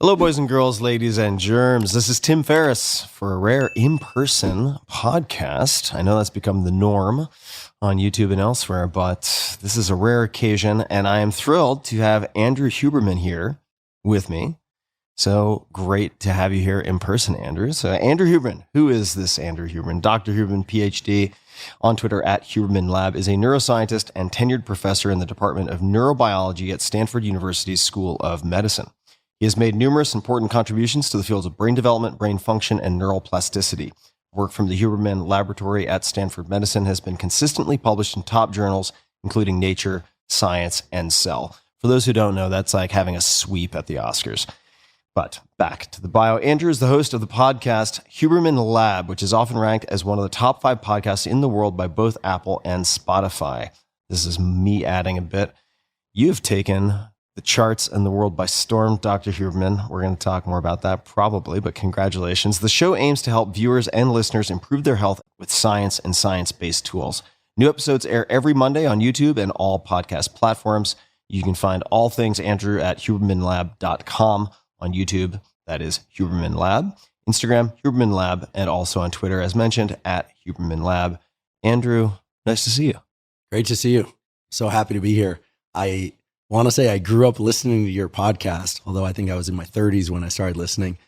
Hello, boys and girls, ladies and germs. This is Tim Ferriss for a rare in-person podcast. I know that's become the norm on YouTube and elsewhere, but this is a rare occasion, and I am thrilled to have Andrew Huberman here with me. So great to have you here in person, Andrew. So Andrew Huberman, who is this Andrew Huberman? Dr. Huberman, PhD, on Twitter at Huberman Lab, is a neuroscientist and tenured professor in the Department of Neurobiology at Stanford University's School of Medicine. He has made numerous important contributions to the fields of brain development, brain function, and neural plasticity. Work from the Huberman Laboratory at Stanford Medicine has been consistently published in top journals, including Nature, Science, and Cell. For those who don't know, that's like having a sweep at the Oscars. But back to the bio. Andrew is the host of the podcast Huberman Lab, which is often ranked as one of the top 5 podcasts in the world by both Apple and Spotify. This is me adding a bit. You've taken the charts and the world by storm, Dr. Huberman. We're going to talk more about that probably, but congratulations. The show aims to help viewers and listeners improve their health with science and science-based tools. New episodes air every Monday on YouTube and all podcast platforms. You can find all things Andrew at hubermanlab.com on YouTube. That is Huberman Lab. Instagram, Huberman Lab, and also on Twitter, as mentioned, at Huberman Lab. Andrew, nice to see you. Great to see you. So happy to be here. I want to say I grew up listening to your podcast, although I think I was in my 30s when I started listening.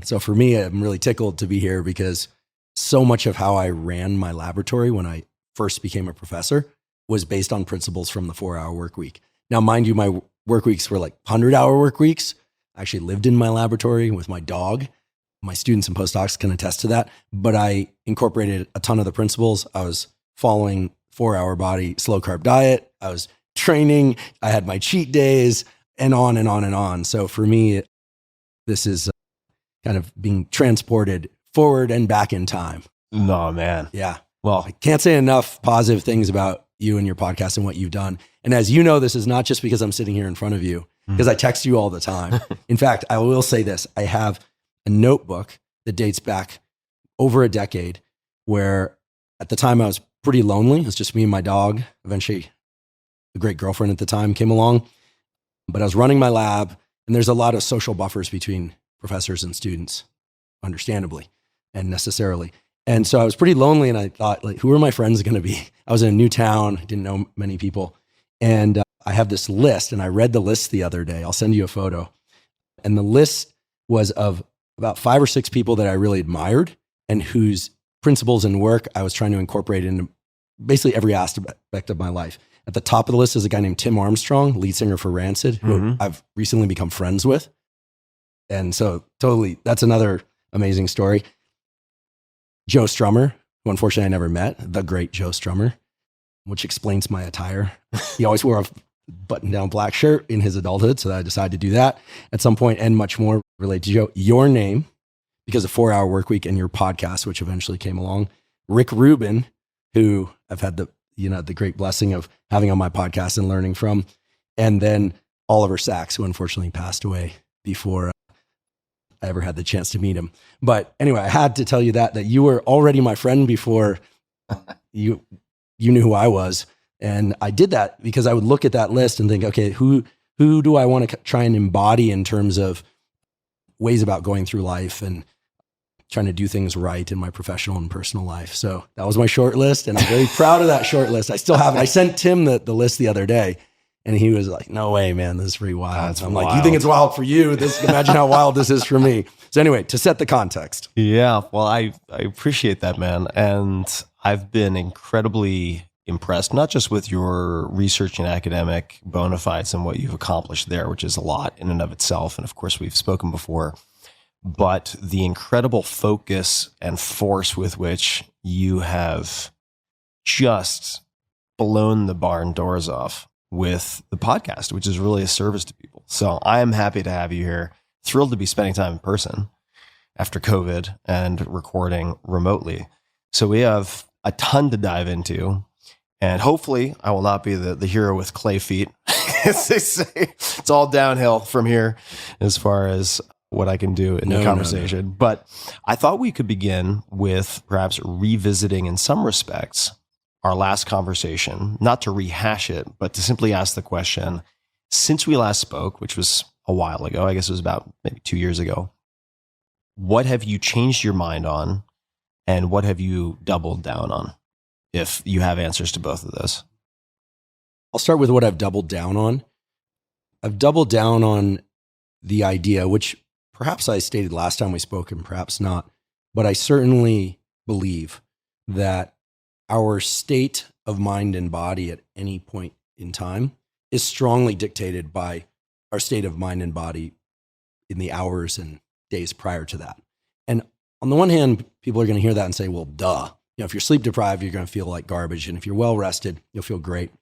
So for me, I'm really tickled to be here because so much of how I ran my laboratory when I first became a professor was based on principles from the 4-hour work week. Now, mind you, my work weeks were like 100-hour work weeks. I actually lived in my laboratory with my dog. My students and postdocs can attest to that, but I incorporated a ton of the principles. I was following 4-hour body, slow carb diet. I was training. I had my cheat days and on and on and on. So for me, this is kind of being transported forward and back in time. No, man. Yeah. Well, I can't say enough positive things about you and your podcast and what you've done. And as you know, this is not just because I'm sitting here in front of you, because I text you all the time. In fact, I will say this. I have a notebook that dates back over a decade where at the time I was pretty lonely. It was just me and my dog. Eventually, a great girlfriend at the time came along, but I was running my lab, and there's a lot of social buffers between professors and students, understandably and necessarily. And so I was pretty lonely, and I thought, like, who are my friends going to be? I was in a new town, didn't know many people. And I have this list, and I read the list the other day. I'll send you a photo. And the list was of about 5 or 6 people that I really admired and whose principles and work I was trying to incorporate into basically every aspect of my life. At the top of the list is a guy named Tim Armstrong, lead singer for Rancid, who I've recently become friends with. And so totally, that's another amazing story. Joe Strummer, who unfortunately I never met, the great Joe Strummer, which explains my attire. He always wore a button-down black shirt in his adulthood, so I decided to do that at some point, and much more related to Joe. Your name, because of 4-hour work week and your podcast, which eventually came along. Rick Rubin, who I've had the great blessing of having on my podcast and learning from. And then Oliver Sacks, who unfortunately passed away before I ever had the chance to meet him. But anyway, I had to tell you that you were already my friend before you knew who I was. And I did that because I would look at that list and think, okay, who do I want to try and embody in terms of ways about going through life and trying to do things right in my professional and personal life. So that was my short list, and I'm very proud of that short list. I still have it. I sent Tim the list the other day, and he was like, no way, man, this is pretty wild. I'm wild. Like, you think it's wild for you? Imagine how wild this is for me. So anyway, to set the context. Yeah, well, I appreciate that, man. And I've been incredibly impressed, not just with your research and academic bona fides and what you've accomplished there, which is a lot in and of itself. And of course, we've spoken before, but the incredible focus and force with which you have just blown the barn doors off with the podcast, which is really a service to people. So I am happy to have you here. Thrilled to be spending time in person after COVID and recording remotely. So we have a ton to dive into, and hopefully I will not be the hero with clay feet. As they say, it's all downhill from here as far as what I can do in the conversation. No. But I thought we could begin with perhaps revisiting in some respects our last conversation, not to rehash it, but to simply ask the question, since we last spoke, which was a while ago. I guess it was about maybe 2 years ago. What have you changed your mind on, and what have you doubled down on? If you have answers to both of those. I'll start with what I've doubled down on. I've doubled down on the idea, which perhaps I stated last time we spoke and perhaps not, but I certainly believe that our state of mind and body at any point in time is strongly dictated by our state of mind and body in the hours and days prior to that. And on the one hand, people are going to hear that and say, well, duh. If you're sleep deprived, you're going to feel like garbage. And if you're well rested, you'll feel great.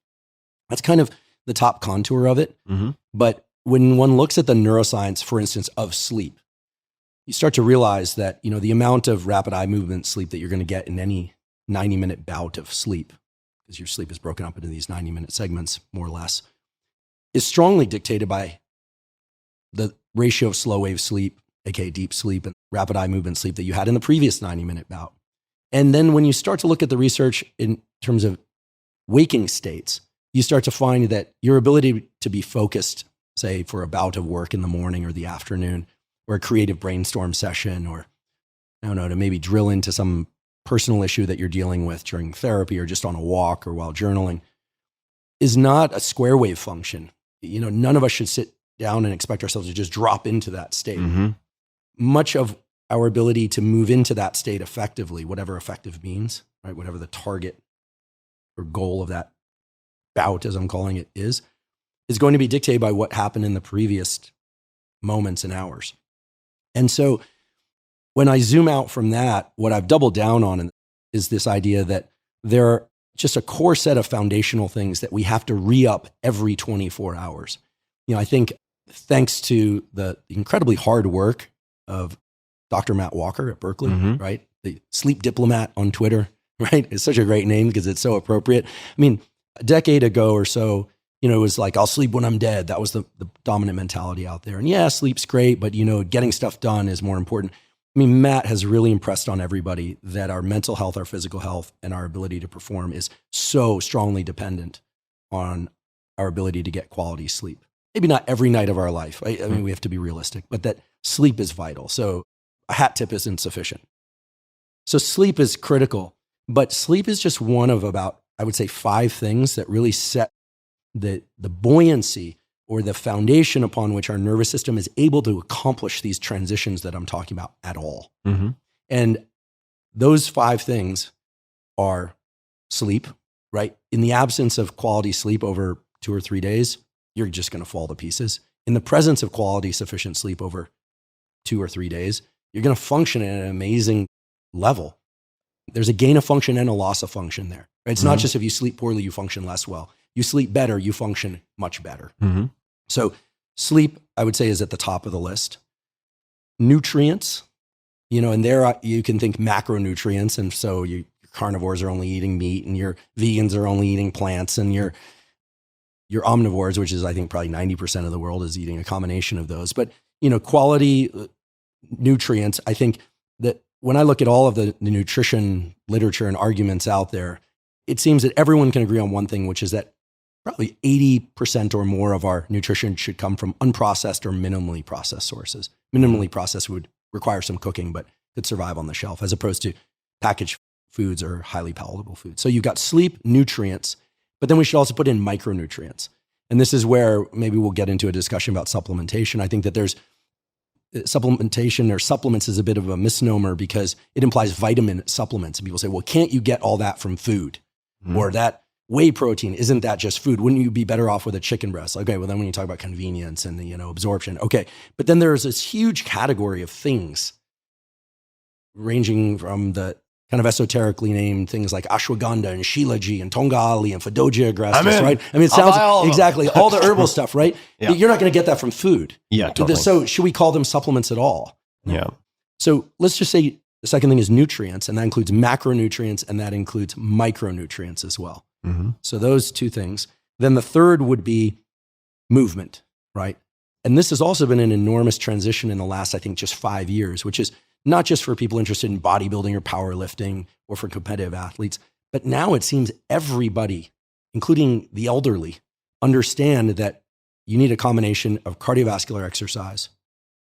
That's kind of the top contour of it. Mm-hmm. But when one looks at the neuroscience, for instance, of sleep, you start to realize that, the amount of rapid eye movement sleep that you're going to get in any 90-minute bout of sleep, because your sleep is broken up into these 90-minute segments, more or less, is strongly dictated by the ratio of slow wave sleep, aka deep sleep, and rapid eye movement sleep that you had in the previous 90-minute bout. And then when you start to look at the research in terms of waking states, you start to find that your ability to be focused, say for a bout of work in the morning or the afternoon, or a creative brainstorm session, or to maybe drill into some personal issue that you're dealing with during therapy or just on a walk or while journaling, is not a square wave function. None of us should sit down and expect ourselves to just drop into that state. Mm-hmm. Much of our ability to move into that state effectively, whatever effective means, right? Whatever the target or goal of that bout, as I'm calling it, is going to be dictated by what happened in the previous moments and hours. And so when I zoom out from that, what I've doubled down on is this idea that there are just a core set of foundational things that we have to re-up every 24 hours. I think thanks to the incredibly hard work of Dr. Matt Walker at Berkeley, mm-hmm. right? The sleep diplomat on Twitter, right? It's such a great name because it's so appropriate. I mean, a decade ago or so, it was like, I'll sleep when I'm dead. That was the dominant mentality out there. And yeah, sleep's great, but getting stuff done is more important. I mean, Matt has really impressed on everybody that our mental health, our physical health, and our ability to perform is so strongly dependent on our ability to get quality sleep. Maybe not every night of our life. I mean, we have to be realistic, but that sleep is vital. So a hat tip is insufficient. So sleep is critical, but sleep is just one of about, I would say, 5 things that really set the buoyancy or the foundation upon which our nervous system is able to accomplish these transitions that I'm talking about at all. Mm-hmm. And those 5 things are sleep, right? In the absence of quality sleep over 2 or 3 days, you're just going to fall to pieces. In the presence of quality, sufficient sleep over 2 or 3 days, you're going to function at an amazing level. There's a gain of function and a loss of function there. Right? It's mm-hmm. not just if you sleep poorly, you function less well. You sleep better, you function much better. Mm-hmm. So sleep, I would say, is at the top of the list. Nutrients, and there you can think macronutrients. And so your carnivores are only eating meat, and your vegans are only eating plants, and your omnivores, which is I think probably 90% of the world, is eating a combination of those. But quality nutrients, I think that when I look at all of the nutrition literature and arguments out there, it seems that everyone can agree on one thing, which is that probably 80% or more of our nutrition should come from unprocessed or minimally processed sources. Minimally processed would require some cooking, but could survive on the shelf, as opposed to packaged foods or highly palatable foods. So you've got sleep, nutrients, but then we should also put in micronutrients. And this is where maybe we'll get into a discussion about supplementation. I think that there's supplementation, or supplements, is a bit of a misnomer because it implies vitamin supplements. And people say, well, can't you get all that from food? Mm-hmm. Or that whey protein, isn't that just food? Wouldn't you be better off with a chicken breast? Okay, well then when you talk about convenience and absorption, okay. But then there's this huge category of things ranging from the kind of esoterically named things like ashwagandha and shilajit and tongali and Fadogia agrestis, right? I mean, it sounds exactly all the herbal stuff, right? Yeah. You're not going to get that from food. Yeah, totally. So should we call them supplements at all? Yeah. So let's just say the second thing is nutrients, and that includes macronutrients, and that includes micronutrients as well. Mm-hmm. So those 2 things. Then the third would be movement, right? And this has also been an enormous transition in the last, I think, just 5 years, which is not just for people interested in bodybuilding or powerlifting or for competitive athletes, but now it seems everybody, including the elderly, understand that you need a combination of cardiovascular exercise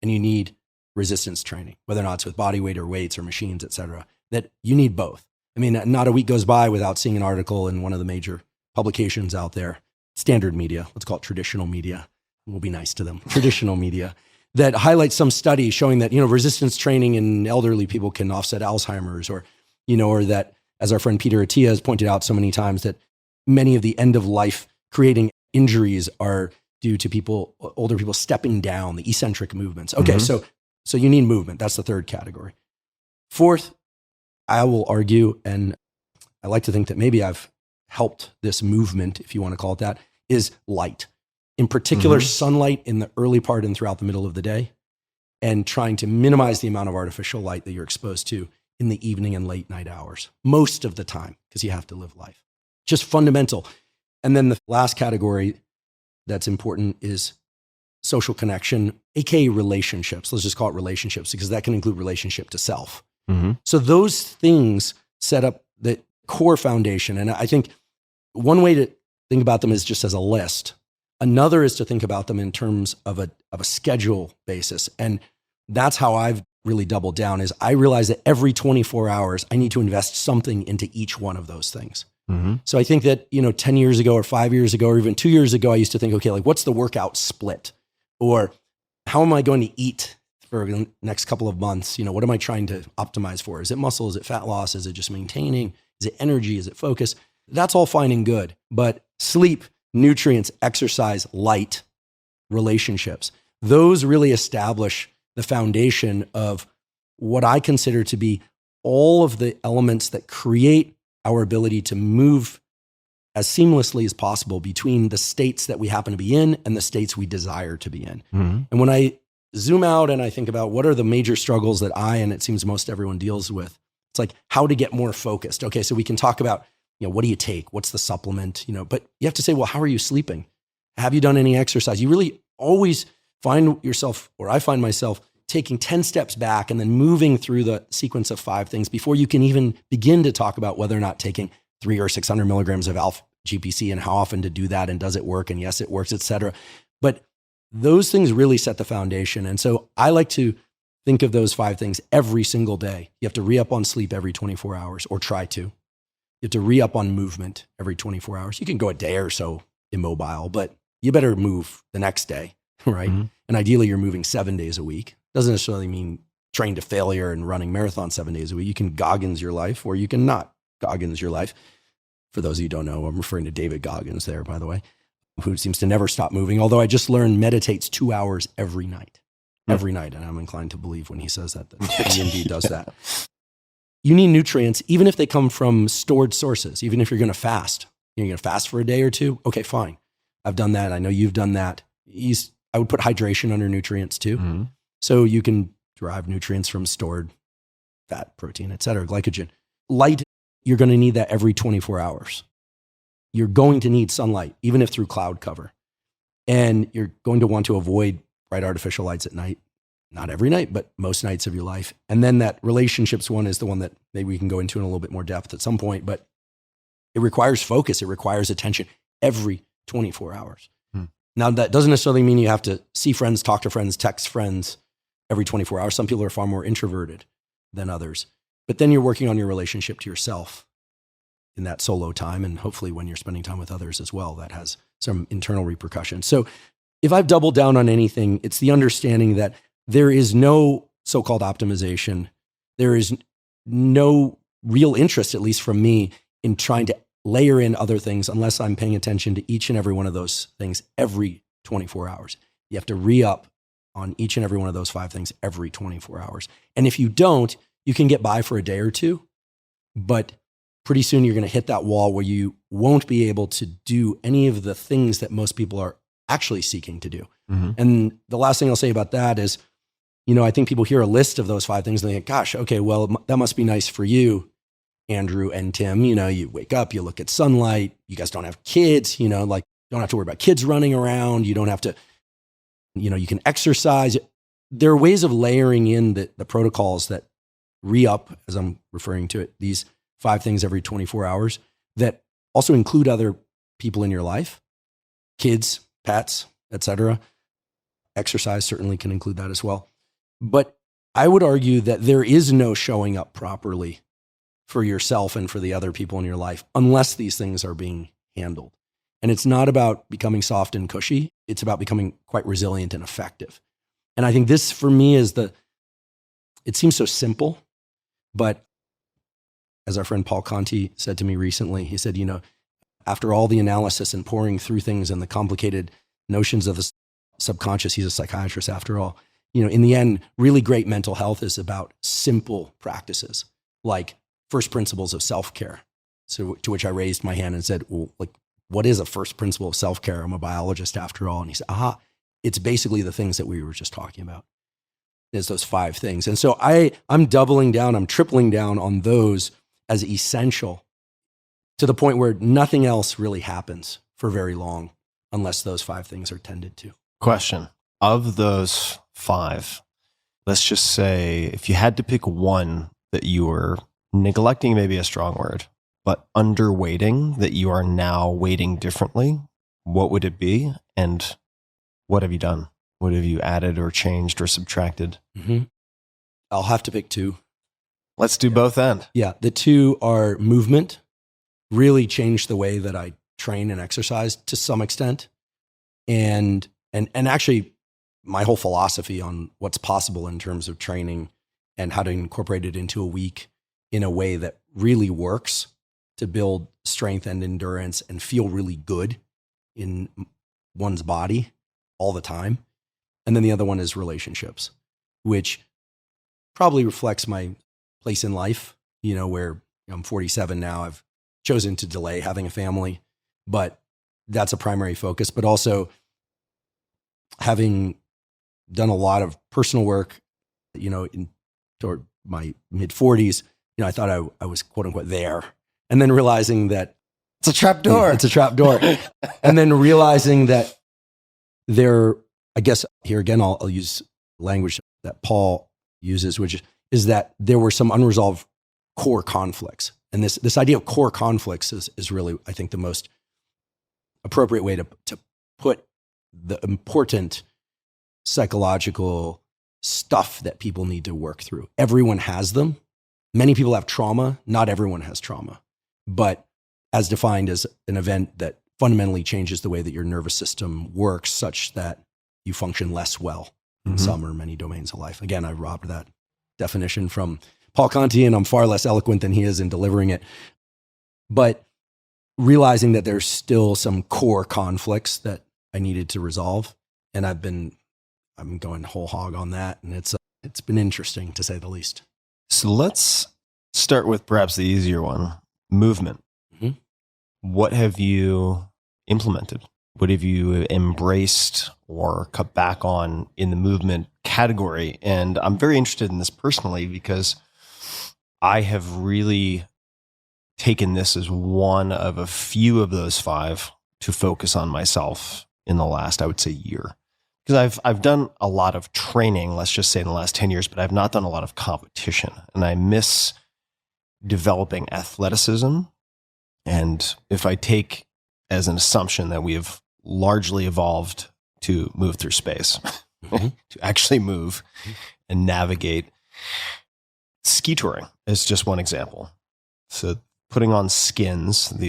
and you need resistance training, whether or not it's with body weight or weights or machines, et cetera, that you need both. I mean, not a week goes by without seeing an article in one of the major publications out there, standard media, let's call it traditional media. We'll be nice to them, traditional media, that highlights some study showing that, resistance training in elderly people can offset Alzheimer's, or that, as our friend Peter Attia has pointed out so many times, that many of the end of life creating injuries are due to older people stepping down, the eccentric movements. Okay, so you need movement. That's the third category. Fourth, I will argue, and I like to think that maybe I've helped this movement, if you want to call it that, is light. In particular, sunlight in the early part and throughout the middle of the day, and trying to minimize the amount of artificial light that you're exposed to in the evening and late night hours, most of the time, because you have to live life. Just fundamental. And then the last category that's important is social connection, aka relationships. Let's just call it relationships, because that can include relationship to self. So those things set up the core foundation. And I think one way to think about them is just as a list. Another is to think about them in terms of a schedule basis. And that's how I've really doubled down, is I realize that every 24 hours, I need to invest something into each one of those things. So I think that, 10 years ago or 5 years ago, or even 2 years ago, I used to think, okay, like what's the workout split? Or how am I going to eat for the next couple of months? What am I trying to optimize for? Is it muscle? Is it fat loss? Is it just maintaining? Is it energy? Is it focus? That's all fine and good. But sleep, nutrients, exercise, light, relationships, those really establish the foundation of what I consider to be all of the elements that create our ability to move as seamlessly as possible between the states that we happen to be in and the states we desire to be in. And when I zoom out and I think about what are the major struggles that and it seems most everyone deals with, it's like how to get more focused. Okay, so we can talk about, what do you take? What's the supplement? But you have to say, well, how are you sleeping? Have you done any exercise? You really always find yourself, or I find myself, taking 10 steps back and then moving through the sequence of 5 things before you can even begin to talk about whether or not taking 300 or 600 milligrams of alpha GPC and how often to do that and does it work, and yes, it works, et cetera. But those things really set the foundation. And so I like to think of those 5 things every single day. You have to re-up on sleep every 24 hours, or try to. You have to re-up on movement every 24 hours. You can go a day or so immobile, but you better move the next day, right? And ideally you're moving 7 days a week. Doesn't necessarily mean train to failure and running marathons 7 days a week. You can Goggins your life, or you can not Goggins your life. For those of you who don't know, I'm referring to David Goggins there, by the way, who seems to never stop moving. Although I just learned meditates 2 hours every night. Every night. And I'm inclined to believe when he says that he indeed does that. You need nutrients, even if they come from stored sources, even if you're going to fast. You're going to fast for a day or two? Okay, fine. I've done that. I know you've done that. I would put hydration under nutrients too. So you can derive nutrients from stored fat, protein, et cetera, glycogen. Light, you're going to need that every 24 hours. You're going to need sunlight, even if through cloud cover. And you're going to want to avoid bright artificial lights at night. Not every night, but most nights of your life. And then that relationships one is the one that maybe we can go into in a little bit more depth at some point, but it requires focus. It requires attention every 24 hours. Now, that doesn't necessarily mean you have to see friends, talk to friends, text friends every 24 hours. Some people are far more introverted than others. But then you're working on your relationship to yourself in that solo time. And hopefully when you're spending time with others as well, that has some internal repercussions. So if I've doubled down on anything, it's the understanding that there is no so-called optimization. There is no real interest, at least from me, in trying to layer in other things unless I'm paying attention to each and every one of those things every 24 hours. You have to re-up on each and every one of those 5 things every 24 hours. And if you don't, you can get by for a day or two, but pretty soon you're going to hit that wall where you won't be able to do any of the things that most people are actually seeking to do. And the last thing I'll say about that is, I think people hear a list of those 5 things and they think, gosh, okay, well, that must be nice for you, Andrew and Tim. You wake up, you look at sunlight, you guys don't have kids, like don't have to worry about kids running around. You don't have to, you can exercise. There are ways of layering in the protocols that re-up, as I'm referring to it, these 5 things every 24 hours that also include other people in your life, kids, pets, etc. Exercise certainly can include that as well. But I would argue that there is no showing up properly for yourself and for the other people in your life unless these things are being handled. And it's not about becoming soft and cushy. It's about becoming quite resilient and effective. And I think this for me is it seems so simple, but as our friend Paul Conti said to me recently, he said, after all the analysis and pouring through things and the complicated notions of the subconscious, he's a psychiatrist after all, in the end, really great mental health is about simple practices like first principles of self-care. So to which I raised my hand and said, well, what is a first principle of self-care? I'm a biologist after all. And he said, it's basically the things that we were just talking about. It's those 5 things. And so I'm doubling down, I'm tripling down on those as essential to the point where nothing else really happens for very long unless those 5 things are tended to. Question. Of those 5, let's just say if you had to pick one that you were neglecting, maybe a strong word, but underweighting, that you are now weighting differently, what would it be? And what have you done? What have you added or changed or subtracted? Mm-hmm. I'll have to pick 2. Let's do both then. Yeah, the 2 are movement, really changed the way that I train and exercise to some extent. And actually my whole philosophy on what's possible in terms of training and how to incorporate it into a week in a way that really works to build strength and endurance and feel really good in one's body all the time. And then the other one is relationships, which probably reflects my place in life, where I'm 47 now. I've chosen to delay having a family, but that's a primary focus. But also having done a lot of personal work, toward my mid 40s, I thought I was quote unquote there. And then realizing that it's a trap door. It's a trap door. And then realizing that I guess here again, I'll use language that Paul uses, which is that there were some unresolved core conflicts. And this idea of core conflicts is really, I think, the most appropriate way to put the important psychological stuff that people need to work through. Everyone has them. Many people have trauma. Not everyone has trauma, but as defined as an event that fundamentally changes the way that your nervous system works such that you function less well in some or many domains of life. Again, I robbed that definition from Paul Conti, and I'm far less eloquent than he is in delivering it. But realizing that there's still some core conflicts that I needed to resolve, and I'm going whole hog on that, and it's been interesting to say the least. So let's start with perhaps the easier one, movement. Mm-hmm. What have you implemented? What have you embraced or cut back on in the movement category? And I'm very interested in this personally because I have really taken this as one of a few of those 5 to focus on myself in the last, I would say, year. Because I've done a lot of training, let's just say in the last 10 years, but I've not done a lot of competition. And I miss developing athleticism. And if I take as an assumption that we have largely evolved to move through space, to actually move and navigate. Ski touring is just one example. So putting on skins, they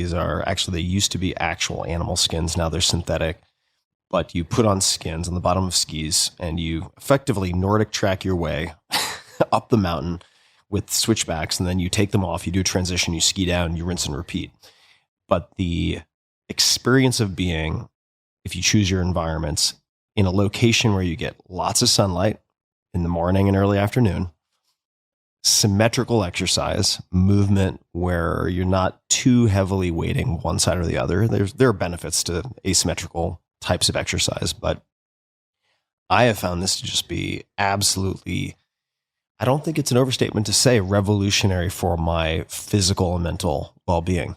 used to be actual animal skins. Now they're synthetic, but you put on skins on the bottom of skis and you effectively Nordic track your way up the mountain with switchbacks. And then you take them off, you do a transition, you ski down, you rinse and repeat. But the experience of being, if you choose your environments, in a location where you get lots of sunlight in the morning and early afternoon, symmetrical exercise, movement where you're not too heavily weighting one side or the other. There are benefits to asymmetrical types of exercise, but I have found this to just be absolutely, I don't think it's an overstatement to say, revolutionary for my physical and mental well-being.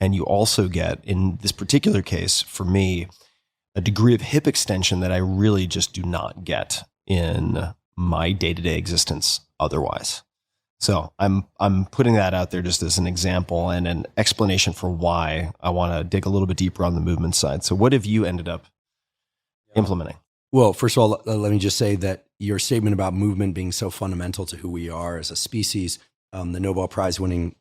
And you also get, in this particular case, for me, a degree of hip extension that I really just do not get in my day-to-day existence otherwise. So I'm putting that out there just as an example and an explanation for why I want to dig a little bit deeper on the movement side. So what have you ended up implementing? Well, first of all, let me just say that your statement about movement being so fundamental to who we are as a species, the Nobel Prize winning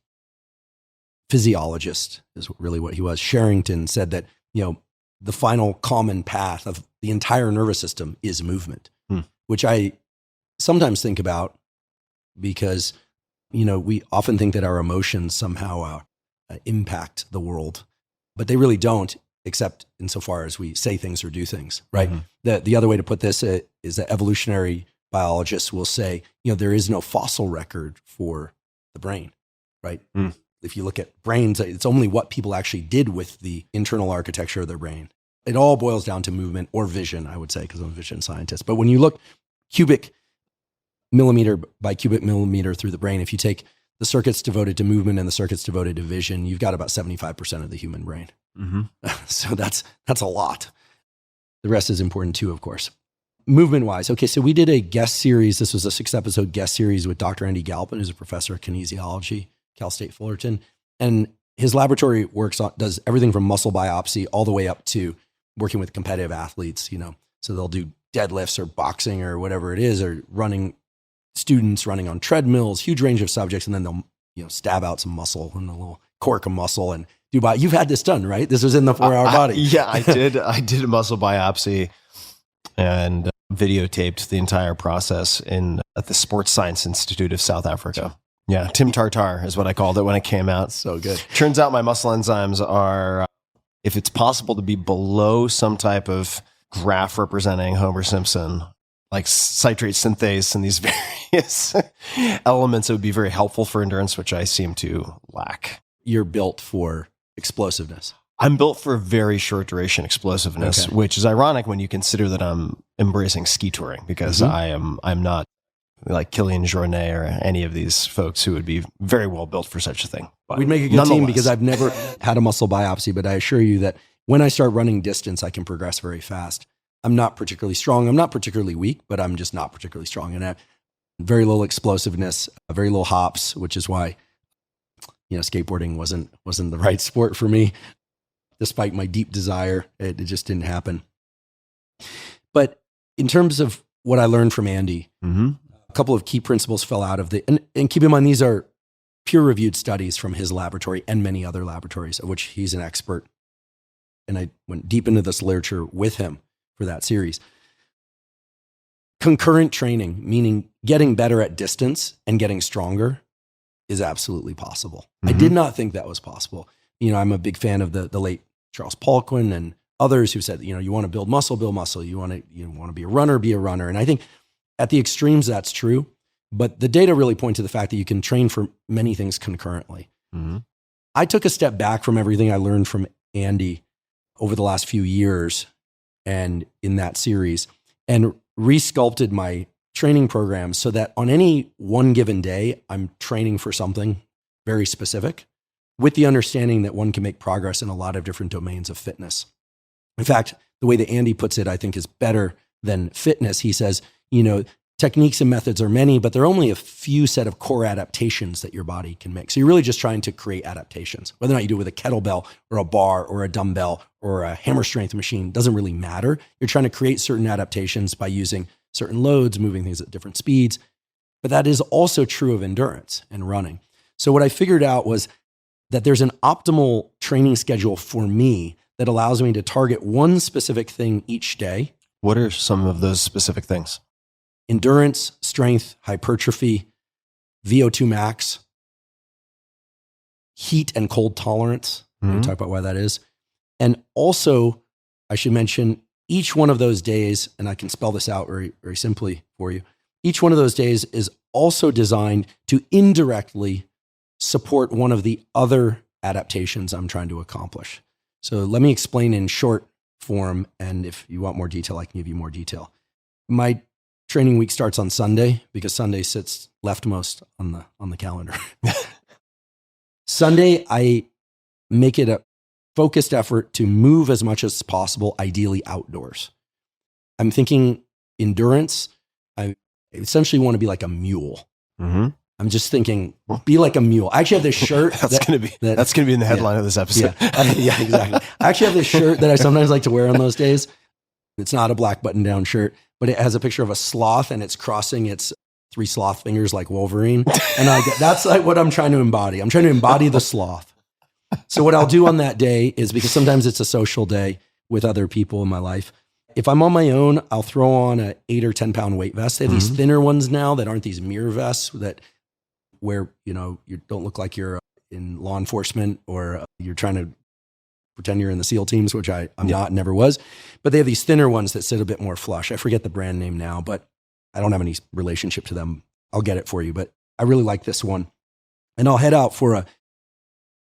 physiologist is really what he was. Sherrington said that, the final common path of the entire nervous system is movement, which I sometimes think about because, we often think that our emotions somehow impact the world, but they really don't, except insofar as we say things or do things, right? The other way to put this is that evolutionary biologists will say, there is no fossil record for the brain, right? If you look at brains, it's only what people actually did with the internal architecture of their brain. It all boils down to movement or vision, I would say, because I'm a vision scientist. But when you look cubic millimeter by cubic millimeter through the brain, if you take the circuits devoted to movement and the circuits devoted to vision, you've got about 75% of the human brain. So that's a lot. The rest is important too, of course. Movement-wise, okay, so we did a guest series. This was a 6-episode guest series with Dr. Andy Galpin, who's a professor of kinesiology, Cal State Fullerton. And his laboratory does everything from muscle biopsy all the way up to working with competitive athletes, So they'll do deadlifts or boxing or whatever it is, or students running on treadmills, huge range of subjects, and then they'll stab out some muscle and a little cork of muscle and do you've had this done, right? This was in the 4-hour body. Yeah, I did. I did a muscle biopsy and videotaped the entire process at the Sports Science Institute of South Africa. Yeah, Tim Tartar is what I called it when it came out. So good. Turns out my muscle enzymes are, if it's possible to be below some type of graph representing Homer Simpson, like citrate synthase and these various elements, it would be very helpful for endurance, which I seem to lack. You're built for explosiveness. I'm built for very short duration explosiveness, which is ironic when you consider that I'm embracing ski touring, because I'm not like Kilian Jornet or any of these folks who would be very well built for such a thing. But we'd make a good team, because I've never had a muscle biopsy, but I assure you that when I start running distance, I can progress very fast. I'm not particularly strong. I'm not particularly weak, but I'm just not particularly strong. And I have very little explosiveness, very little hops, which is why, skateboarding wasn't the right sport for me. Despite my deep desire, it just didn't happen. But in terms of what I learned from Andy, a couple of key principles fell out of and keep in mind, these are peer-reviewed studies from his laboratory and many other laboratories, of which he's an expert. And I went deep into this literature with him for that series. Concurrent training, meaning getting better at distance and getting stronger, is absolutely possible. I did not think that was possible. I'm a big fan of the late Charles Poliquin and others who said, you want to build muscle, You want to be a runner. And I think at the extremes, that's true. But the data really point to the fact that you can train for many things concurrently. I took a step back from everything I learned from Andy over the last few years and in that series, and resculpted my training program so that on any one given day, I'm training for something very specific, with the understanding that one can make progress in a lot of different domains of fitness. In fact, the way that Andy puts it, I think, is better than fitness. He says, techniques and methods are many, but there are only a few set of core adaptations that your body can make. So you're really just trying to create adaptations. Whether or not you do it with a kettlebell or a bar or a dumbbell or a hammer strength machine doesn't really matter. You're trying to create certain adaptations by using certain loads, moving things at different speeds. But that is also true of endurance and running. So what I figured out was that there's an optimal training schedule for me that allows me to target one specific thing each day. What are some of those specific things? Endurance, strength, hypertrophy, VO2 max, heat and cold tolerance. We'll talk about why that is. And also, I should mention, each one of those days, and I can spell this out very, very simply for you, each one of those days is also designed to indirectly support one of the other adaptations I'm trying to accomplish. So let me explain in short form, and if you want more detail, I can give you more detail. My training week starts on Sunday, because Sunday sits leftmost on the calendar. Sunday, I make it a focused effort to move as much as possible, ideally outdoors. I'm thinking endurance. I essentially want to be like a mule. I'm just thinking, be like a mule. I actually have this shirt. That's going to be in the headline of this episode. Yeah, exactly. I actually have this shirt that I sometimes like to wear on those days It's not a black button-down shirt, but it has a picture of a sloth and it's crossing its 3 sloth fingers like Wolverine. And that's like what I'm trying to embody. I'm trying to embody the sloth. So what I'll do on that day is, because sometimes it's a social day with other people in my life, if I'm on my own, I'll throw on a 8 or 10 pound weight vest. They have these thinner ones now that aren't these mirror vests that where, you don't look like you're in law enforcement or you're trying to pretend you're in the SEAL teams, which I'm not, never was. But they have these thinner ones that sit a bit more flush. I forget the brand name now, but I don't have any relationship to them. I'll get it for you, but I really like this one. And I'll head out for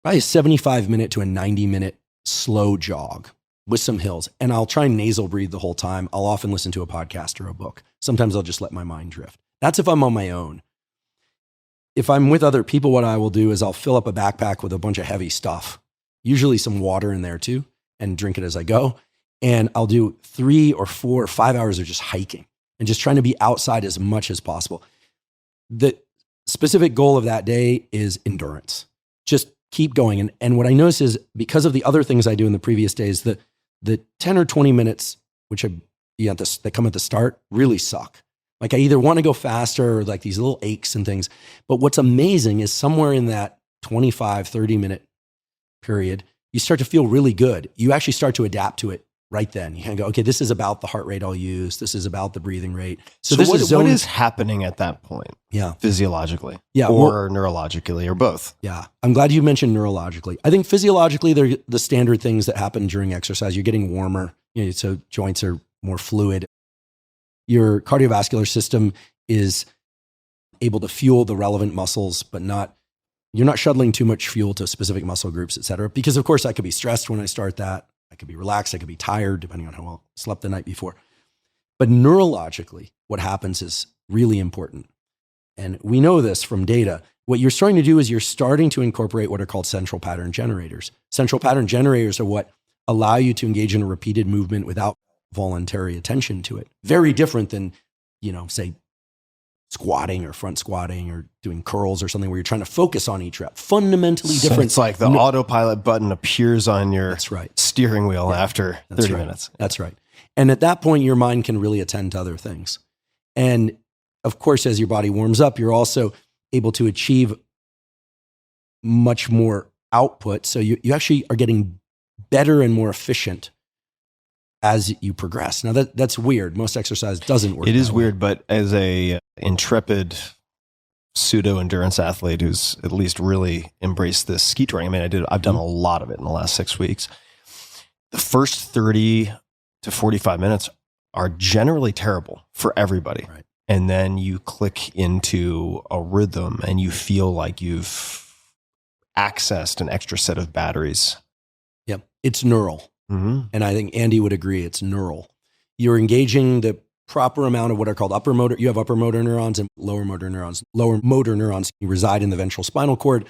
probably a 75-minute to a 90-minute slow jog with some hills. And I'll try and nasal breathe the whole time. I'll often listen to a podcast or a book. Sometimes I'll just let my mind drift. That's if I'm on my own. If I'm with other people, what I will do is I'll fill up a backpack with a bunch of heavy stuff, usually some water in there too, and drink it as I go. And I'll do 3 or 4 or 5 hours of just hiking and just trying to be outside as much as possible. The specific goal of that day is endurance. Just keep going. And what I notice is, because of the other things I do in the previous days, the 10 or 20 minutes, that come at the start, really suck. Like I either want to go faster or like these little aches and things. But what's amazing is somewhere in that 25, 30-minute period, you start to feel really good. You actually start to adapt to it right then. You can go, okay, this is about the heart rate I'll use. This is about the breathing rate. So this what is happening at that point? Yeah. Physiologically. Yeah. Or neurologically, or both. Yeah. I'm glad you mentioned neurologically. I think physiologically, they're the standard things that happen during exercise. You're getting warmer, so joints are more fluid. Your cardiovascular system is able to fuel the relevant muscles, but you're not shuttling too much fuel to specific muscle groups, et cetera. Because of course I could be stressed when I start that. I could be relaxed. I could be tired, depending on how well I slept the night before. But neurologically, what happens is really important. And we know this from data. What you're starting to do is you're starting to incorporate what are called central pattern generators. Central pattern generators are what allow you to engage in a repeated movement without voluntary attention to it. Very different than, say, squatting or front squatting or doing curls or something where you're trying to focus on each rep. Fundamentally different. So it's like the autopilot button appears on your steering wheel after 30 minutes. That's right. And at that point, your mind can really attend to other things. And of course, as your body warms up, you're also able to achieve much more output. So you actually are getting better and more efficient as you progress. Now that's weird. Most exercise doesn't work. It is weird, but as a intrepid pseudo endurance athlete who's at least really embraced this ski touring, I've done a lot of it in the last 6 weeks. The first 30 to 45 minutes are generally terrible for everybody. Right. And then you click into a rhythm and you feel like you've accessed an extra set of batteries. Yep. It's neural. Mm-hmm. And I think Andy would agree, it's neural. You're engaging the proper amount of what are called upper motor. You have upper motor neurons and lower motor neurons. Lower motor neurons reside in the ventral spinal cord.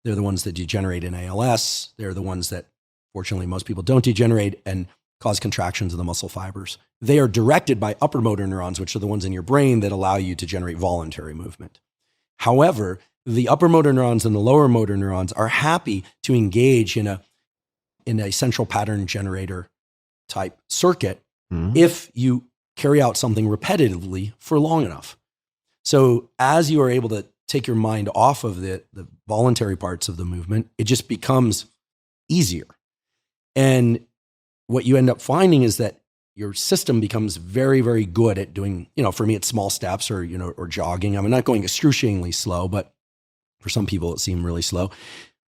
They're the ones that degenerate in ALS. They're the ones that, fortunately, most people don't degenerate and cause contractions of the muscle fibers. They are directed by upper motor neurons, which are the ones in your brain that allow you to generate voluntary movement. However, the upper motor neurons and the lower motor neurons are happy to engage in a central pattern generator type circuit if you carry out something repetitively for long enough. So as you are able to take your mind off of the voluntary parts of the movement, it just becomes easier. And what you end up finding is that your system becomes very, very good at doing, for me, it's small steps or jogging. I'm not going excruciatingly slow, but for some people it seemed really slow.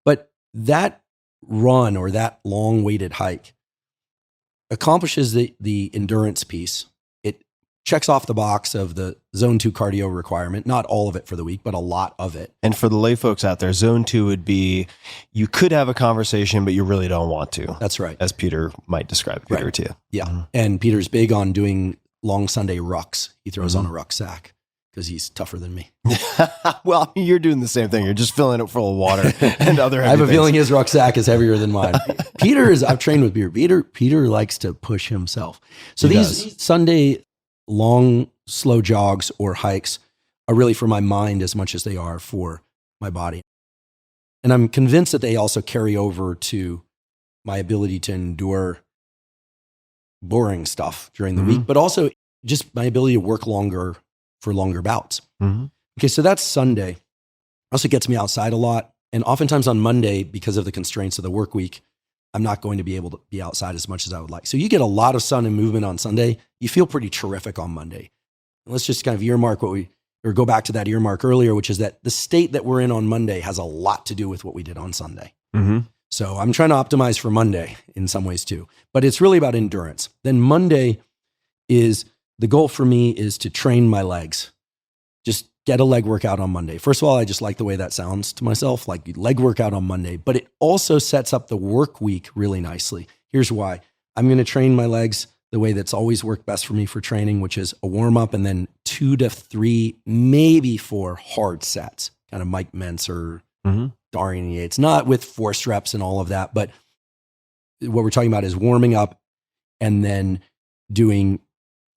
But that run or that long weighted hike accomplishes the endurance piece. It checks off the box of the zone 2 cardio requirement, not all of it for the week, but a lot of it. And for the lay folks out there, zone 2 would be, you could have a conversation, but you really don't want to. That's right. As Peter might describe it to you. Yeah. Mm-hmm. And Peter's big on doing long Sunday rucks. He throws on a rucksack because he's tougher than me. Well, you're doing the same thing. You're just filling it full of water and other heavy I have a things. feeling his rucksack is heavier than mine. I've trained with Peter. Peter likes to push himself. So these Sunday long, slow jogs or hikes are really for my mind as much as they are for my body. And I'm convinced that they also carry over to my ability to endure boring stuff during the week, but also just my ability to work longer for longer bouts. Okay, so that's Sunday. Also gets me outside a lot. And oftentimes on Monday, because of the constraints of the work week, I'm not going to be able to be outside as much as I would like. So you get a lot of sun and movement on Sunday. You feel pretty terrific on Monday. Let's just kind of earmark or go back to that earmark earlier, which is that the state that we're in on Monday has a lot to do with what we did on Sunday. So I'm trying to optimize for Monday in some ways too, but it's really about endurance. Then Monday is, the goal for me is to train my legs. Just get a leg workout on Monday. First of all, I just like the way that sounds to myself, like leg workout on Monday, but it also sets up the work week really nicely. Here's why. I'm going to train my legs the way that's always worked best for me for training, which is a warm up and then 2 to 3, maybe 4 hard sets, kind of Mike Mentz or Darian Yates, not with force reps and all of that, but what we're talking about is warming up and then doing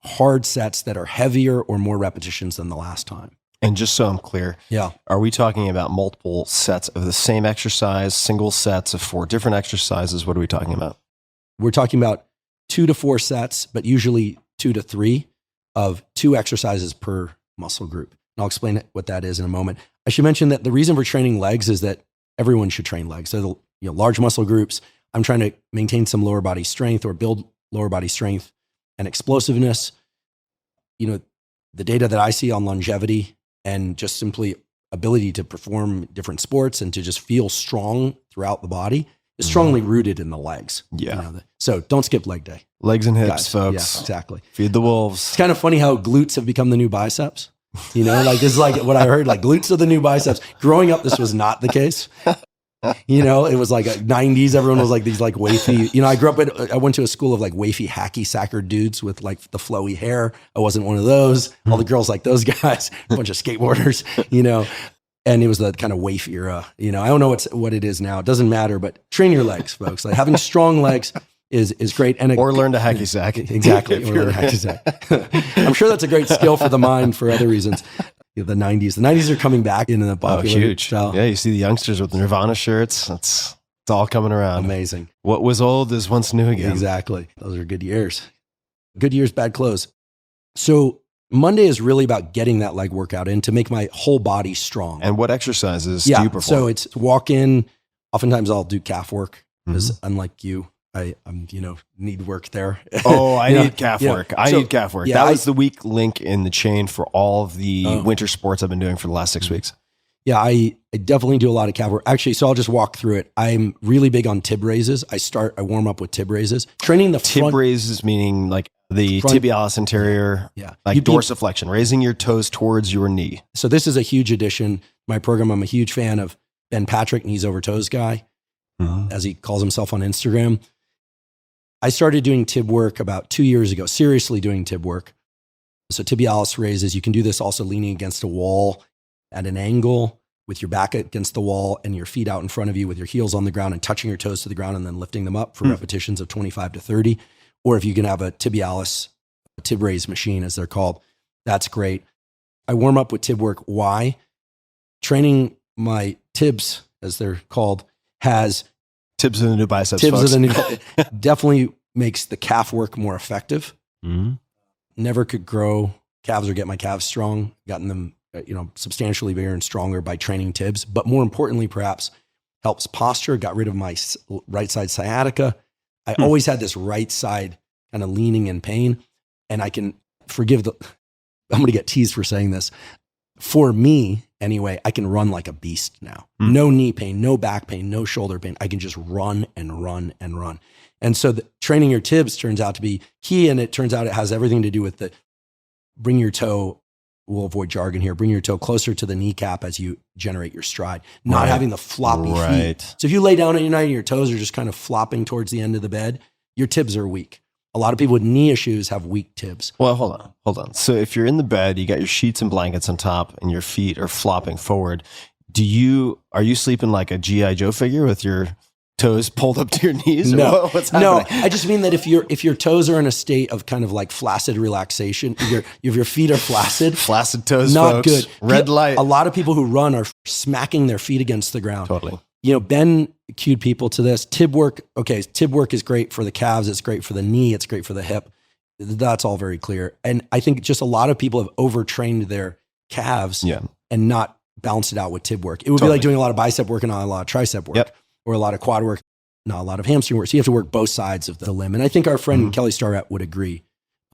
hard sets that are heavier or more repetitions than the last time. And just so I'm clear, are we talking about multiple sets of the same exercise, single sets of 4 different exercises? What are we talking about? We're talking about 2 to 4 sets, but usually 2 to 3 of 2 exercises per muscle group. And I'll explain what that is in a moment. I should mention that the reason for training legs is that everyone should train legs. So large muscle groups, I'm trying to maintain some lower body strength or build lower body strength and explosiveness. The data that I see on longevity and just simply ability to perform different sports and to just feel strong throughout the body is strongly rooted in the legs. So don't skip leg day. Legs and hips, guys, folks. Yeah, exactly. Feed the wolves. It's kind of funny how glutes have become the new biceps. This is like what I heard, like glutes are the new biceps. Growing up, this was not the case. It was like 90s. Everyone was like these like wafy, I went to a school of like wafy, hacky sacker dudes with like the flowy hair. I wasn't one of those. All the girls like those guys, a bunch of skateboarders, and it was the kind of waif era. I don't know what it is now. It doesn't matter, but train your legs, folks. Like having strong legs is great. Or learn to hacky sack. Exactly. Or learn to hacky sack. I'm sure that's a great skill for the mind for other reasons. The 90s are coming back in the popular huge style. Yeah, you see the youngsters with the Nirvana shirts. It's all coming around. Amazing. What was old is once new again. Exactly. Those are good years. Good years, bad clothes. So Monday is really about getting that leg workout in to make my whole body strong. And what exercises do you perform? So it's walk in. Oftentimes I'll do calf work because unlike you, I'm need work there. Oh, I need calf work. I need calf work. Yeah, that was the weak link in the chain for all of the winter sports I've been doing for the last 6 weeks. Yeah, I definitely do a lot of calf work. Actually, so I'll just walk through it. I'm really big on tib raises. I warm up with tib raises. Training the tib front. raises meaning like the tibialis anterior, like dorsiflexion, raising your toes towards your knee. So this is a huge addition to my program. I'm a huge fan of Ben Patrick, knees over toes guy, as he calls himself on Instagram. I started doing tib work about 2 years ago, seriously doing tib work. So tibialis raises, you can do this also leaning against a wall at an angle with your back against the wall and your feet out in front of you with your heels on the ground and touching your toes to the ground and then lifting them up for repetitions of 25 to 30. Or if you can have a tibialis, a tib raise machine as they're called, that's great. I warm up with tib work. Why? Training my tibs, as they're called, has tibs are the new biceps. Definitely makes the calf work more effective. Never could grow calves or get my calves strong. Gotten them, substantially bigger and stronger by training tibs. But more importantly, perhaps helps posture. Got rid of my right side sciatica. I always had this right side kind of leaning in pain, and I can forgive I'm going to get teased for saying this. For me, anyway, I can run like a beast now. No knee pain, no back pain, no shoulder pain. I can just run and run and run. And so training your tibs turns out to be key. And it turns out it has everything to do with bring your toe, we'll avoid jargon here, bring your toe closer to the kneecap as you generate your stride, not having the floppy feet. So if you lay down at night and your toes are just kind of flopping towards the end of the bed, your tibs are weak. A lot of people with knee issues have weak tibs. Well, hold on. So if you're in the bed, you got your sheets and blankets on top and your feet are flopping forward. Are you sleeping like a G.I. Joe figure with your toes pulled up to your knees? No, what's happening? No. I just mean that if your toes are in a state of kind of like flaccid relaxation, if your feet are flaccid, flaccid toes, not folks. good. Red light. A lot of people who run are smacking their feet against the ground. Totally. Ben cued people to this. Tib work, okay, tib work is great for the calves. It's great for the knee. It's great for the hip. That's all very clear. And I think just a lot of people have overtrained their calves and not balanced it out with tib work. It would be like doing a lot of bicep work and not a lot of tricep work, or a lot of quad work, not a lot of hamstring work. So you have to work both sides of the limb. And I think our friend Kelly Starrett would agree.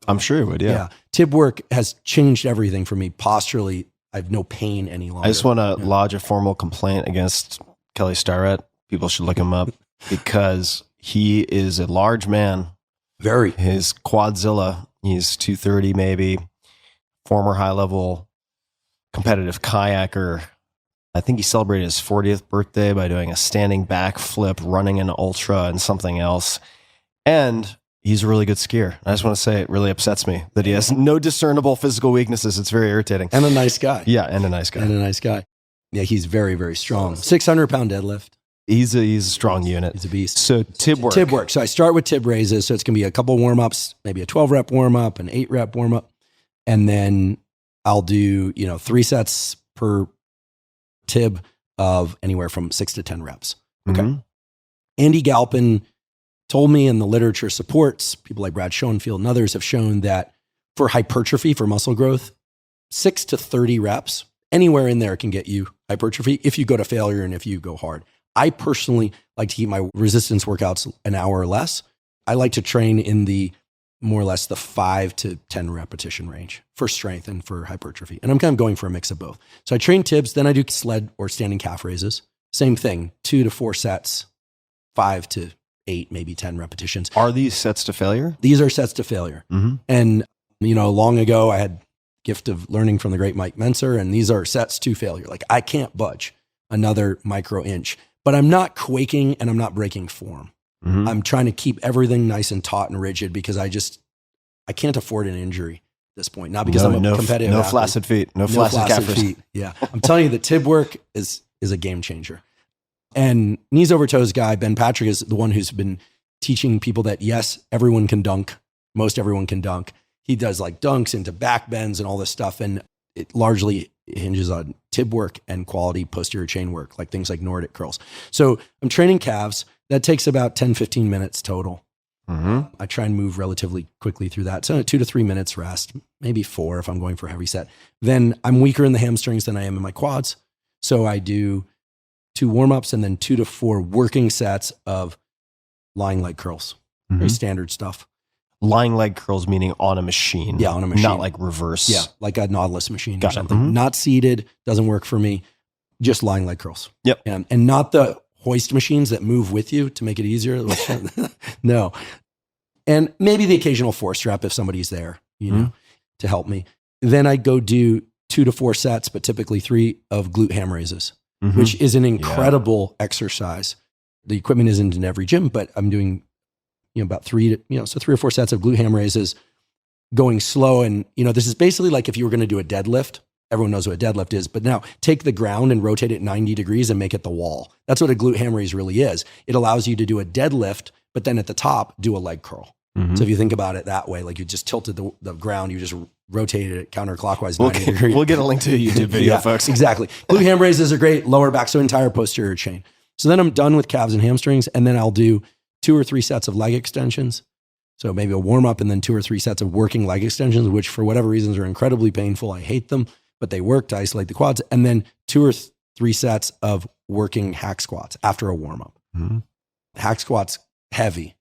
I'm sure he would, yeah. Tib work has changed everything for me. Posturally, I have no pain any longer. I just want to lodge a formal complaint against Kelly Starrett. People should look him up because he is a large man. Very. His quadzilla, he's 230 maybe, former high-level competitive kayaker. I think he celebrated his 40th birthday by doing a standing back flip, running an ultra and something else. And he's a really good skier. I just want to say it really upsets me that he has no discernible physical weaknesses. It's very irritating. And a nice guy. Yeah, and a nice guy. Yeah, he's very, very strong. 600-pound deadlift. He's a strong unit. He's a beast. So tib work. Tib work. So I start with tib raises. So it's going to be a couple warm-ups, maybe a 12-rep warm-up, an 8-rep warm-up. And then I'll do, 3 sets per tib of anywhere from 6 to 10 reps. Okay. Mm-hmm. Andy Galpin told me, and the literature supports, people like Brad Schoenfield and others have shown that for hypertrophy, for muscle growth, 6 to 30 reps, anywhere in there can get you hypertrophy if you go to failure and if you go hard. I personally like to keep my resistance workouts an hour or less. I like to train in the more or less the 5 to 10 repetition range for strength and for hypertrophy. And I'm kind of going for a mix of both. So I train tibs, then I do sled or standing calf raises. Same thing, 2 to 4 sets, 5 to 8, maybe 10 repetitions. Are these sets to failure? These are sets to failure. Mm-hmm. And, long ago I had gift of learning from the great Mike Menser, and these are sets to failure. Like I can't budge another micro inch, but I'm not quaking and I'm not breaking form. Mm-hmm. I'm trying to keep everything nice and taut and rigid because I can't afford an injury at this point. Not because I'm a competitive athlete. Flaccid feet. No flaccid feet. Yeah. I'm telling you, the tib work is a game changer. And knees over toes guy, Ben Patrick, is the one who's been teaching people that yes, everyone can dunk. Most everyone can dunk. He does like dunks into back bends and all this stuff. And it largely hinges on tib work and quality posterior chain work, like things like Nordic curls. So I'm training calves. That takes about 10, 15 minutes total. Mm-hmm. I try and move relatively quickly through that. So 2 to 3 minutes rest, maybe 4 if I'm going for a heavy set. Then I'm weaker in the hamstrings than I am in my quads. So I do 2 warm-ups and then 2 to 4 working sets of lying leg curls. Mm-hmm. Very standard stuff. Lying leg curls meaning on a machine. Yeah, on a machine. Not like reverse. Yeah, like a Nautilus machine Got or something. Mm-hmm. Not seated, doesn't work for me. Just lying leg curls. Yep. And not the hoist machines that move with you to make it easier. No. And maybe the occasional force rep if somebody's there, to help me. Then I go do 2 to 4 sets, but typically 3 of glute ham raises, which is an incredible exercise. The equipment isn't in every gym, but I'm doing about 3 or 4 sets of glute ham raises, going slow. And, this is basically like if you were going to do a deadlift. Everyone knows what a deadlift is, but now take the ground and rotate it 90 degrees and make it the wall. That's what a glute ham raise really is. It allows you to do a deadlift, but then at the top, do a leg curl. Mm-hmm. So if you think about it that way, like you just tilted the ground, you just rotated it counterclockwise 90 degrees. We'll get a link to a YouTube video, folks. Exactly. Glute ham raises are great, lower back, so entire posterior chain. So then I'm done with calves and hamstrings, and then I'll do 2 or 3 sets of leg extensions. So maybe a warm up and then 2 or 3 sets of working leg extensions, which for whatever reasons are incredibly painful. I hate them, but they work to isolate the quads. And then 2 or 3 sets of working hack squats after a warm up. Mm-hmm. Hack squats, heavy.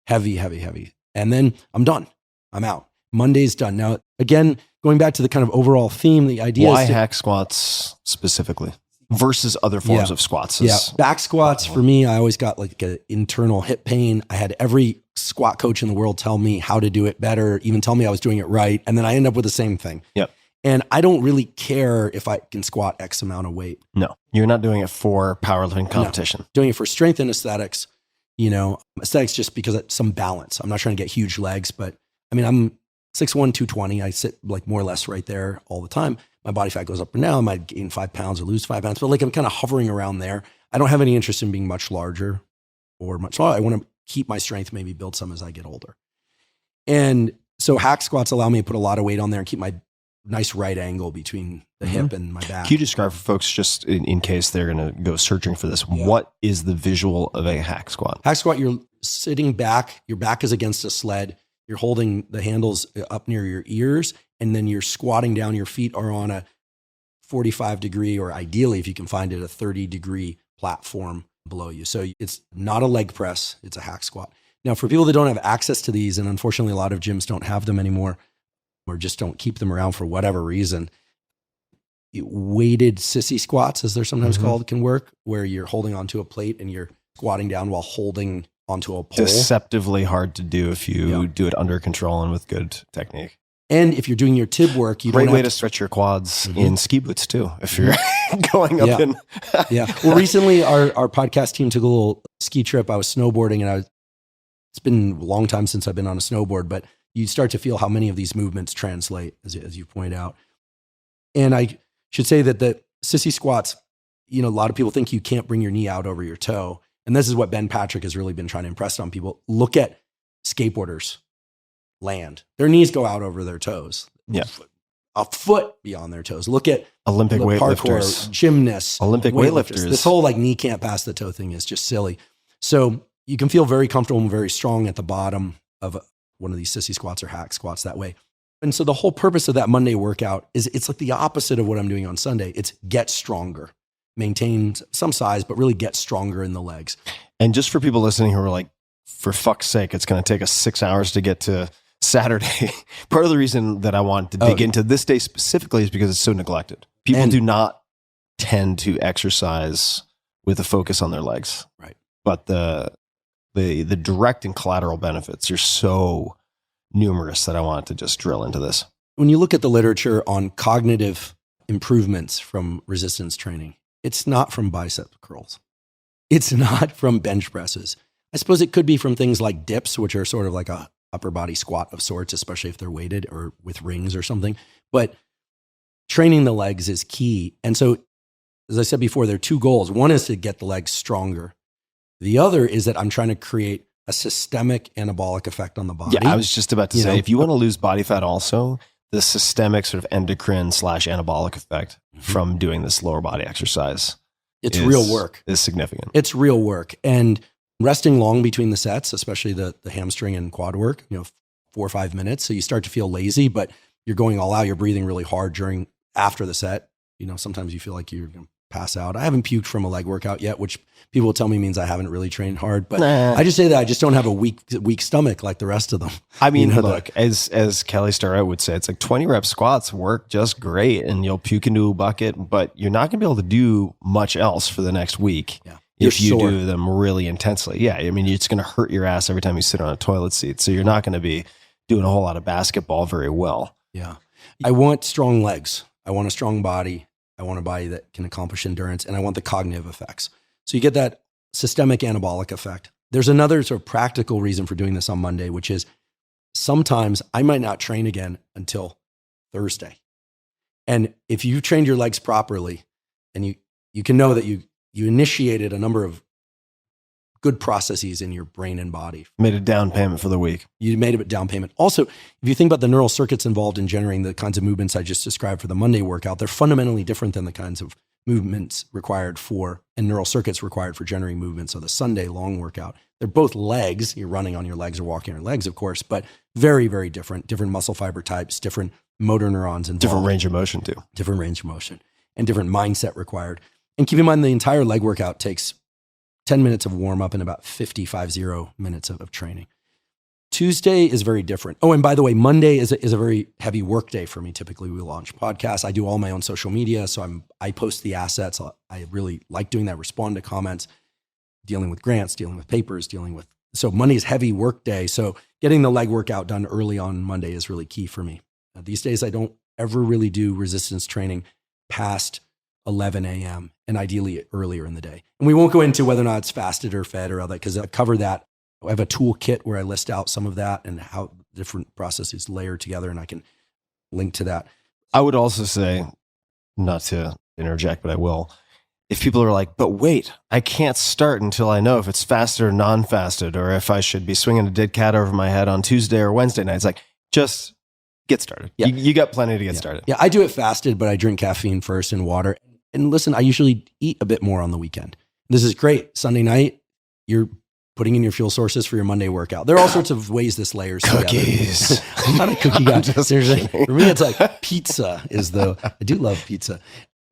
And then I'm done. I'm out. Monday's done. Now, again, going back to the kind of overall theme, the idea Why is hack squats specifically versus other forms of squats? Back squats for me, I always got like an internal hip pain. I had every squat coach in the world tell me how to do it better, even tell me I was doing it right. And then I end up with the same thing. Yep. And I don't really care if I can squat X amount of weight. No, you're not doing it for powerlifting competition. No. Doing it for strength and aesthetics, aesthetics just because it's some balance. I'm not trying to get huge legs, but I mean, I'm 6'1", 220. I sit like more or less right there all the time. My body fat goes up and down. I might gain 5 pounds or lose 5 pounds, but like I'm kind of hovering around there. I don't have any interest in being much larger or much smaller. I want to keep my strength, maybe build some as I get older. And so hack squats allow me to put a lot of weight on there and keep my nice right angle between the hip and my back. Can you describe for folks, just in case they're going to go searching for this, what is the visual of a hack squat? Hack squat, you're sitting back, your back is against a sled, you're holding the handles up near your ears, and then you're squatting down. Your feet are on a 45 degree, or ideally, if you can find it, a 30 degree platform below you. So it's not a leg press, it's a hack squat. Now, for people that don't have access to these, and unfortunately a lot of gyms don't have them anymore, or just don't keep them around for whatever reason, weighted sissy squats, as they're sometimes called, can work, where you're holding onto a plate and you're squatting down while holding onto a pole. Deceptively hard to do if you do it under control and with good technique. And if you're doing your tib work, you great way to stretch your quads in ski boots too, if you're going up in. Well, recently our podcast team took a little ski trip. I was snowboarding, and it's been a long time since I've been on a snowboard, but you start to feel how many of these movements translate, as you point out. And I should say that the sissy squats, a lot of people think you can't bring your knee out over your toe. And this is what Ben Patrick has really been trying to impress on people. Look at skateboarders land. Their knees go out over their toes. Yeah. A foot beyond their toes. Look at Olympic weightlifters, gymnasts, Olympic weightlifters. This whole knee can't pass the toe thing is just silly. So you can feel very comfortable and very strong at the bottom of one of these sissy squats or hack squats that way. And so the whole purpose of that Monday workout is it's like the opposite of what I'm doing on Sunday. It's get stronger, maintain some size, but really get stronger in the legs. And just for people listening who are like, for fuck's sake, it's going to take us 6 hours to get to Saturday. Part of the reason that I want to dig into this day specifically is because it's so neglected. People do not tend to exercise with a focus on their legs. Right. But the direct and collateral benefits are so numerous that I want to just drill into this. When you look at the literature on cognitive improvements from resistance training, it's not from bicep curls. It's not from bench presses. I suppose it could be from things like dips, which are sort of like a upper body squat of sorts, especially if they're weighted or with rings or something. But training the legs is key. And so, as I said before, there are two goals. One is to get the legs stronger. The other is that I'm trying to create a systemic anabolic effect on the body. Yeah, I was just about to say, if you want to lose body fat also, the systemic sort of endocrine / anabolic effect from doing this lower body exercise. It's real work. Is significant. It's real work. And resting long between the sets, especially the hamstring and quad work, 4 or 5 minutes. So you start to feel lazy, but you're going all out. You're breathing really hard after the set. Sometimes you feel like you're going to pass out. I haven't puked from a leg workout yet, which people will tell me means I haven't really trained hard. But I just say that I just don't have a weak stomach like the rest of them. I mean, look, as Kelly Starrett would say, it's like 20 rep squats work just great, and you'll puke into a bucket, but you're not going to be able to do much else for the next week. Yeah. If you do them really intensely. Yeah, I mean, it's going to hurt your ass every time you sit on a toilet seat. So you're not going to be doing a whole lot of basketball very well. Yeah. I want strong legs. I want a strong body. I want a body that can accomplish endurance, and I want the cognitive effects. So you get that systemic anabolic effect. There's another sort of practical reason for doing this on Monday, which is sometimes I might not train again until Thursday. And if you trained your legs properly, and you can know that you initiated a number of good processes in your brain and body. Made a down payment for the week. You made a down payment. Also, if you think about the neural circuits involved in generating the kinds of movements I just described for the Monday workout, they're fundamentally different than the kinds of movements required and neural circuits required for generating movements of the Sunday long workout. They're both legs. You're running on your legs or walking on your legs, of course, but very, very different muscle fiber types, different motor neurons involved. Different range of motion too. Different range of motion and different mindset required. And keep in mind, the entire leg workout takes 10 minutes of warm up and about 50 minutes of training. Tuesday is very different. Oh, and by the way, Monday is a very heavy work day for me. Typically, we launch podcasts. I do all my own social media, so I post the assets. I really like doing that, respond to comments, dealing with grants, dealing with papers, so Monday is heavy work day. So getting the leg workout done early on Monday is really key for me. These days, I don't ever really do resistance training past 11 a.m. and ideally earlier in the day. And we won't go into whether or not it's fasted or fed or all that, because I cover that. I have a toolkit where I list out some of that and how different processes layer together, and I can link to that. I would also say, not to interject, but I will, if people are like, but wait, I can't start until I know if it's fasted or non-fasted, or if I should be swinging a dead cat over my head on Tuesday or Wednesday night. It's like, just get started. Yeah. You got plenty to get started. Yeah, I do it fasted, but I drink caffeine first and water. And listen, I usually eat a bit more on the weekend. This is great. Sunday night, you're putting in your fuel sources for your Monday workout. There are all sorts of ways this layers Cookies. together. I'm not a cookie guy. Seriously. For me, it's like pizza I do love pizza.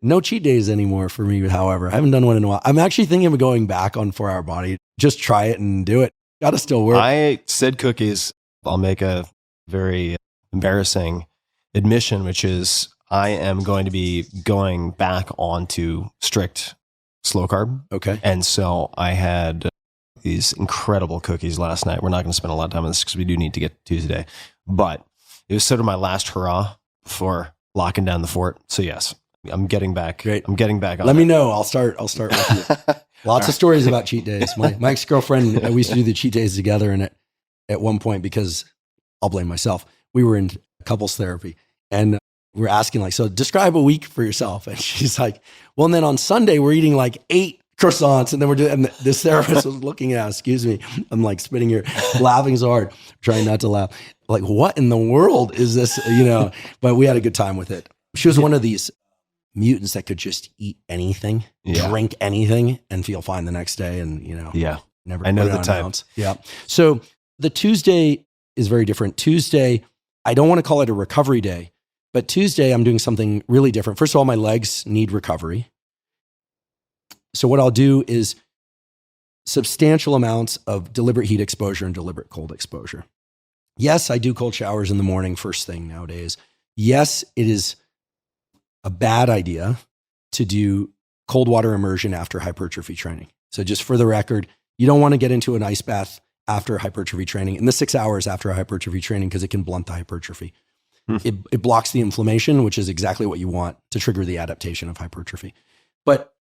No cheat days anymore for me, however. I haven't done one in a while. I'm actually thinking of going back on 4 Hour Body. Just try it and do it. Got to still work. I said cookies. I'll make a very embarrassing admission, which is I am going to be going back onto strict slow carb. Okay. And so I had these incredible cookies last night. We're not going to spend a lot of time on this because we do need to get to Tuesday. But it was sort of my last hurrah before locking down the fort. So yes, I'm getting back. Great. I'm getting back on. Let me know. I'll start with you. Lots of stories about cheat days. My ex-girlfriend, we used to do the cheat days together. And at one point, because I'll blame myself, we were in couples therapy and we're asking like, so describe a week for yourself. And she's like, well, and then on Sunday, we're eating like 8 croissants. And then we're doing, and this therapist was looking at, excuse me, I'm like spitting here, laughing so hard, trying not to laugh. Like, what in the world is this? But we had a good time with it. She was one of these mutants that could just eat anything, drink anything and feel fine the next day. And, never. I know the type. Yeah. So the Tuesday is very different. Tuesday, I don't want to call it a recovery day, but Tuesday I'm doing something really different. First of all, my legs need recovery. So what I'll do is substantial amounts of deliberate heat exposure and deliberate cold exposure. Yes, I do cold showers in the morning, first thing nowadays. Yes, it is a bad idea to do cold water immersion after hypertrophy training. So just for the record, you don't want to get into an ice bath after hypertrophy training in the 6 hours after a hypertrophy training because it can blunt the hypertrophy. It blocks the inflammation, which is exactly what you want to trigger the adaptation of hypertrophy. But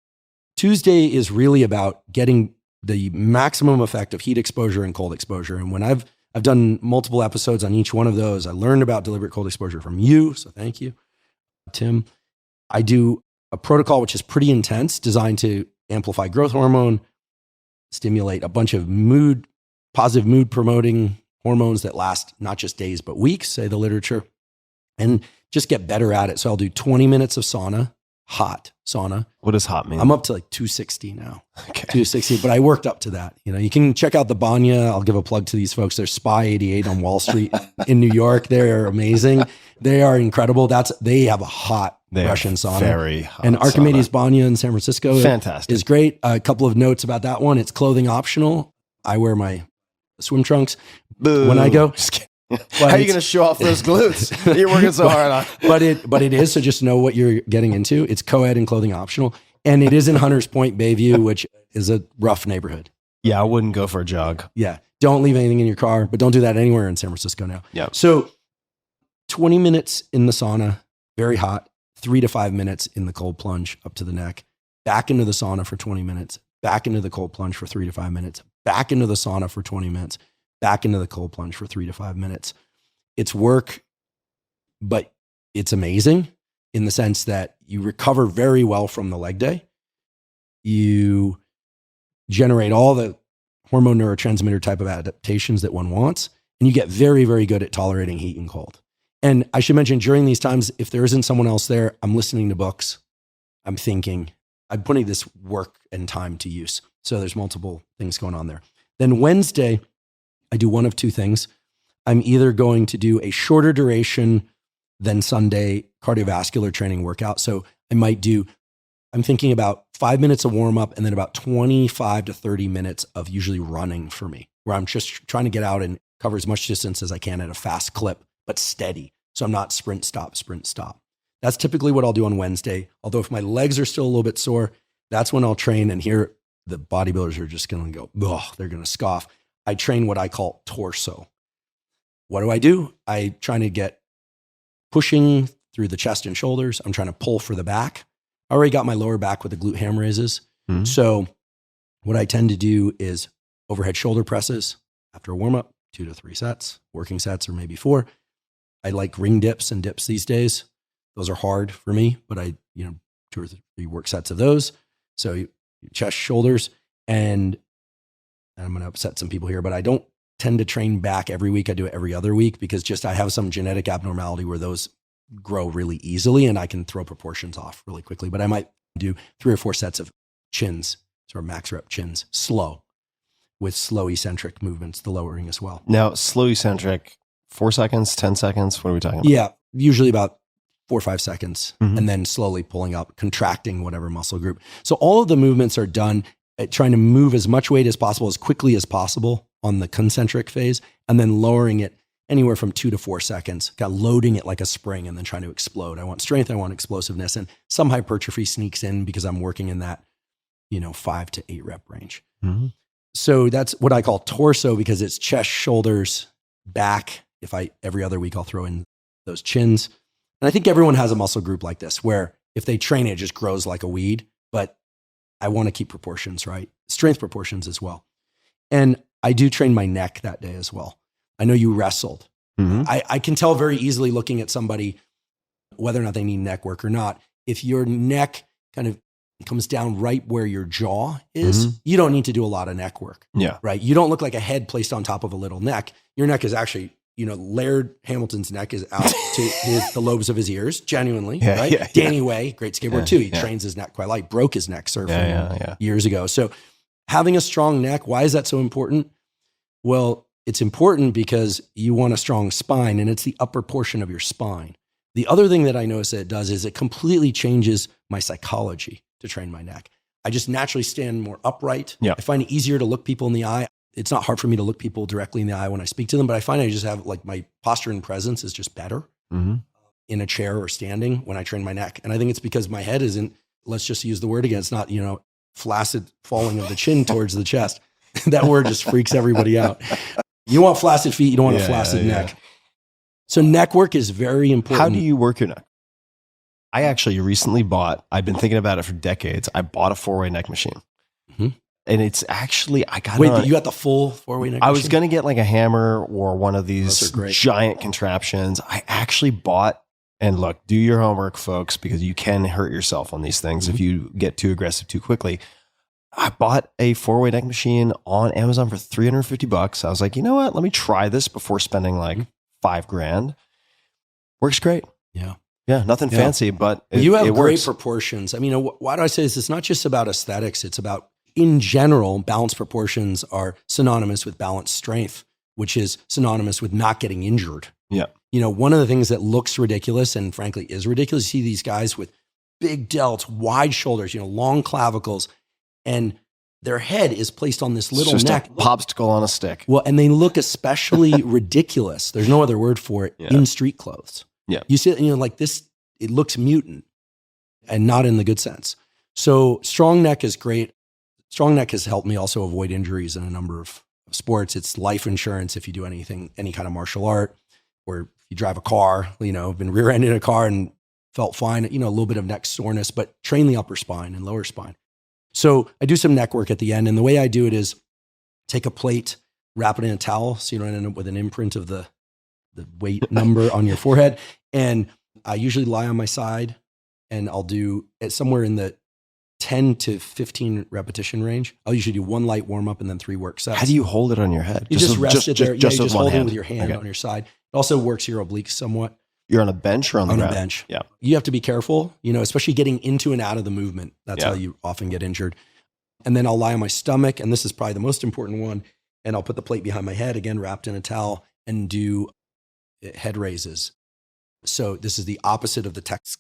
Tuesday is really about getting the maximum effect of heat exposure and cold exposure. And when I've done multiple episodes on each one of those, I learned about deliberate cold exposure from you. So thank you, Tim. I do a protocol which is pretty intense, designed to amplify growth hormone, stimulate a bunch of positive mood promoting hormones that last not just days, but weeks, say the literature, and just get better at it. So I'll do 20 minutes of sauna, hot sauna. What does hot mean? I'm up to like 260 now. Okay. 260, but I worked up to that. You can check out the Banya. I'll give a plug to these folks. There's Spy 88 on Wall Street in New York. They are amazing. They are incredible. They have a hot Russian sauna. Very hot. And Archimedes Banya in San Francisco Fantastic. is great. A couple of notes about that one. It's clothing optional. I wear my swim trunks when I go. Just kidding. How are you going to show off those glutes that you're working so hard on? But it is, so just know what you're getting into. It's co-ed and clothing optional. And it is in Hunters Point, Bayview, which is a rough neighborhood. Yeah, I wouldn't go for a jog. Yeah. Don't leave anything in your car, but don't do that anywhere in San Francisco now. Yeah. So 20 minutes in the sauna, very hot, 3 to 5 minutes in the cold plunge up to the neck, back into the sauna for 20 minutes, back into the cold plunge for 3 to 5 minutes, back into the sauna for 20 minutes, back into the cold plunge for 3 to 5 minutes. It's work, but it's amazing in the sense that you recover very well from the leg day. You generate all the hormone neurotransmitter type of adaptations that one wants, and you get very, very good at tolerating heat and cold. And I should mention during these times, if there isn't someone else there, I'm listening to books. I'm thinking, I'm putting this work and time to use. So there's multiple things going on there. Then Wednesday, I do one of two things. I'm either going to do a shorter duration than Sunday cardiovascular training workout. So I'm thinking about 5 minutes of warm up and then about 25 to 30 minutes of usually running for me, where I'm just trying to get out and cover as much distance as I can at a fast clip, but steady. So I'm not sprint, stop. That's typically what I'll do on Wednesday. Although if my legs are still a little bit sore, that's when I'll train. And here the bodybuilders are just going to go, oh, they're going to scoff. I train what I call torso. What do? I try to get pushing through the chest and shoulders. I'm trying to pull for the back. I already got my lower back with the glute ham raises. Mm-hmm. So what I tend to do is overhead shoulder presses after a warm up, 2 to 3 sets, working sets, or maybe 4. I like ring dips and dips these days. Those are hard for me, but 2 or 3 work sets of those. So chest, shoulders, and I'm going to upset some people here, but I don't tend to train back every week. I do it every other week because just I have some genetic abnormality where those grow really easily and I can throw proportions off really quickly. But I might do 3 or 4 sets of chins, sort of max rep chins, slow, with slow eccentric movements, the lowering as well. Now, slow eccentric, 4 seconds, 10 seconds. What are we talking about? Yeah, usually about 4 or 5 seconds, and then slowly pulling up, contracting whatever muscle group. So all of the movements are done at trying to move as much weight as possible, as quickly as possible on the concentric phase, and then lowering it anywhere from 2 to 4 seconds, kind of loading it like a spring and then trying to explode. I want strength, I want explosiveness, and some hypertrophy sneaks in because I'm working in that, 5 to 8 rep range. Mm-hmm. So that's what I call torso because it's chest, shoulders, back. Every other week I'll throw in those chins. And I think everyone has a muscle group like this where if they train it just grows like a weed, but I want to keep proportions, right? Strength proportions as well. And I do train my neck that day as well. I know you wrestled. Mm-hmm. I can tell very easily looking at somebody whether or not they need neck work or not. If your neck kind of comes down right where your jaw is, you don't need to do a lot of neck work. Yeah. Right? You don't look like a head placed on top of a little neck. Your neck is actually, Laird Hamilton's neck is out to the lobes of his ears, genuinely, right? Yeah, Danny Way, great skateboarder too. He trains his neck quite light, broke his neck surfing years ago. So having a strong neck, why is that so important? Well, it's important because you want a strong spine and it's the upper portion of your spine. The other thing that I notice that it does is it completely changes my psychology to train my neck. I just naturally stand more upright. Yeah. I find it easier to look people in the eye. It's not hard for me to look people directly in the eye when I speak to them, but I find I just have my posture and presence is just better in a chair or standing when I train my neck. And I think it's because my head isn't, let's just use the word again, it's not, flaccid falling of the chin towards the chest. That word just freaks everybody out. You want flaccid feet, you don't want a flaccid neck. So neck work is very important. How do you work your neck? I actually recently I've been thinking about it for decades. I bought a 4-way neck machine. And it's actually, you got the full 4-way neck machine? I was going to get like a hammer or one of these giant contraptions. I actually bought, and look, do your homework, folks, because you can hurt yourself on these things if you get too aggressive too quickly. I bought a 4-way neck machine on Amazon for $350. I was like, you know what? Let me try this before spending like $5,000. Works great. Yeah. Yeah. Nothing fancy, but you have it great works. Proportions. I mean, why do I say this? It's not just about aesthetics. It's about, in general, balanced proportions are synonymous with balanced strength, which is synonymous with not getting injured. Yeah. One of the things that looks ridiculous and frankly is ridiculous, you see these guys with big delts, wide shoulders, long clavicles, and their head is placed on this little neck. A popsicle on a stick. Well, and they look especially ridiculous. There's no other word for it in street clothes. Yeah. You see, like this, it looks mutant and not in the good sense. So strong neck is great. Strong neck has helped me also avoid injuries in a number of sports. It's life insurance if you do any kind of martial art, or if you drive a car, been rear-ended a car and felt fine, a little bit of neck soreness, but train the upper spine and lower spine. So I do some neck work at the end. And the way I do it is take a plate, wrap it in a towel, so you don't end up with an imprint of the weight number on your forehead. And I usually lie on my side and I'll do it somewhere in the 10 to 15 repetition range. I'll usually do 1 light warm up and then 3 work sets. How do you hold it on your head? You just rest it there. You just hold hand. it with your hand on your side. It also works your obliques somewhat. You're on a bench or on the ground? On a bench. Yeah. You have to be careful, especially getting into and out of the movement. That's how you often get injured. And then I'll lie on my stomach, and this is probably the most important one, and I'll put the plate behind my head, again, wrapped in a towel, and do head raises. So this is the opposite of the text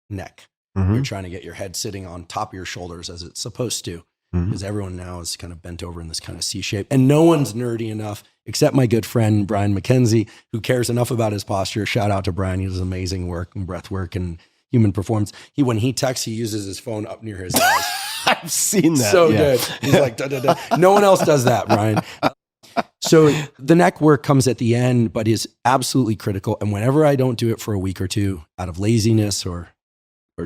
neck. You're trying to get your head sitting on top of your shoulders as it's supposed to, because everyone now is kind of bent over in this kind of C shape. And no one's nerdy enough, except my good friend, Brian McKenzie, who cares enough about his posture. Shout out to Brian. He does amazing work and breath work and human performance. When he texts, he uses his phone up near his eyes. I've seen that. So good. He's like, da, da, da. No one else does that, Brian. So the neck work comes at the end, but is absolutely critical. And whenever I don't do it for a week or two out of laziness or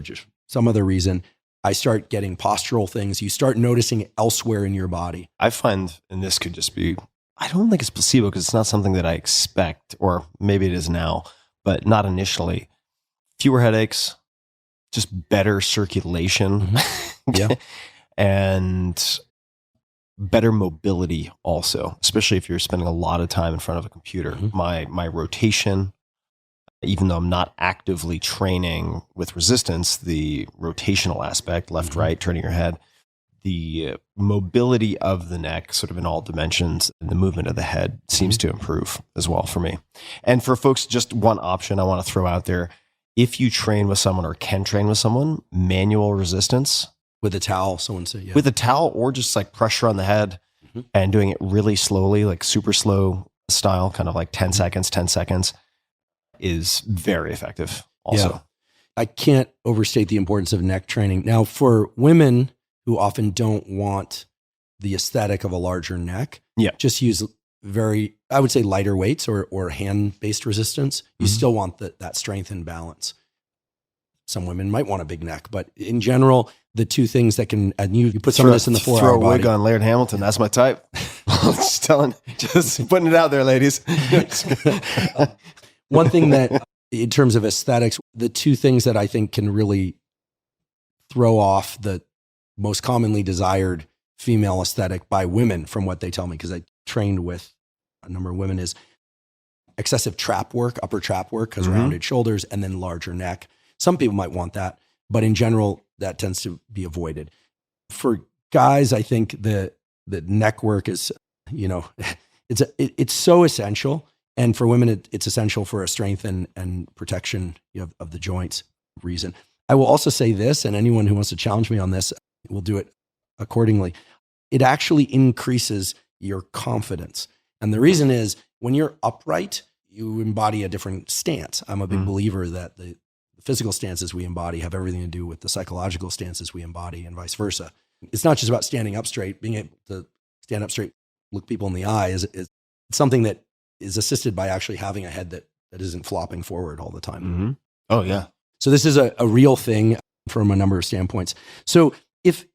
just some other reason, I start getting postural things. You start noticing it elsewhere in your body. I find, and this could just be, I don't think it's placebo because it's not something that I expect, or maybe it is now, but not initially. Fewer headaches, just better circulation. Yeah. And better mobility also, especially if you're spending a lot of time in front of a computer. Mm-hmm. My rotation, even though I'm not actively training with resistance, the rotational aspect, left, right, turning your head, the mobility of the neck sort of in all dimensions and the movement of the head seems to improve as well for me. And for folks, just one option I want to throw out there. If you train with someone or can train with someone, manual resistance. With a towel, someone said, yeah. With a towel or just like pressure on the head and doing it really slowly, like super slow style, kind of like 10 seconds is very effective also. Yeah. I can't overstate the importance of neck training. Now, for women who often don't want the aesthetic of a larger neck, just use I would say lighter weights or hand-based resistance. You still want that strength and balance. Some women might want a big neck, but in general, the two things that can, and you put some of this in the 4 hour Throw a body. wig on Laird Hamilton. That's my type. just putting it out there, ladies. One thing that, in terms of aesthetics, the two things that I think can really throw off the most commonly desired female aesthetic by women, from what they tell me, because I trained with a number of women, is excessive trap work, upper trap work, because rounded shoulders, and then larger neck. Some people might want that, but in general, that tends to be avoided. For guys, I think the neck work is, it's so essential. And for women, it's essential for a strength and protection of the joints reason. I will also say this, and anyone who wants to challenge me on this will do it accordingly. It actually increases your confidence. And the reason is, when you're upright, you embody a different stance. I'm a big believer that the physical stances we embody have everything to do with the psychological stances we embody, and vice versa. It's not just about standing up straight. Being able to stand up straight, look people in the eye is something that is assisted by actually having a head that isn't flopping forward all the time. Mm-hmm. Oh, yeah. So this is a real thing from a number of standpoints. So if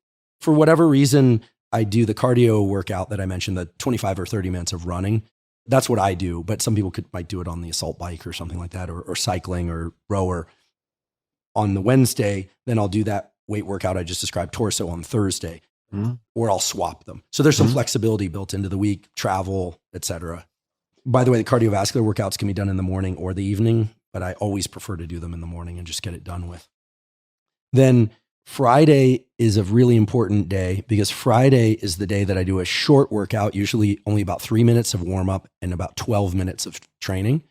for whatever reason I do the cardio workout that I mentioned, the 25 or 30 minutes of running, that's what I do. But some people might do it on the assault bike or something like that, or cycling or rower. On the Wednesday, then I'll do that weight workout I just described, torso, on Thursday, or I'll swap them. So there's some flexibility built into the week, travel, etc. By the way, the cardiovascular workouts can be done in the morning or the evening, but I always prefer to do them in the morning and just get it done with. Then Friday is a really important day, because Friday is the day that I do a short workout, usually only about 3 minutes of warm up and about 12 minutes of training.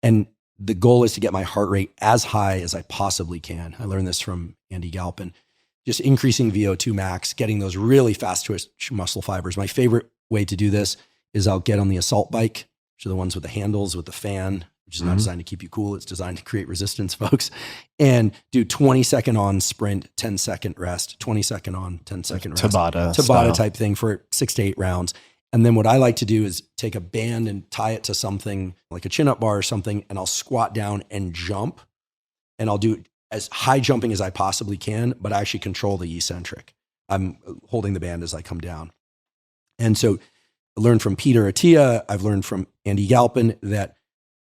And the goal is to get my heart rate as high as I possibly can. I learned this from Andy Galpin. Just increasing VO2 max, getting those really fast twitch muscle fibers. My favorite way to do this is I'll get on the assault bike, which are the ones with the handles, with the fan, which is not designed to keep you cool. It's designed to create resistance, folks. And do 20-second on sprint, 10-second rest, 20-second on, 10-second rest. Tabata type thing for 6 to 8 rounds. And then what I like to do is take a band and tie it to something like a chin-up bar or something, and I'll squat down and jump. And I'll do as high jumping as I possibly can, but I actually control the eccentric. I'm holding the band as I come down. And so I learned from Peter Attia, I've learned from Andy Galpin, that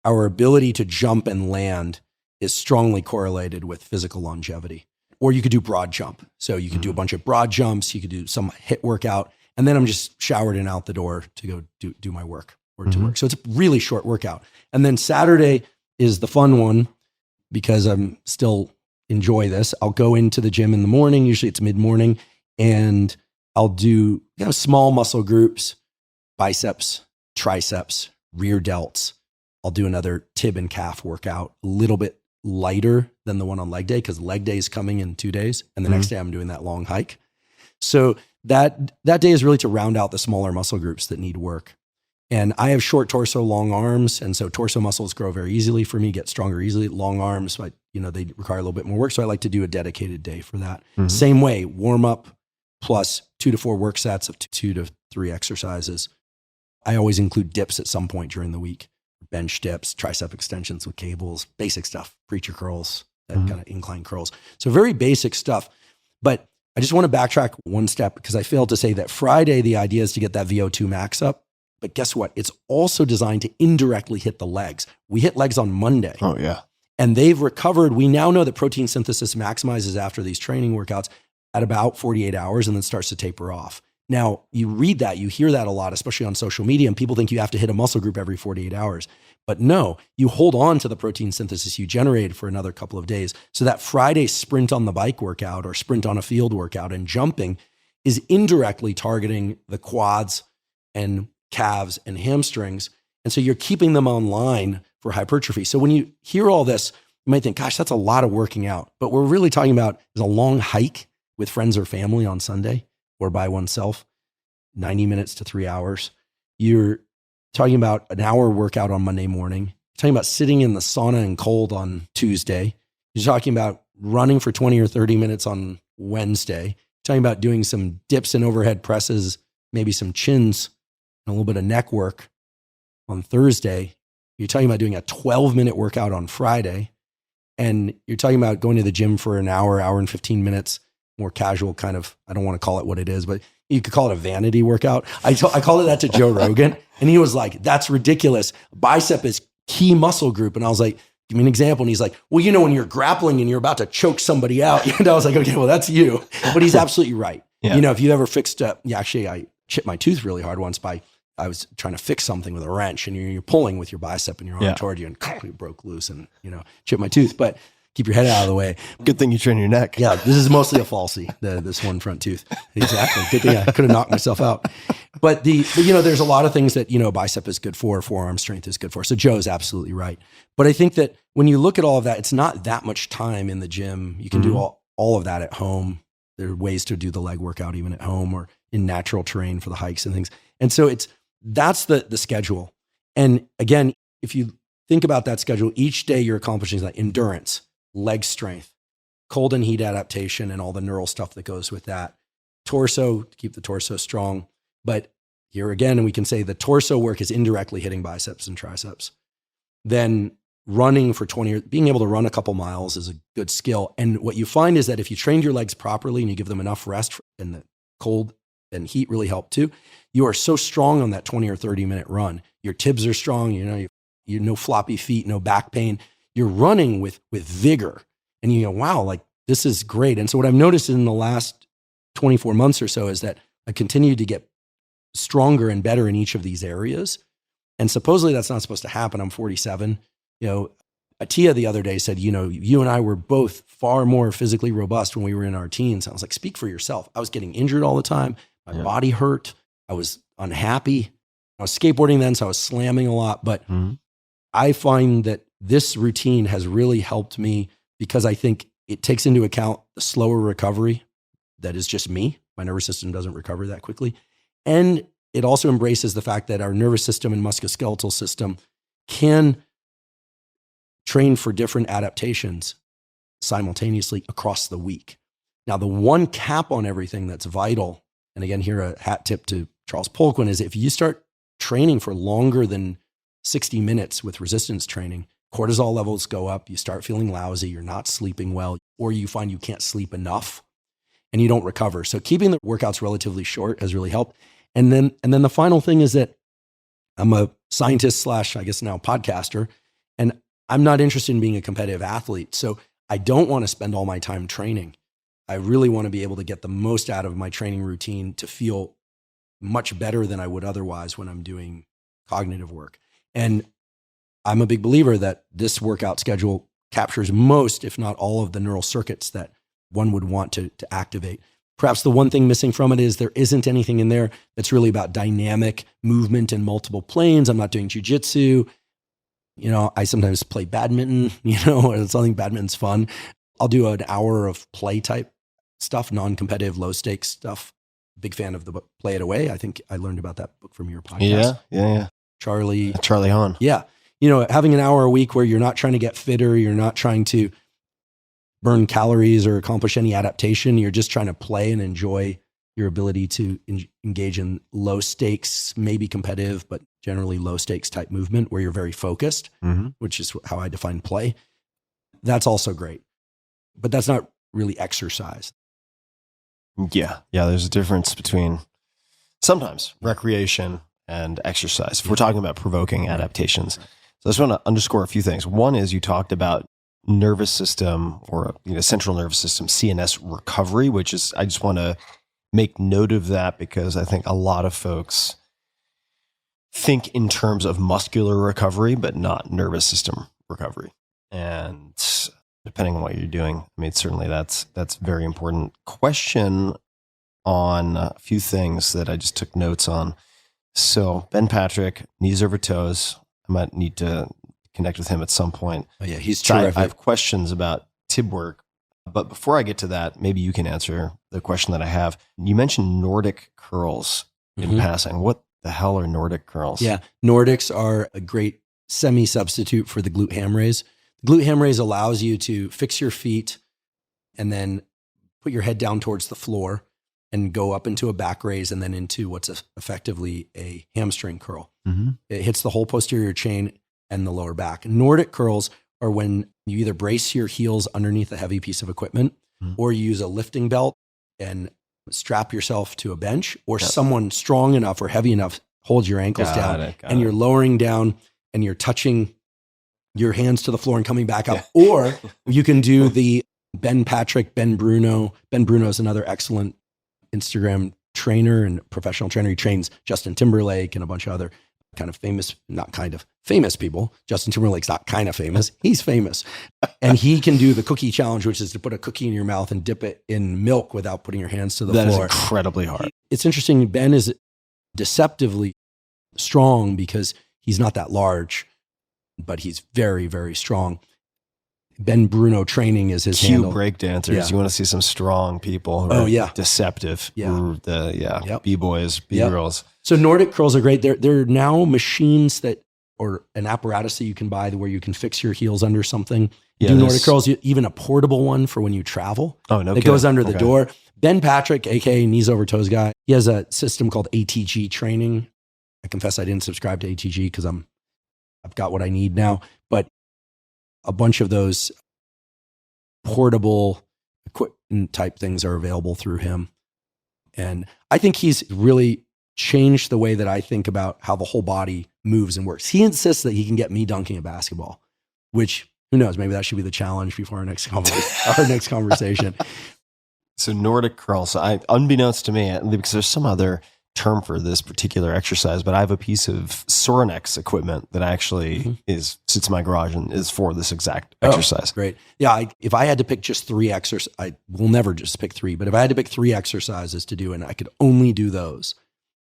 our ability to jump and land is strongly correlated with physical longevity. Or you could do broad jump. So you could do a bunch of broad jumps, you could do some HIIT workout, and then I'm just showered and out the door to go do my work or to work. So it's a really short workout. And then Saturday is the fun one, because I'm still enjoy this. I'll go into the gym in the morning, usually it's mid-morning, and I'll do small muscle groups, biceps, triceps, rear delts. I'll do another tib and calf workout, a little bit lighter than the one on leg day, because leg day is coming in 2 days. And the next day I'm doing that long hike. So that day is really to round out the smaller muscle groups that need work. And I have short torso, long arms. And so torso muscles grow very easily for me, get stronger easily. Long arms, they require a little bit more work. So I like to do a dedicated day for that. Same way, warm up plus 2 to 4 work sets of 2 to 3 exercises. I always include dips at some point during the week. Bench dips, tricep extensions with cables, basic stuff, preacher curls, that kind of incline curls. So very basic stuff. But I just want to backtrack one step, because I failed to say that Friday, the idea is to get that VO2 max up. But guess what? It's also designed to indirectly hit the legs. We hit legs on Monday. Oh, yeah. And they've recovered. We now know that protein synthesis maximizes after these training workouts at about 48 hours and then starts to taper off. Now, you read that, you hear that a lot, especially on social media, and people think you have to hit a muscle group every 48 hours. But no, you hold on to the protein synthesis you generated for another couple of days. So that Friday sprint on the bike workout or sprint on a field workout and jumping is indirectly targeting the quads and calves and hamstrings. And so you're keeping them online for hypertrophy. So when you hear all this, you might think, gosh, that's a lot of working out. But what we're really talking about is a long hike with friends or family on Sunday or by oneself, 90 minutes to 3 hours. You're talking about an hour workout on Monday morning. You're talking about sitting in the sauna and cold on Tuesday. You're talking about running for 20 or 30 minutes on Wednesday. You're talking about doing some dips and overhead presses, maybe some chins, and a little bit of neck work on Thursday. You're talking about doing a 12-minute workout on Friday. And you're talking about going to the gym for an hour and 15 minutes, more casual kind of, I don't want to call it what it is, but you could call it a vanity workout. I called it that to Joe Rogan, and he was like, that's ridiculous. Bicep is key muscle group. And I was like, give me an example. And he's like, well, when you're grappling and you're about to choke somebody out, and I was like, okay, well, that's you. But he's absolutely right. Yeah. If you ever fixed actually, I chipped my tooth really hard once I was trying to fix something with a wrench, and you're pulling with your bicep and your arm toward you, and it broke loose and, chipped my tooth. But keep your head out of the way. Good thing you train your neck. Yeah, this is mostly a falsie, this one front tooth. Exactly. Good thing I could have knocked myself out. But there's a lot of things that, bicep is good for, forearm strength is good for. So Joe's absolutely right. But I think that when you look at all of that, it's not that much time in the gym. You can do all of that at home. There are ways to do the leg workout even at home or in natural terrain for the hikes and things. And so that's the schedule. And again, if you think about that schedule, each day you're accomplishing like endurance, leg strength, cold and heat adaptation, and all the neural stuff that goes with that. Torso, to keep the torso strong. But here again, and we can say the torso work is indirectly hitting biceps and triceps. Then running for 20 years, being able to run a couple miles is a good skill. And what you find is that if you trained your legs properly and you give them enough rest, and the cold and heat really help too, you are so strong on that 20 or 30 minute run. Your tibs are strong, you no floppy feet, no back pain. You're running with vigor, and you go, wow, like this is great. And so what I've noticed in the last 24 months or so is that I continue to get stronger and better in each of these areas. And supposedly that's not supposed to happen. I'm 47. Atia the other day said, you and I were both far more physically robust when we were in our teens. I was like, speak for yourself. I was getting injured all the time. My body hurt. I was unhappy. I was skateboarding then, so I was slamming a lot. But I find that this routine has really helped me because I think it takes into account the slower recovery that is just me. My nervous system doesn't recover that quickly. And it also embraces the fact that our nervous system and musculoskeletal system can train for different adaptations simultaneously across the week. Now, the one cap on everything that's vital, and again, here a hat tip to Charles Poliquin, is if you start training for longer than 60 minutes with resistance training, cortisol levels go up, you start feeling lousy, you're not sleeping well, or you find you can't sleep enough and you don't recover. So keeping the workouts relatively short has really helped. And then the final thing is that I'm a scientist / I guess now podcaster, and I'm not interested in being a competitive athlete. So I don't want to spend all my time training. I really want to be able to get the most out of my training routine to feel much better than I would otherwise when I'm doing cognitive work. And I'm a big believer that this workout schedule captures most, if not all, of the neural circuits that one would want to activate. Perhaps the one thing missing from it is there isn't anything in there that's really about dynamic movement in multiple planes. I'm not doing jujitsu. I sometimes play badminton, or something. Badminton's fun. I'll do an hour of play type stuff, non-competitive, low stakes stuff. Big fan of the book Play It Away. I think I learned about that book from your podcast. Yeah. Charlie Hahn. Yeah. Having an hour a week where you're not trying to get fitter, you're not trying to burn calories or accomplish any adaptation. You're just trying to play and enjoy your ability to engage in low stakes, maybe competitive, but generally low stakes type movement where you're very focused, which is how I define play. That's also great, but that's not really exercise. Yeah. There's a difference between sometimes recreation and exercise. If we're talking about provoking adaptations. So I just want to underscore a few things. One is you talked about nervous system or central nervous system, CNS recovery, which is, I just want to make note of that because I think a lot of folks think in terms of muscular recovery, but not nervous system recovery. And depending on what you're doing, I mean, certainly that's very important. Question on a few things that I just took notes on. So Ben Patrick, knees over toes. I might need to connect with him at some point. Oh yeah, he's terrific. I have questions about tib work, but before I get to that, maybe you can answer the question that I have. You mentioned Nordic curls in passing. What the hell are Nordic curls? Yeah, Nordics are a great semi-substitute for the glute ham raise. The glute ham raise allows you to fix your feet and then put your head down towards the floor and go up into a back raise and then into what's effectively a hamstring curl. It hits the whole posterior chain and the lower back. Nordic curls are when you either brace your heels underneath a heavy piece of equipment or you use a lifting belt and strap yourself to a bench, or someone strong enough or heavy enough holds your ankles down and you're lowering down and you're touching your hands to the floor and coming back up. Or you can do the Ben Patrick, Ben Bruno. Ben Bruno is another excellent Instagram trainer and professional trainer. He trains Justin Timberlake and a bunch of other famous people. Justin Timberlake's not kind of famous. He's famous. And he can do the cookie challenge, which is to put a cookie in your mouth and dip it in milk without putting your hands to the floor. That is incredibly hard. It's interesting. Ben is deceptively strong because he's not that large, but he's very, very strong. Ben Bruno training is his handle. Break dancers. You want to see some strong people who are deceptive. B-boys, B-girls. So Nordic curls are great. There are now machines or an apparatus that you can buy where you can fix your heels under something. Do Nordic curls, even a portable one for when you travel. Oh, no It goes under the door. Ben Patrick, aka knees over toes guy, he has a system called ATG training. I confess I didn't subscribe to ATG because I've got what I need now. But a bunch of those portable equipment type things are available through him. And I think he's really changed the way that I think about how the whole body moves and works. He insists that he can get me dunking a basketball, which who knows, maybe that should be the challenge before our next conversation. So Nordic curls, unbeknownst to me, because there's some other term for this particular exercise, but I have a piece of Sorinex equipment that actually sits in my garage and is for this exact exercise. Great. Yeah. If I had to pick just three exercises, I will never just pick three, but if I had to pick three exercises to do and I could only do those,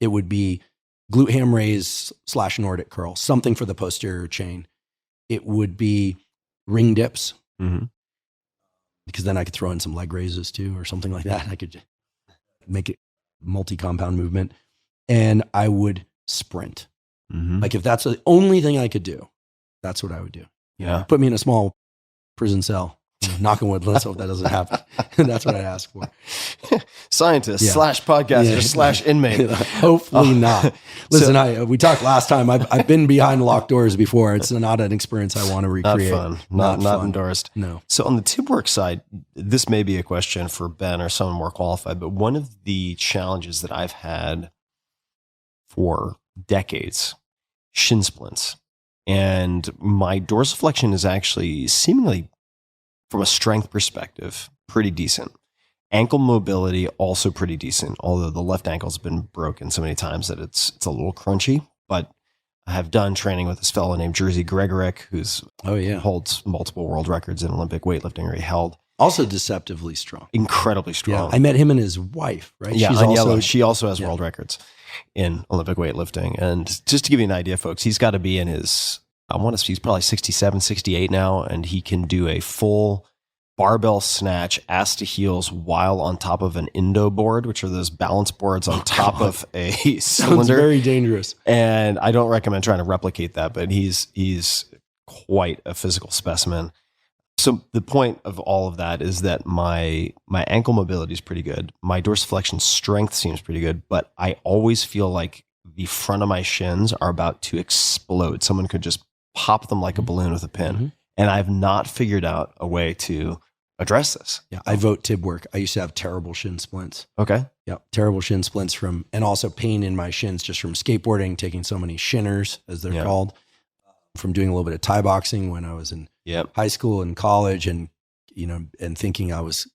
it would be glute ham raise / Nordic curl, something for the posterior chain. It would be ring dips because then I could throw in some leg raises too, or something like that. I could make it multi-compound movement, and I would sprint. Like if that's the only thing I could do, that's what I would do. Yeah. Put me in a small prison cell, knock on wood. Let's hope that doesn't happen. That's what I ask for. Scientist / podcaster / inmate. Hopefully not. Listen, we talked last time. I've been behind locked doors before. It's not an experience I want to recreate. Not fun. Not endorsed. No. So on the tib work side, this may be a question for Ben or someone more qualified, but one of the challenges that I've had for decades, shin splints. And my dorsiflexion is actually seemingly, from a strength perspective, pretty decent. Ankle mobility also pretty decent, although the left ankle's been broken so many times that it's a little crunchy. But I have done training with this fellow named Jerzy Gregorek, who's holds multiple world records in Olympic weightlifting, or he held. Also deceptively strong. Incredibly strong. Yeah, I met him and his wife, right? Yeah, she also has world records in Olympic weightlifting. And just to give you an idea, folks, he's got to be in his, he's probably 67, 68 now, and he can do a full barbell snatch ass to heels while on top of an Indo board, which are those balance boards on top of a cylinder. Sounds very dangerous. And I don't recommend trying to replicate that, but he's quite a physical specimen. So the point of all of that is that my ankle mobility is pretty good. My dorsiflexion strength seems pretty good, but I always feel like the front of my shins are about to explode. Someone could just pop them like a balloon with a pin. And I've not figured out a way to address this. Yeah, I vote tib work. I used to have terrible shin splints. Okay. Yeah, terrible shin splints and also pain in my shins just from skateboarding, taking so many shinners, as they're called, from doing a little bit of Thai boxing when I was in high school and college, and thinking I was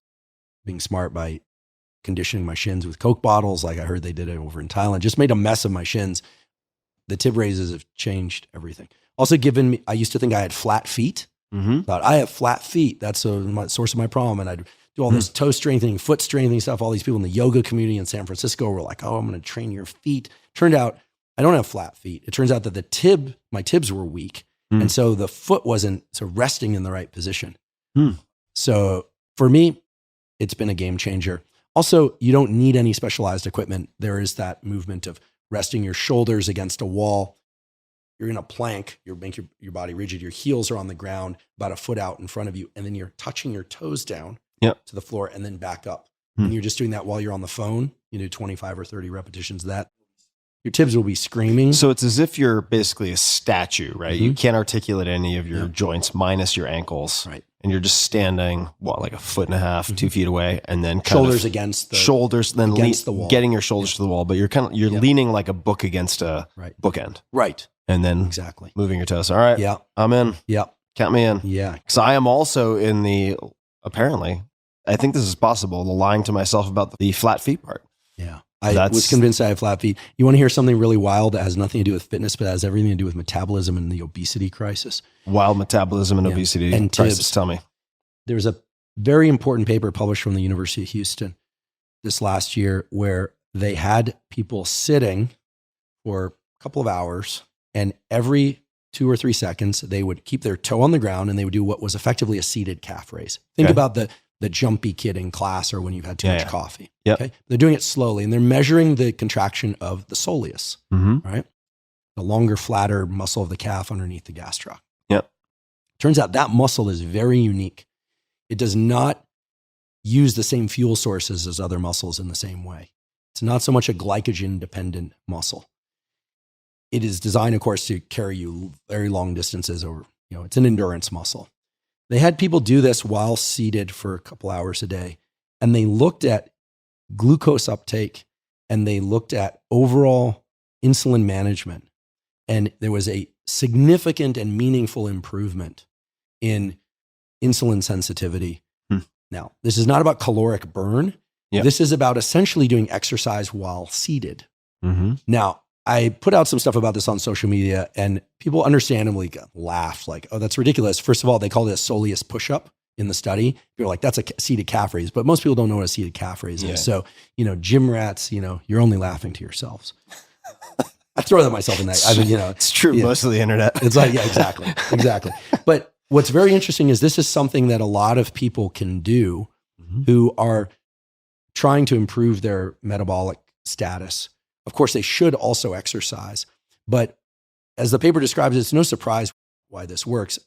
being smart by conditioning my shins with Coke bottles. Like I heard they did it over in Thailand, just made a mess of my shins. The tib raises have changed everything. Also given me, I used to think I had flat feet. Thought I have flat feet. That's my source of my problem. And I'd do all this toe strengthening, foot strengthening stuff. All these people in the yoga community in San Francisco were like, oh, I'm going to train your feet. Turned out I don't have flat feet. It turns out that my tibs were weak. And so the foot wasn't resting in the right position. So for me, it's been a game changer. Also, you don't need any specialized equipment. There is that movement of resting your shoulders against a wall. You're in a plank, you make your body rigid, your heels are on the ground about a foot out in front of you, and then you're touching your toes down to the floor and then back up. And you're just doing that while you're on the phone. You do 25 or 30 repetitions of that. Your tibs will be screaming. So it's as if you're basically a statue, right? You can't articulate any of your joints minus your ankles. Right. And you're just standing, like a foot and a half, 2 feet away, and then shoulders against the wall, getting your shoulders to the wall, but you're leaning like a book against a bookend. Right. And then exactly moving your toes. All right. Yeah. I'm in. Yeah. Count me in. Yeah. Because I am also in apparently, I think this is possible, the lying to myself about the flat feet part. Yeah. I was convinced I had flat feet. You want to hear something really wild that has nothing to do with fitness, but has everything to do with metabolism and the obesity crisis? Wild metabolism and obesity and crisis. tibs. Tell me. There was a very important paper published from the University of Houston this last year where they had people sitting for a couple of hours, and every 2 or 3 seconds, they would keep their toe on the ground and they would do what was effectively a seated calf raise. Think about the jumpy kid in class or when you've had too much coffee. Yep. Okay. They're doing it slowly and they're measuring the contraction of the soleus, right? The longer, flatter muscle of the calf underneath the gastroc. Yep. Turns out that muscle is very unique. It does not use the same fuel sources as other muscles in the same way. It's not so much a glycogen-dependent muscle. It is designed, of course, to carry you very long distances over, it's an endurance muscle. They had people do this while seated for a couple hours a day, and they looked at glucose uptake and they looked at overall insulin management. And there was a significant and meaningful improvement in insulin sensitivity. Now, this is not about caloric burn. This is about essentially doing exercise while seated. Now, I put out some stuff about this on social media and people understandably laughed like, oh, that's ridiculous. First of all, they called it a soleus pushup in the study. You're like, that's a seated calf raise, but most people don't know what a seated calf raise is. So, gym rats, you're only laughing to yourselves. I throw that myself in that. I mean, it's true. Most of the internet. It's like, exactly. But what's very interesting is this is something that a lot of people can do who are trying to improve their metabolic status. Of course, they should also exercise. But as the paper describes, it's no surprise why this works.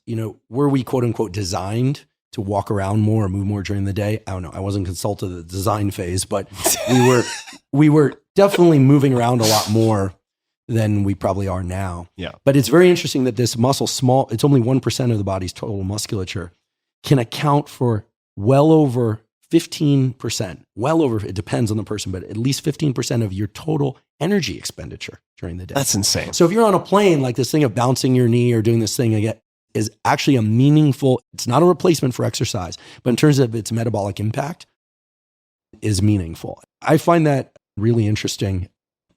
Were we quote unquote designed to walk around more or move more during the day? I don't know. I wasn't consulted the design phase, but we were definitely moving around a lot more than we probably are now. Yeah. But it's very interesting that this muscle, it's only 1% of the body's total musculature, can account for well over 15%, it depends on the person, but at least 15% of your total energy expenditure during the day. That's insane. So if you're on a plane, like this thing of bouncing your knee or doing this thing again is actually it's not a replacement for exercise, but in terms of its metabolic impact is meaningful. I find that really interesting.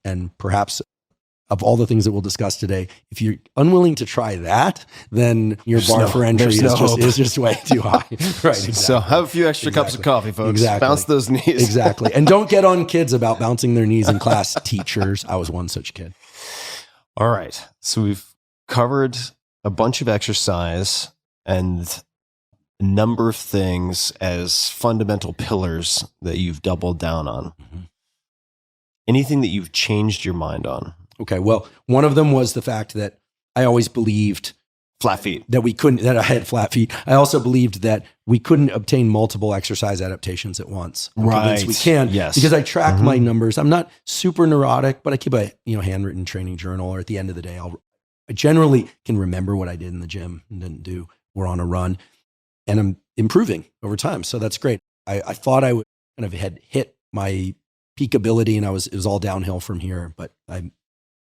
And perhaps of all the things that we'll discuss today, if you're unwilling to try that, then your bar for entry is just way too high. Right. Exactly. So have a few extra cups of coffee, folks. Exactly. Bounce those knees. Exactly. And don't get on kids about bouncing their knees in class. Teachers. I was one such kid. All right. So we've covered a bunch of exercise and a number of things as fundamental pillars that you've doubled down on. Anything that you've changed your mind on? Okay. Well, one of them was the fact that I always believed flat feet, that I had flat feet. I also believed that we couldn't obtain multiple exercise adaptations at once. I'm convinced we can, because I track my numbers. I'm not super neurotic, but I keep a handwritten training journal, or at the end of the day, I generally can remember what I did in the gym and didn't do, or on a run, and I'm improving over time. So that's great. I thought I would kind of had hit my peak ability and it was all downhill from here, but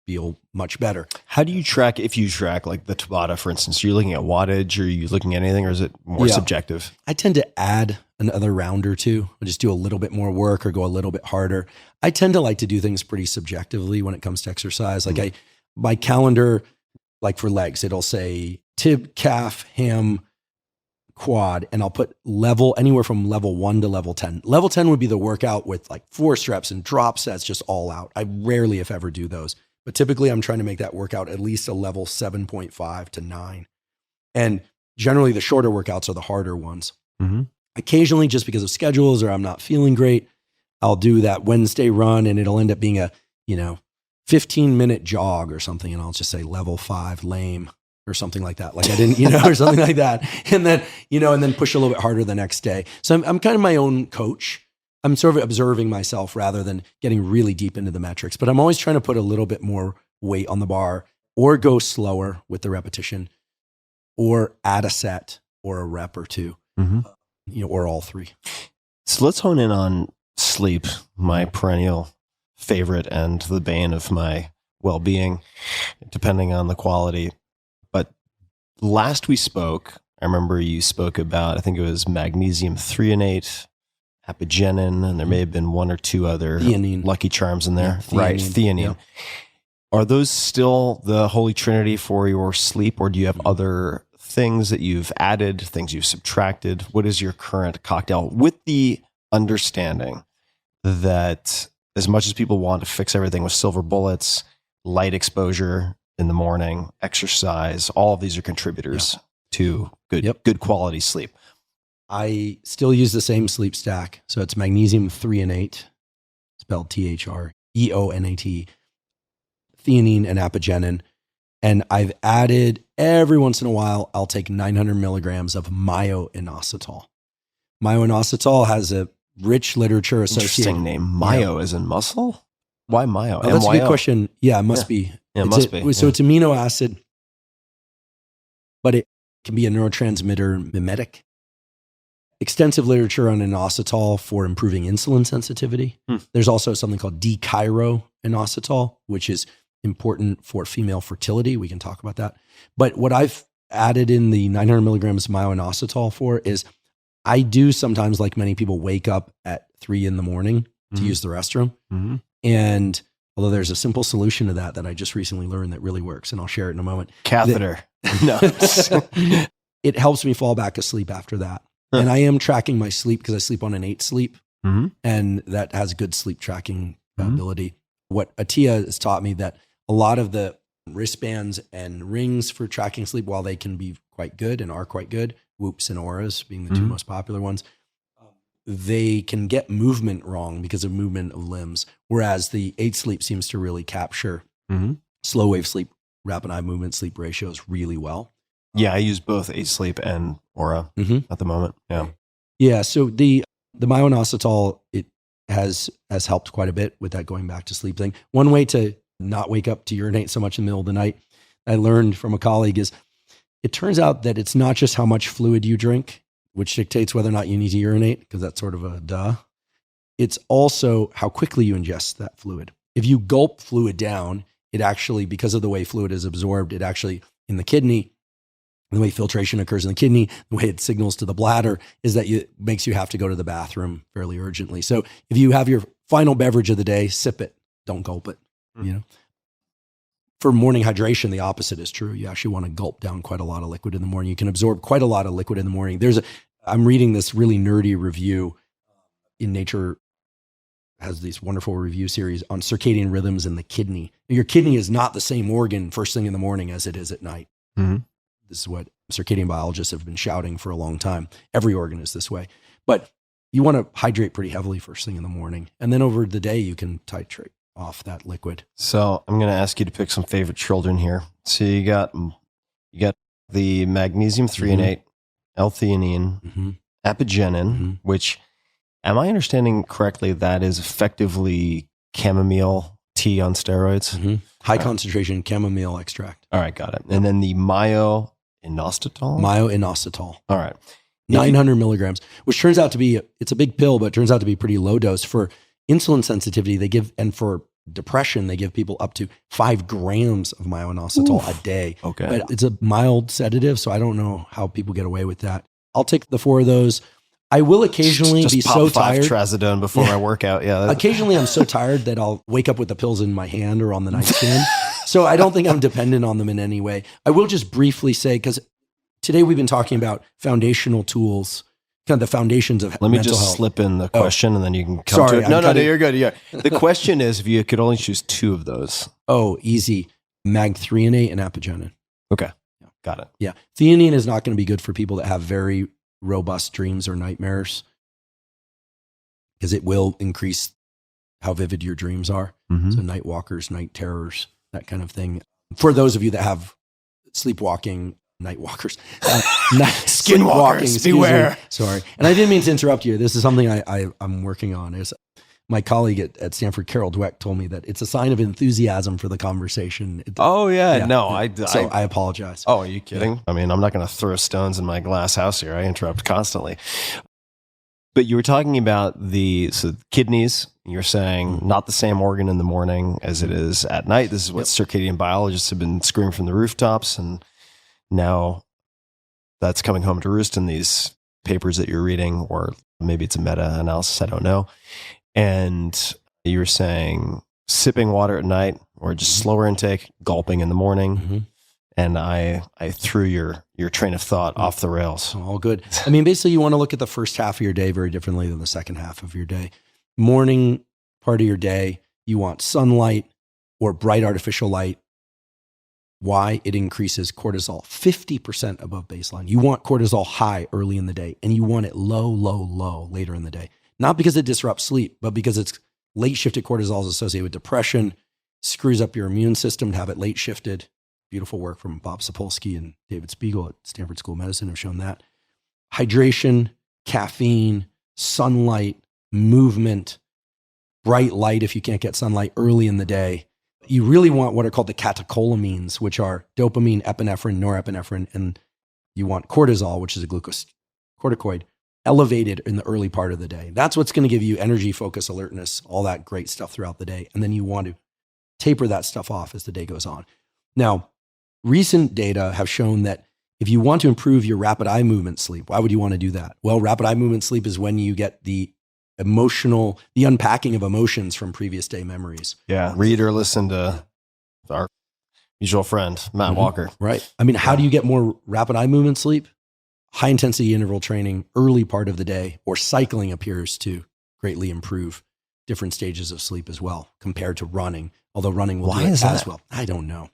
feel much better. How do you track, if you track like the Tabata, for instance, are you looking at wattage, or are you looking at anything, or is it more subjective? I tend to add another round or two. I just do a little bit more work or go a little bit harder. I tend to like to do things pretty subjectively when it comes to exercise. Like my calendar, like for legs, it'll say tib, calf, ham, quad, and I'll put level anywhere from level 1 to level 10. Level 10 would be the workout with like force reps and drop sets, just all out. I rarely, if ever, do those. But typically I'm trying to make that workout at least a level 7.5 to 9. And generally the shorter workouts are the harder ones. Mm-hmm. Occasionally, just because of schedules or I'm not feeling great, I'll do that Wednesday run and it'll end up being a, 15-minute jog or something. And I'll just say level 5 lame or something like that. Like I didn't, or something like that. And then, and then push a little bit harder the next day. So I'm kind of my own coach. I'm sort of observing myself rather than getting really deep into the metrics, but I'm always trying to put a little bit more weight on the bar or go slower with the repetition or add a set or a rep or two, or all three. So let's hone in on sleep, my perennial favorite and the bane of my well-being, depending on the quality. But last we spoke, I remember you spoke about, I think it was magnesium threonate, apigenin, and there may have been one or two other theanine. Lucky charms in there. Yeah, right, theanine. Yeah. Are those still the holy trinity for your sleep, or do you have other things that you've added, things you've subtracted? What is your current cocktail, with the understanding that as much as people want to fix everything with silver bullets, light exposure in the morning, exercise, all of these are contributors to good quality sleep? I still use the same sleep stack. So it's magnesium threonate, spelled THREONAT, theanine and apigenin. And I've added, every once in a while, I'll take 900 milligrams of myo-inositol. Myo-inositol has a rich literature associated. Interesting name. Myo as in muscle? Why myo? Oh, that's a good question. Yeah, it must be. Yeah, it must be. So it's amino acid, but it can be a neurotransmitter mimetic. Extensive literature on inositol for improving insulin sensitivity. There's also something called D-chiroinositol, which is important for female fertility. We can talk about that. But what I've added in the 900 milligrams myo-inositol for is, I do sometimes, like many people, wake up at 3 a.m. to use the restroom. Mm-hmm. And although there's a simple solution to that I just recently learned that really works, and I'll share it in a moment. Catheter. No. It helps me fall back asleep after that. And I am tracking my sleep because I sleep on an 8 sleep, and that has good sleep tracking ability. What Atia has taught me, that a lot of the wristbands and rings for tracking sleep, while they can be quite good and are quite good, Whoops and Auras being the two most popular ones, they can get movement wrong because of movement of limbs. Whereas the 8 sleep seems to really capture slow wave sleep, rapid eye movement sleep ratios really well. Yeah, I use both 8 sleep and Aura at the moment. Yeah. Yeah. So the myo-inositol, it has helped quite a bit with that going back to sleep thing. One way to not wake up to urinate so much in the middle of the night, I learned from a colleague, is it turns out that it's not just how much fluid you drink, which dictates whether or not you need to urinate, because that's sort of a duh. It's also how quickly you ingest that fluid. If you gulp fluid down, it actually, because of the way fluid is absorbed, it actually, in the kidney, the way filtration occurs in the kidney, the way it signals to the bladder, is that it makes you have to go to the bathroom fairly urgently. So if you have your final beverage of the day, sip it, don't gulp it. For morning hydration, the opposite is true. You actually want to gulp down quite a lot of liquid in the morning. You can absorb quite a lot of liquid in the morning. I'm reading this really nerdy review in Nature, has this wonderful review series on circadian rhythms in the kidney. Your kidney is not the same organ first thing in the morning as it is at night. This is what circadian biologists have been shouting for a long time. Every organ is this way. But you want to hydrate pretty heavily first thing in the morning. And then over the day, you can titrate off that liquid. So I'm going to ask you to pick some favorite children here. So you got the magnesium threonate, L-theanine, apigenin, which, am I understanding correctly, that is effectively chamomile tea on steroids? High concentration chamomile extract. All right, got it. And then the myo-inositol? Myo-inositol. All right. 900 milligrams, which turns out to be, it's a big pill, but it turns out to be pretty low dose for insulin sensitivity. They give, and for depression, they give people up to 5 grams of myo-inositol a day. Okay. But it's a mild sedative, so I don't know how people get away with that. I'll take the 4 of those. I will occasionally just be pop so 5 tired. trazodone before my workout. Yeah. Occasionally I'm so tired that I'll wake up with the pills in my hand or on the nightstand. So I don't think I'm dependent on them in any way. I will just briefly say, because today we've been talking about foundational tools, kind of the foundations of Let me mental just health. slip in the question and then you can come Sorry, to it. No, I'm cutting- you're good. Yeah. The question is if you could only choose 2 of those. Oh, easy. Mag-threonate and apigenin. Okay. Got it. Yeah. Theanine is not going to be good for people that have very robust dreams or nightmares, because it will increase how vivid your dreams are. Mhm. So night walkers, night terrors, that kind of thing. For those of you that have sleepwalking, night walkers, Skinwalkers, excuse me. beware. Sorry. And I didn't mean to interrupt you. This is something I'm working on. Is my colleague at Stanford, Carol Dweck, told me that it's a sign of enthusiasm for the conversation. Oh, yeah. Yeah. No, So I apologize. Oh, are you kidding? I mean, I'm not going to throw stones in my glass house here. I interrupt constantly. But you were talking about the kidneys. You're saying not the same organ in the morning as it is at night. This is what circadian biologists have been screaming from the rooftops. And now that's coming home to roost in these papers that you're reading, or maybe it's a meta-analysis. I don't know. And you were saying sipping water at night or just slower intake, gulping in the morning. Mm-hmm. And I threw your train of thought off the rails. All good. I mean, basically, you want to look at the first half of your day very differently than the second half of your day. Morning part of your day, you want sunlight or bright artificial light. Why? It increases cortisol 50% above baseline. You want cortisol high early in the day, and you want it low, low, low later in the day. Not because it disrupts sleep, but because it's late shifted cortisol is associated with depression, screws up your immune system to have it late shifted. Beautiful work from Bob Sapolsky and David Spiegel at Stanford School of Medicine have shown that. Hydration, caffeine, sunlight, movement, bright light if you can't get sunlight early in the day. You really want what are called the catecholamines, which are dopamine, epinephrine, norepinephrine, and you want cortisol, which is a glucocorticoid, elevated in the early part of the day. That's what's going to give you energy, focus, alertness, all that great stuff throughout the day. And then you want to taper that stuff off as the day goes on. Now, recent data have shown that if you want to improve your rapid eye movement sleep, why would you want to do that? Well, rapid eye movement sleep is when you get the unpacking of emotions from previous day memories. Yeah. Read or listen to our usual friend, Matt Walker. Right. I mean, how do you get more rapid eye movement sleep? High intensity interval training early part of the day, or cycling appears to greatly improve different stages of sleep as well compared to running, although running will do it as well. I don't know.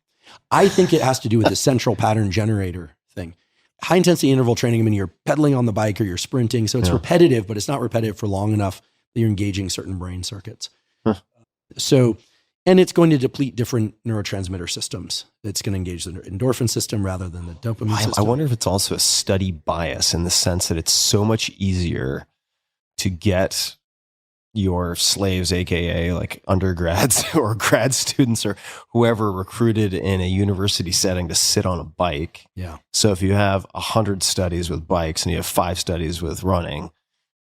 I think it has to do with the central pattern generator thing. High intensity interval training, I mean, you're pedaling on the bike or you're sprinting. So it's repetitive, but it's not repetitive for long enough that you're engaging certain brain circuits. And it's going to deplete different neurotransmitter systems. It's going to engage the endorphin system rather than the dopamine system. I wonder if it's also a study bias in the sense that it's so much easier to get your slaves, AKA like undergrads or grad students or whoever recruited in a university setting to sit on a bike. Yeah. So if you have 100 studies with bikes and you have 5 studies with running,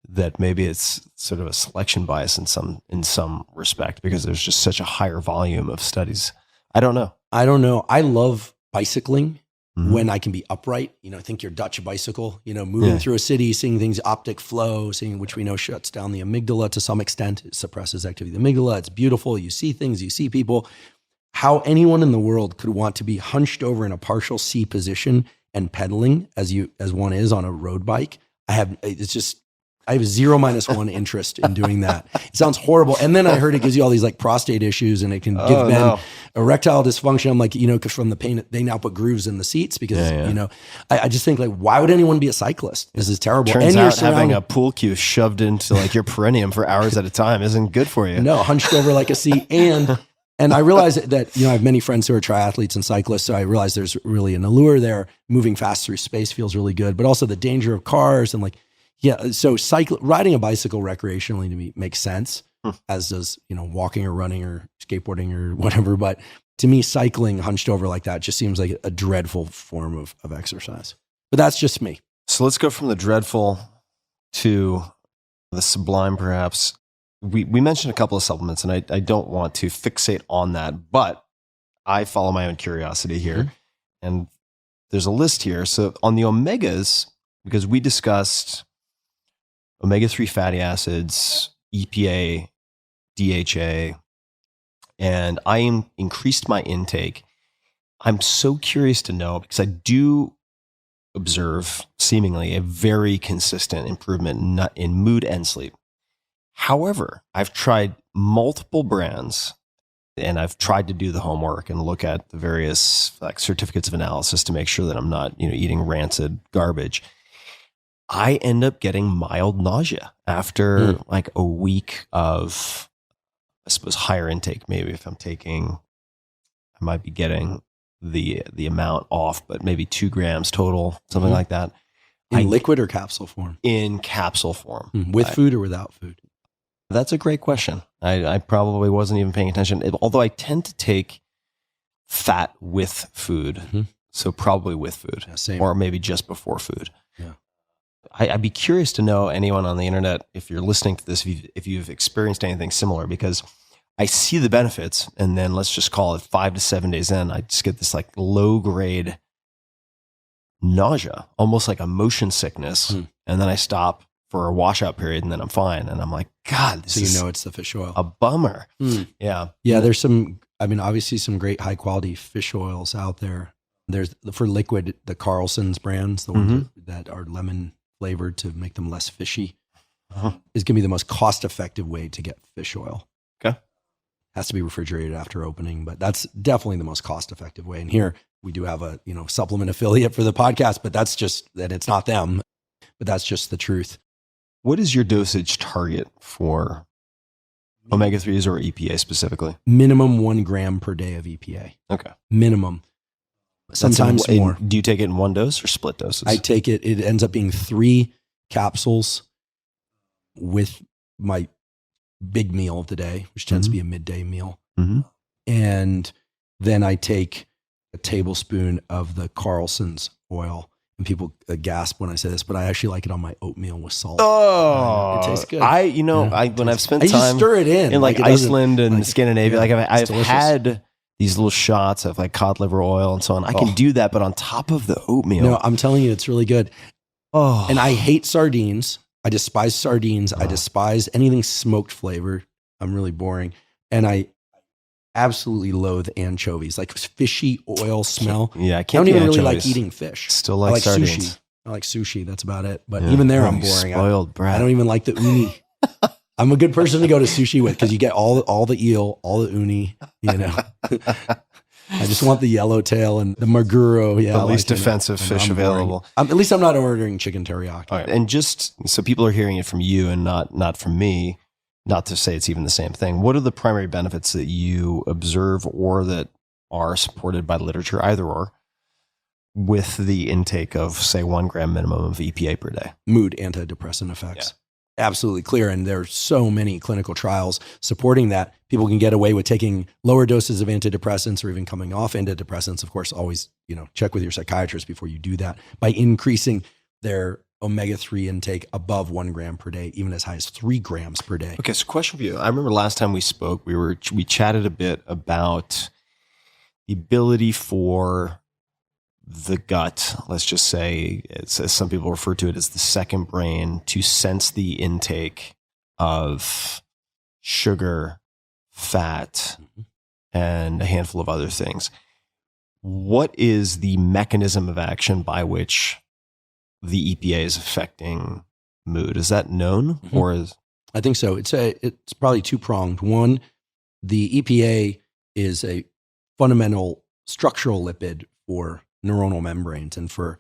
that maybe it's sort of a selection bias in some respect because there's just such a higher volume of studies. I don't know. I love bicycling when I can be upright. You know, think your Dutch bicycle, you know, moving through a city, seeing things, optic flow, seeing which we know shuts down the amygdala to some extent. It suppresses activity of the amygdala. It's beautiful. You see things, you see people. How anyone in the world could want to be hunched over in a partial C position and pedaling as one is on a road bike. I have 0-1 interest in doing that. It sounds horrible. And then I heard it gives you all these like prostate issues and it can give men erectile dysfunction. I'm like, you know, because from the pain, they now put grooves in the seats because, you know, I just think like, why would anyone be a cyclist? This is terrible. Turns out having a pool cue shoved into like your perineum for hours at a time isn't good for you. No, hunched over like a C. And I realize that, you know, I have many friends who are triathletes and cyclists. So I realize there's really an allure there. Moving fast through space feels really good, but also the danger of cars and like, so riding a bicycle recreationally to me makes sense, as does, you know, walking or running or skateboarding or whatever. But to me, cycling hunched over like that just seems like a dreadful form of exercise. But that's just me. So let's go from the dreadful to the sublime, perhaps. we mentioned a couple of supplements, and I don't want to fixate on that, but I follow my own curiosity here. And there's a list here. So on the omegas, because we discussed omega-3 fatty acids, EPA, DHA, and I increased my intake. I'm so curious to know, because I do observe seemingly a very consistent improvement in mood and sleep. However, I've tried multiple brands, and I've tried to do the homework and look at the various like certificates of analysis to make sure that I'm not, eating rancid garbage. I end up getting mild nausea after like a week of, I suppose, higher intake. Maybe if I'm taking, I might be getting the amount off, but maybe 2 grams total, something like that. In liquid or capsule form? In capsule form. With food or without food? That's a great question. I probably wasn't even paying attention, although I tend to take fat with food. So probably with food, or maybe just before food. Yeah. I'd be curious to know, anyone on the internet, if you're listening to this, if you've experienced anything similar, because I see the benefits, and then let's just call it 5 to 7 days in, I just get this like low grade nausea, almost like a motion sickness. And then I stop for a washout period, and then I'm fine. And I'm like, God, this is it's the fish oil. A bummer. Yeah. Yeah. There's some, obviously some great high quality fish oils out there. There's for liquid, the Carlson's brands, the ones that are lemon flavored to make them less fishy, is going to be the most cost effective way to get fish oil. Okay. Has to be refrigerated after opening, but that's definitely the most cost effective way. And here we do have a, supplement affiliate for the podcast, but that's just that it's not them, but that's just the truth. What is your dosage target for omega-3s or EPA specifically? Minimum 1 gram per day of EPA. Okay. Minimum. Sometimes more. Do you take it in one dose or split doses? I take it. It ends up being 3 capsules with my big meal of the day, which tends to be a midday meal. And then I take a tablespoon of the Carlson's oil. And people gasp when I say this, but I actually like it on my oatmeal with salt. Oh, it tastes good. When I've spent time, I just stir it in like Iceland and Scandinavia, I've delicious. had these little shots of like cod liver oil and so on. I can do that, but on top of the oatmeal. No, I'm telling you, it's really good. Oh, and I hate sardines. I despise sardines. I despise anything smoked flavored. I'm really boring. And I absolutely loathe anchovies, like fishy oil smell. Yeah, I don't even really like eating fish. Still like sardines. Sushi. I like sushi. That's about it. But even there, I'm boring. Spoiled brat. I don't even like the uni. I'm a good person to go to sushi with because you get all the eel, all the uni. I just want the yellowtail and the maguro. Yeah, the least offensive fish available. At least I'm not ordering chicken teriyaki. All right. And just so people are hearing it from you and not from me, not to say it's even the same thing. What are the primary benefits that you observe or that are supported by literature, either or, with the intake of, say, 1 gram minimum of EPA per day? Mood antidepressant effects. Absolutely clear. And there are so many clinical trials supporting that. People can get away with taking lower doses of antidepressants or even coming off antidepressants. Of course, always, check with your psychiatrist before you do that, by increasing their omega-3 intake above 1 gram per day, even as high as 3 grams per day. Okay, so question for you. I remember last time we spoke, we chatted a bit about the ability for the gut, let's just say, as some people refer to it as the second brain, to sense the intake of sugar, fat, and a handful of other things. What is the mechanism of action by which the EPA is affecting mood? Is that known, or is? I think so. It's probably 2-pronged. One, the EPA is a fundamental structural lipid for neuronal membranes and for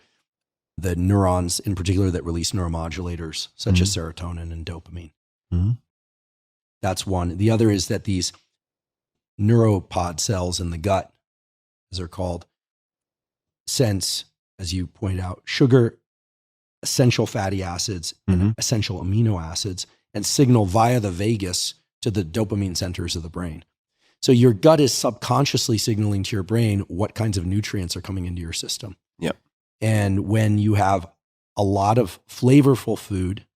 the neurons in particular that release neuromodulators such as serotonin and dopamine. That's one. The other is that these neuropod cells in the gut, as they're called, sense, as you pointed out, sugar, essential fatty acids, and essential amino acids, and signal via the vagus to the dopamine centers of the brain. So your gut is subconsciously signaling to your brain what kinds of nutrients are coming into your system. Yep. And when you have a lot of flavorful food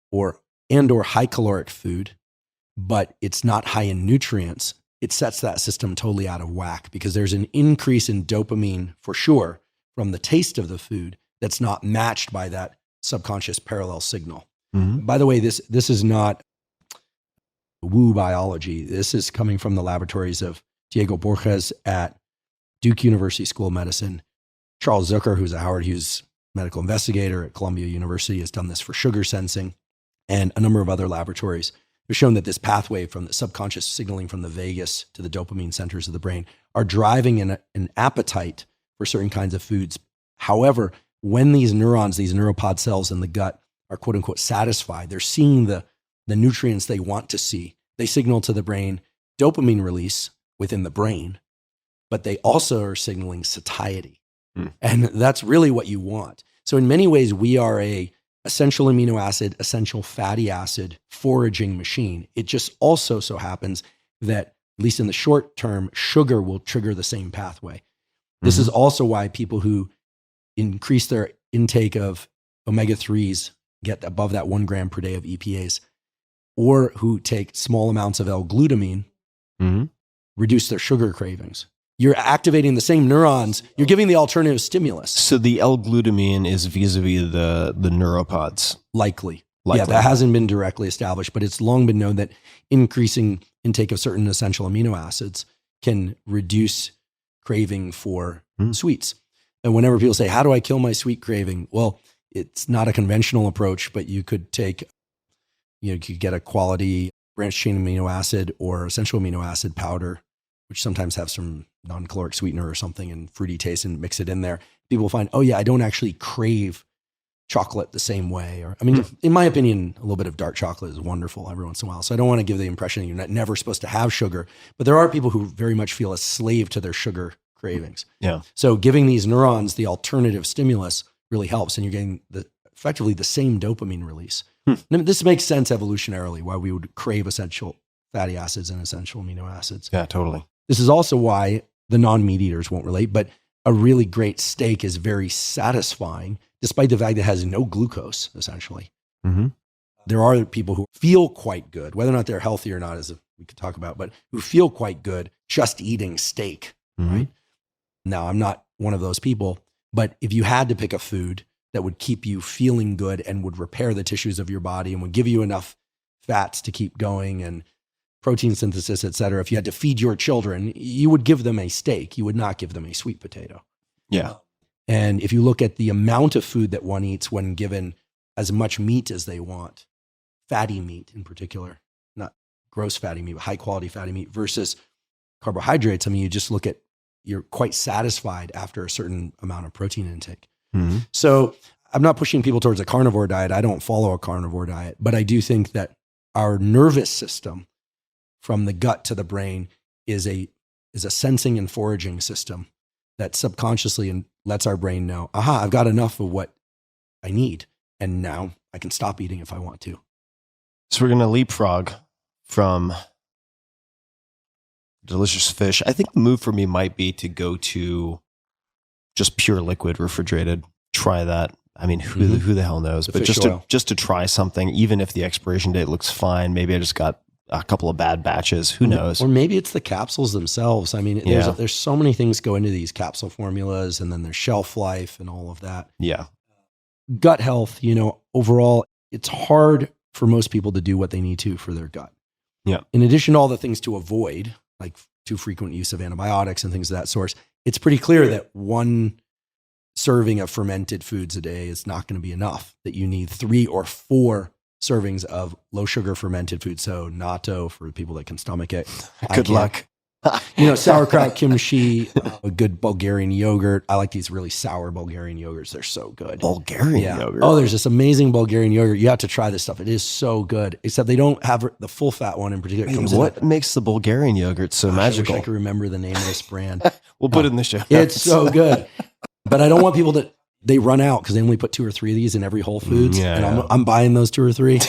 or high caloric food, but it's not high in nutrients, it sets that system totally out of whack because there's an increase in dopamine for sure from the taste of the food that's not matched by that subconscious parallel signal. Mm-hmm. By the way, this is not woo biology. This is coming from the laboratories of Diego Borges at Duke University School of Medicine. Charles Zucker, who's a Howard Hughes medical investigator at Columbia University, has done this for sugar sensing, and a number of other laboratories have shown that this pathway from the subconscious signaling from the vagus to the dopamine centers of the brain are driving an appetite for certain kinds of foods. However, when these neurons, these neuropod cells in the gut are quote unquote satisfied, they're seeing the nutrients they want to see. They signal to the brain dopamine release within the brain, but they also are signaling satiety. And that's really what you want. So in many ways, we are a essential amino acid, essential fatty acid foraging machine. It just also so happens that, at least in the short term, sugar will trigger the same pathway. This is also why people who increase their intake of omega-3s get above that 1 gram per day of EPAs, or who take small amounts of L-glutamine, reduce their sugar cravings. You're activating the same neurons. You're giving the alternative stimulus. So the L-glutamine is vis-a-vis the neuropods. Likely. Yeah, that hasn't been directly established, but it's long been known that increasing intake of certain essential amino acids can reduce craving for sweets. And whenever people say, how do I kill my sweet craving? Well, it's not a conventional approach, but you could take, you could get a quality branched chain amino acid or essential amino acid powder, which sometimes have some non-caloric sweetener or something and fruity taste, and mix it in there. People find, oh yeah, I don't actually crave chocolate the same way. Or, I mean, in my opinion, a little bit of dark chocolate is wonderful every once in a while. So I don't want to give the impression that you're never supposed to have sugar, but there are people who very much feel a slave to their sugar cravings. Yeah. So giving these neurons the alternative stimulus really helps, and you're getting effectively the same dopamine release. Now, this makes sense evolutionarily, why we would crave essential fatty acids and essential amino acids. Yeah, totally. This is also why the non-meat eaters won't relate, but a really great steak is very satisfying, despite the fact that it has no glucose, essentially. There are people who feel quite good, whether or not they're healthy or not, as we could talk about, but who feel quite good just eating steak, right? Now, I'm not one of those people, but if you had to pick a food that would keep you feeling good and would repair the tissues of your body and would give you enough fats to keep going and protein synthesis, et cetera, if you had to feed your children, you would give them a steak. You would not give them a sweet potato. Yeah. And if you look at the amount of food that one eats when given as much meat as they want, fatty meat in particular, not gross fatty meat, but high quality fatty meat versus carbohydrates, I mean, you just look at, you're quite satisfied after a certain amount of protein intake. So I'm not pushing people towards a carnivore diet. I don't follow a carnivore diet, but I do think that our nervous system from the gut to the brain is a sensing and foraging system that subconsciously lets our brain know, aha, I've got enough of what I need, and now I can stop eating if I want to. So we're going to leapfrog from delicious fish. I think the move for me might be to go to just pure liquid refrigerated. Try that. I mean, who the hell knows? But just to try something, even if the expiration date looks fine, maybe I just got a couple of bad batches. Who knows? Or maybe it's the capsules themselves. I mean, there's so many things go into these capsule formulas, and then there's shelf life and all of that. Yeah. Gut health, overall, it's hard for most people to do what they need to for their gut. Yeah. In addition to all the things to avoid, like too frequent use of antibiotics and things of that sort, it's pretty clear that one serving of fermented foods a day is not going to be enough, that you need 3 or 4 servings of low sugar fermented food. So nattō for people that can stomach it. Good luck. Sauerkraut, kimchi, a good Bulgarian yogurt. I like these really sour Bulgarian yogurts. They're so good. Bulgarian yogurt. Oh, there's this amazing Bulgarian yogurt. You have to try this stuff. It is so good, except they don't have the full fat one in particular. What makes the Bulgarian yogurt so magical? I wish I could remember the name of this brand. We'll put it in the show notes. It's so good. But I don't want people to, they run out because they only put 2 or 3 of these in every Whole Foods. I'm buying those 2 or 3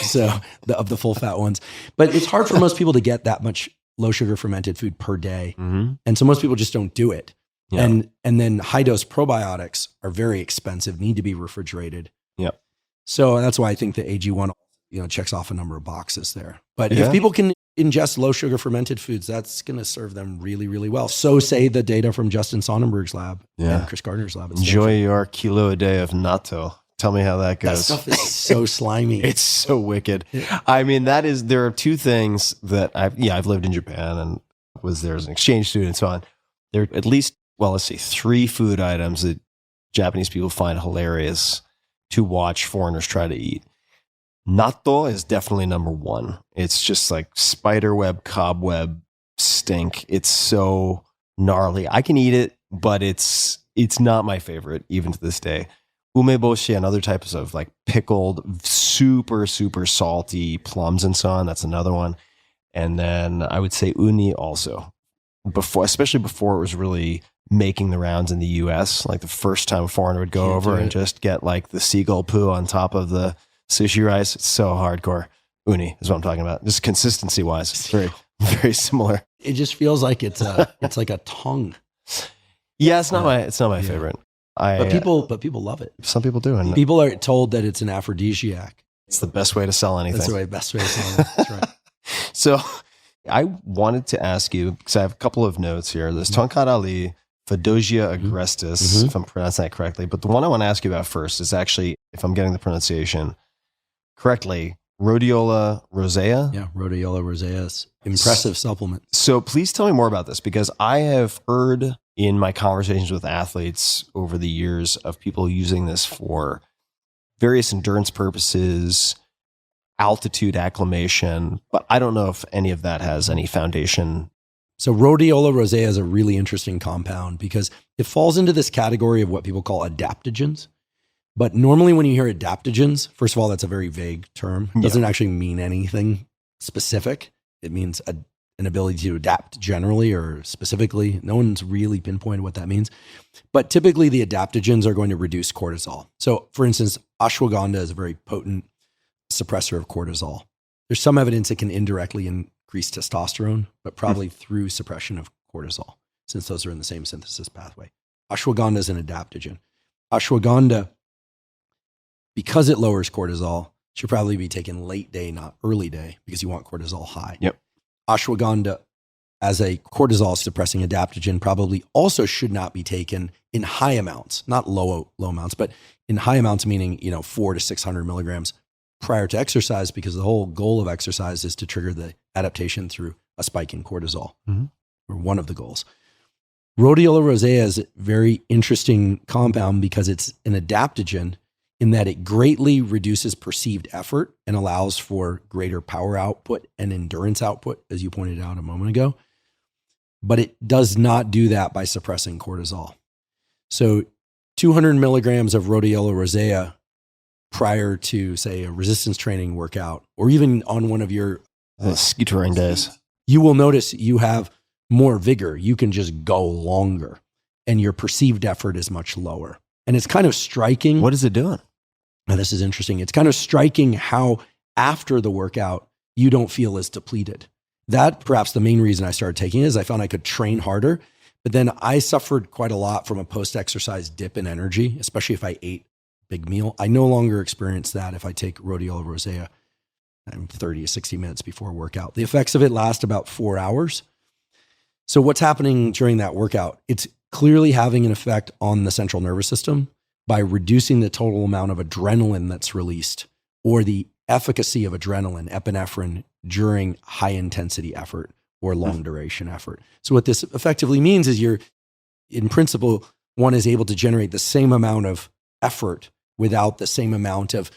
of the full fat ones. But it's hard for most people to get that much low sugar fermented food per day. And so most people just don't do it. Yeah. And then high dose probiotics are very expensive, need to be refrigerated. Yeah. So that's why I think the AG1, checks off a number of boxes there. But if people can ingest low sugar fermented foods, that's going to serve them really, really well. So say the data from Justin Sonnenberg's lab and Chris Gardner's lab. Enjoy your kilo a day of nattō. Tell me how that goes. That stuff is so slimy. It's so wicked. I mean, there are two things that I've lived in Japan and was there as an exchange student and so on. There are at least, let's say 3 food items that Japanese people find hilarious to watch foreigners try to eat. Nattō is definitely number 1. It's just like spiderweb, cobweb stink. It's so gnarly. I can eat it, but it's not my favorite even to this day. Umeboshi and other types of like pickled, super, super salty plums and so on. That's another one. And then I would say uni also. Especially before it was really making the rounds in the US, like the first time a foreigner would go over and just get like the seagull poo on top of the sushi rice. It's so hardcore. Uni is what I'm talking about. Just consistency wise, it's very, very similar. It just feels like it's like a tongue. Yeah, it's not my favorite. But people love it. Some people do. And people are told that it's an aphrodisiac. It's the best way to sell anything. That's the best way to sell it. That's right. So I wanted to ask you, because I have a couple of notes here. There's Tongkat Ali, Fadogia agrestis, if I'm pronouncing that correctly. But the one I want to ask you about first is actually, if I'm getting the pronunciation correctly, Rhodiola rosea. Yeah, Rhodiola rosea. Impressive supplement. So please tell me more about this, because I have heard in my conversations with athletes over the years of people using this for various endurance purposes, altitude acclimation, but I don't know if any of that has any foundation. So Rhodiola rosea is a really interesting compound because it falls into this category of what people call adaptogens. But normally when you hear adaptogens, first of all, that's a very vague term. It doesn't actually mean anything specific. It means an ability to adapt generally or specifically. No one's really pinpointed what that means. But typically the adaptogens are going to reduce cortisol. So for instance, ashwagandha is a very potent suppressor of cortisol. There's some evidence it can indirectly increase testosterone, but probably through suppression of cortisol, since those are in the same synthesis pathway. Ashwagandha is an adaptogen. Ashwagandha, because it lowers cortisol, should probably be taken late day, not early day, because you want cortisol high. Yep. Ashwagandha, as a cortisol suppressing adaptogen, probably also should not be taken in high amounts, not low amounts, but in high amounts, meaning 400 to 600 milligrams prior to exercise, because the whole goal of exercise is to trigger the adaptation through a spike in cortisol, or one of the goals. Rhodiola rosea is a very interesting compound because it's an adaptogen in that it greatly reduces perceived effort and allows for greater power output and endurance output, as you pointed out a moment ago. But it does not do that by suppressing cortisol. So 200 milligrams of Rhodiola rosea prior to, say, a resistance training workout, or even on one of your ski touring days, you will notice you have more vigor. You can just go longer and your perceived effort is much lower. And it's kind of striking. What is it doing? Now, this is interesting. It's kind of striking how after the workout, you don't feel as depleted. That perhaps the main reason I started taking it is I found I could train harder, but then I suffered quite a lot from a post-exercise dip in energy, especially if I ate big meal. I no longer experience that if I take Rhodiola rosea 30 to 60 minutes before a workout. The effects of it last about 4 hours. So what's happening during that workout? It's clearly having an effect on the central nervous system by reducing the total amount of adrenaline that's released, or the efficacy of adrenaline, epinephrine, during high intensity effort or long duration effort. So what this effectively means is in principle, one is able to generate the same amount of effort without the same amount of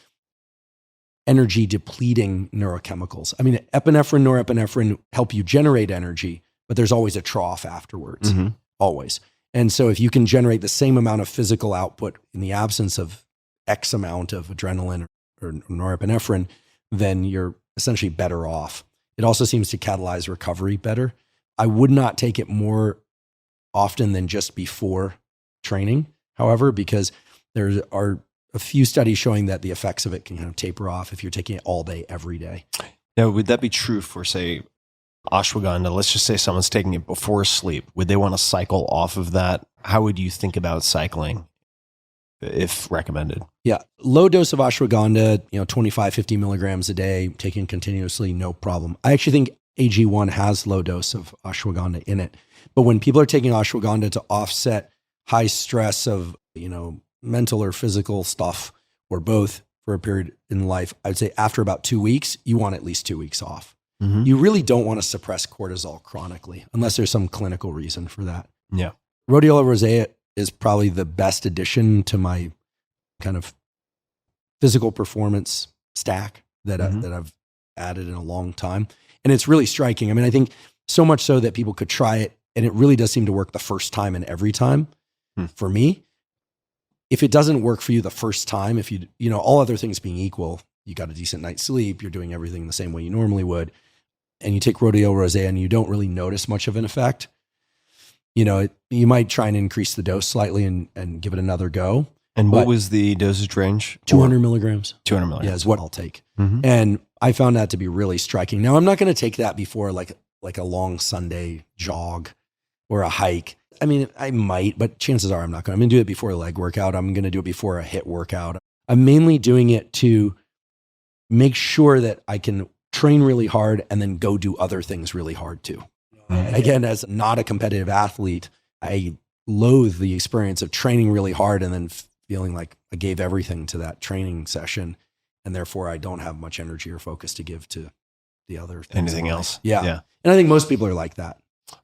energy depleting neurochemicals. I mean, epinephrine, norepinephrine help you generate energy, but there's always a trough afterwards, always. And so if you can generate the same amount of physical output in the absence of X amount of adrenaline or norepinephrine, then you're essentially better off. It also seems to catalyze recovery better. I would not take it more often than just before training, however, because there are a few studies showing that the effects of it can kind of taper off if you're taking it all day, every day. Now, would that be true for, say, ashwagandha? Let's just say someone's taking it before sleep. Would they want to cycle off of that? How would you think about cycling if recommended? Yeah. Low dose of ashwagandha, 25, 50 milligrams a day, taken continuously, no problem. I actually think AG1 has low dose of ashwagandha in it. But when people are taking ashwagandha to offset high stress of, mental or physical stuff or both for a period in life, I'd say after about 2 weeks, you want at least 2 weeks off. Mm-hmm. You really don't want to suppress cortisol chronically unless there's some clinical reason for that. Yeah. Rhodiola rosea is probably the best addition to my kind of physical performance stack that I've added in a long time. And it's really striking. I mean, I think so much so that people could try it, and it really does seem to work the first time and every time for me. If it doesn't work for you the first time, if all other things being equal, you got a decent night's sleep, you're doing everything the same way you normally would, and you take Rhodiola rosea and you don't really notice much of an effect, you might try and increase the dose slightly and give it another go. And what was the dosage range? 200 milligrams. 200 milligrams. Yeah, is what I'll take. Mm-hmm. And I found that to be really striking. Now, I'm not going to take that before like a long Sunday jog or a hike. I mean, I might, but chances are I'm not going to. I'm going to do it before a leg workout. I'm going to do it before a HIIT workout. I'm mainly doing it to make sure that I can train really hard and then go do other things really hard too. Mm-hmm. Again, as not a competitive athlete, I loathe the experience of training really hard and then feeling like I gave everything to that training session, and therefore I don't have much energy or focus to give to the other things. Anything else. Yeah. And I think most people are like that.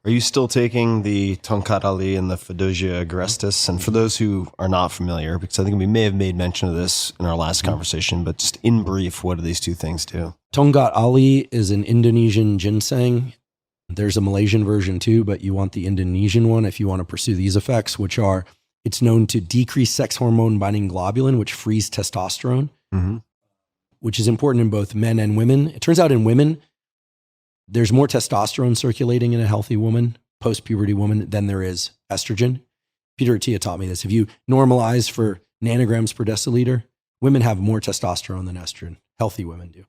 Are you still taking the Tongkat Ali and the Fadogia agrestis? And for those who are not familiar, because I think we may have made mention of this in our last conversation, but just in brief, what do these two things do? Tongkat Ali is an Indonesian ginseng. There's a Malaysian version too, but you want the Indonesian one if you want to pursue these effects, which are, it's known to decrease sex hormone binding globulin, which frees testosterone, which is important in both men and women. It turns out in women, there's more testosterone circulating in a healthy woman, post-puberty woman, than there is estrogen. Peter Attia taught me this. If you normalize for nanograms per deciliter, women have more testosterone than estrogen. Healthy women do.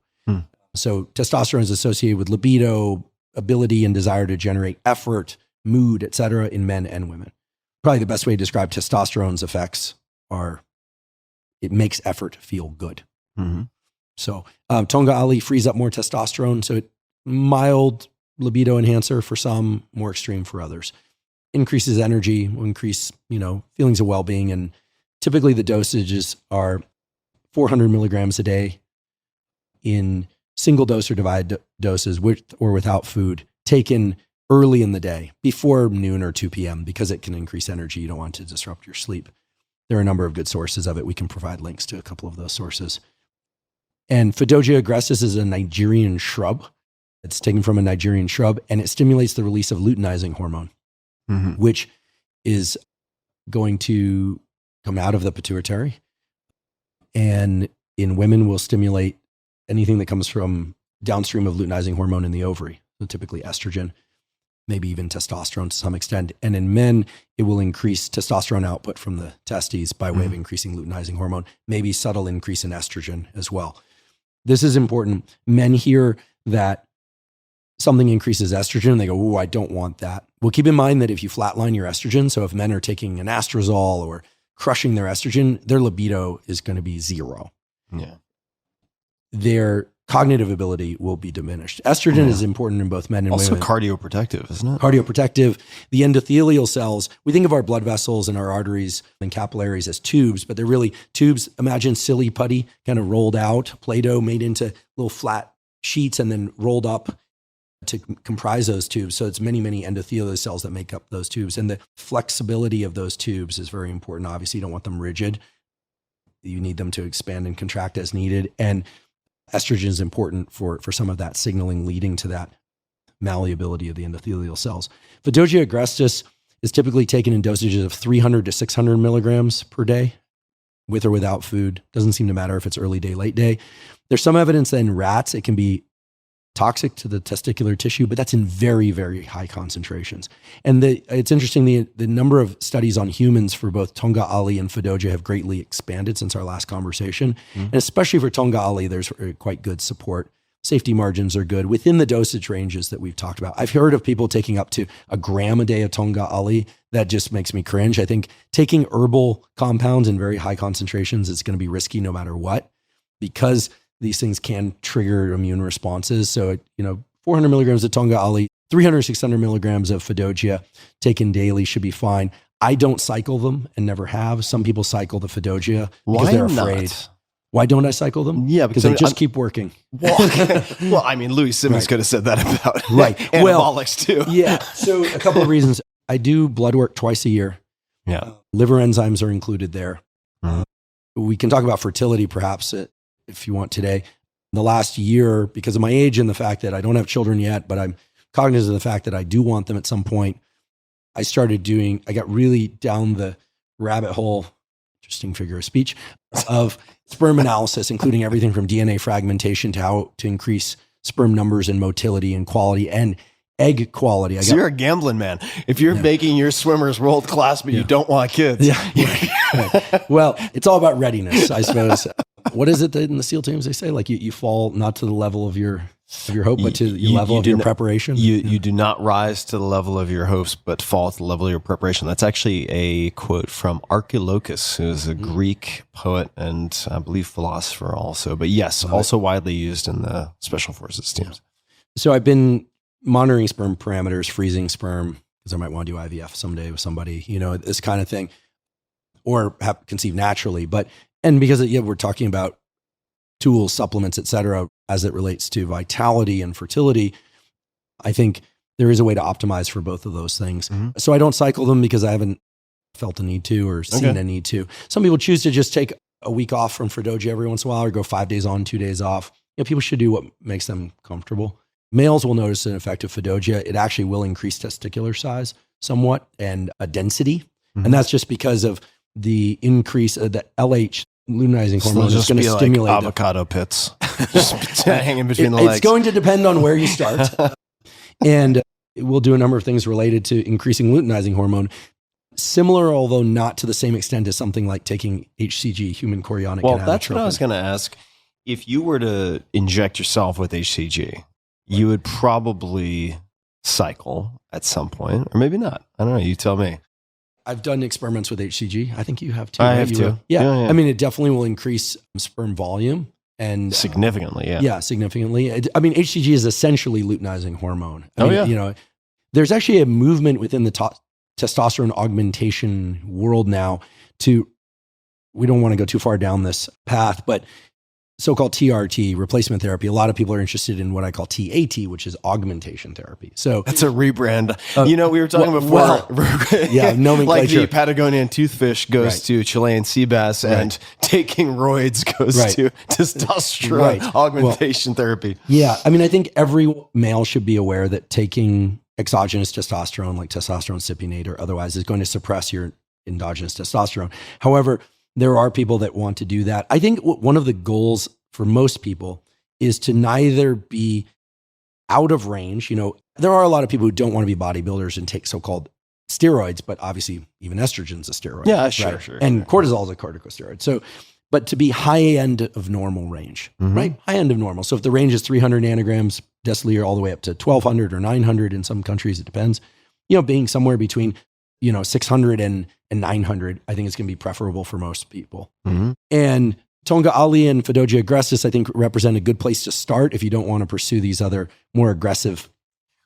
So testosterone is associated with libido, ability and desire to generate effort, mood, etc. in men and women. Probably the best way to describe testosterone's effects are it makes effort feel good. Mm-hmm. So Tongkat Ali frees up more testosterone, so it mild libido enhancer for some, more extreme for others. Increases energy, will increase, feelings of well-being. And typically the dosages are 400 milligrams a day in single dose or divided doses with or without food, taken early in the day, before noon or 2 p.m., because it can increase energy. You don't want to disrupt your sleep. There are a number of good sources of it. We can provide links to a couple of those sources. And Fadogia agrestis is a Nigerian shrub. It's taken from a Nigerian shrub, and it stimulates the release of luteinizing hormone, which is going to come out of the pituitary, and in women will stimulate anything that comes from downstream of luteinizing hormone in the ovary, so typically estrogen, maybe even testosterone to some extent. And in men, it will increase testosterone output from the testes by way of increasing luteinizing hormone, maybe subtle increase in estrogen as well. This is important. Men hear that something increases estrogen, and they go, "Oh, I don't want that." Well, keep in mind that if you flatline your estrogen, so if men are taking an anastrozole or crushing their estrogen, their libido is going to be zero. Yeah. Their cognitive ability will be diminished. Estrogen is important in both men and also women. Also cardioprotective, isn't it? Cardioprotective. The endothelial cells, we think of our blood vessels and our arteries and capillaries as tubes, but they're really tubes. Imagine silly putty kind of rolled out, Play-Doh made into little flat sheets and then rolled up to comprise those tubes. So it's many, many endothelial cells that make up those tubes. And the flexibility of those tubes is very important. Obviously, you don't want them rigid. You need them to expand and contract as needed. And estrogen is important for some of that signaling leading to that malleability of the endothelial cells. Fadogia agrestis is typically taken in dosages of 300 to 600 milligrams per day, with or without food. Doesn't seem to matter if it's early day, late day. There's some evidence that in rats, it can be toxic to the testicular tissue, but that's in very, very high concentrations. And it's interesting, the number of studies on humans for both Tongkat Ali and Fadogia have greatly expanded since our last conversation. And especially for Tongkat Ali, there's quite good support. Safety margins are good within the dosage ranges that we've talked about. I've heard of people taking up to 1 gram a day of Tongkat Ali. That just makes me cringe. I think taking herbal compounds in very high concentrations is going to be risky no matter what, because these things can trigger immune responses. So, 400 milligrams of Tongkat, 300, 600 milligrams of Fadogia taken daily should be fine. I don't cycle them and never have. Some people cycle the Fadogia because they're afraid. Not? Why don't I cycle them? Yeah, because they just keep working. Well, I mean, Louis Simmons could have said that about anabolics too. Yeah. So a couple of reasons. I do blood work twice a year. Yeah. Liver enzymes are included there. Mhm. We can talk about fertility perhaps if you want today. The last year, because of my age and the fact that I don't have children yet, but I'm cognizant of the fact that I do want them at some point, I got really down the rabbit hole, interesting figure of speech, of sperm analysis, including everything from DNA fragmentation to how to increase sperm numbers and motility and quality and egg quality. So you're a gambling man. If you're making your swimmers world class, but you don't want kids. Right. Well, it's all about readiness, I suppose. What is it that in the SEAL teams they say? Like you fall not to the level of your hope, but to the level of your preparation? You do not rise to the level of your hopes, but fall to the level of your preparation. That's actually a quote from Archilochus, who is a Greek poet and I believe philosopher also. But yes, also widely used in the special forces teams. So I've been monitoring sperm parameters, freezing sperm, because I might want to do IVF someday with somebody, this kind of thing, or have conceived naturally. And because we're talking about tools, supplements, et cetera, as it relates to vitality and fertility, I think there is a way to optimize for both of those things. Mm-hmm. So I don't cycle them because I haven't felt a need to or seen a need to. Some people choose to just take a week off from Fadogia every once in a while or go 5 days on, 2 days off. People should do what makes them comfortable. Males will notice an effect of Fadogia. It actually will increase testicular size somewhat and a density. Mm-hmm. And that's just because of the increase of the LH, luteinizing hormone, is going to stimulate like avocado pits just hanging between the legs. It's going to depend on where you start. And we'll do a number of things related to increasing luteinizing hormone. Similar, although not to the same extent as something like taking HCG, human chorionic gonadotropin. Well, that's what I was going to ask. If you were to inject yourself with HCG, you would probably cycle at some point, or maybe not. I don't know. You tell me. I've done experiments with HCG. I think you have too. I have too. Yeah. I mean, it definitely will increase sperm volume and significantly. Yeah, significantly. I mean, HCG is essentially luteinizing hormone. There's actually a movement within the testosterone augmentation world now we don't want to go too far down this path, but so-called TRT, replacement therapy. A lot of people are interested in what I call TAT, which is augmentation therapy. So that's a rebrand. we were talking before. Nomenclature. Like the Patagonian toothfish goes to Chilean sea bass, and taking roids goes to testosterone augmentation therapy. Yeah. I mean, I think every male should be aware that taking exogenous testosterone, like testosterone cypionate or otherwise, is going to suppress your endogenous testosterone. However, there are people that want to do that. I think one of the goals for most people is to neither be out of range. There are a lot of people who don't want to be bodybuilders and take so-called steroids, but obviously even estrogen's a steroid. Yeah, sure. And cortisol is a corticosteroid. So, but to be high end of normal range, right? High end of normal. So if the range is 300 nanograms deciliter all the way up to 1200 or 900 in some countries, it depends, being somewhere between 600 and 900, I think it's going to be preferable for most people. Mm-hmm. And Tongkat and Fadogia agrestis, I think, represent a good place to start if you don't want to pursue these other more aggressive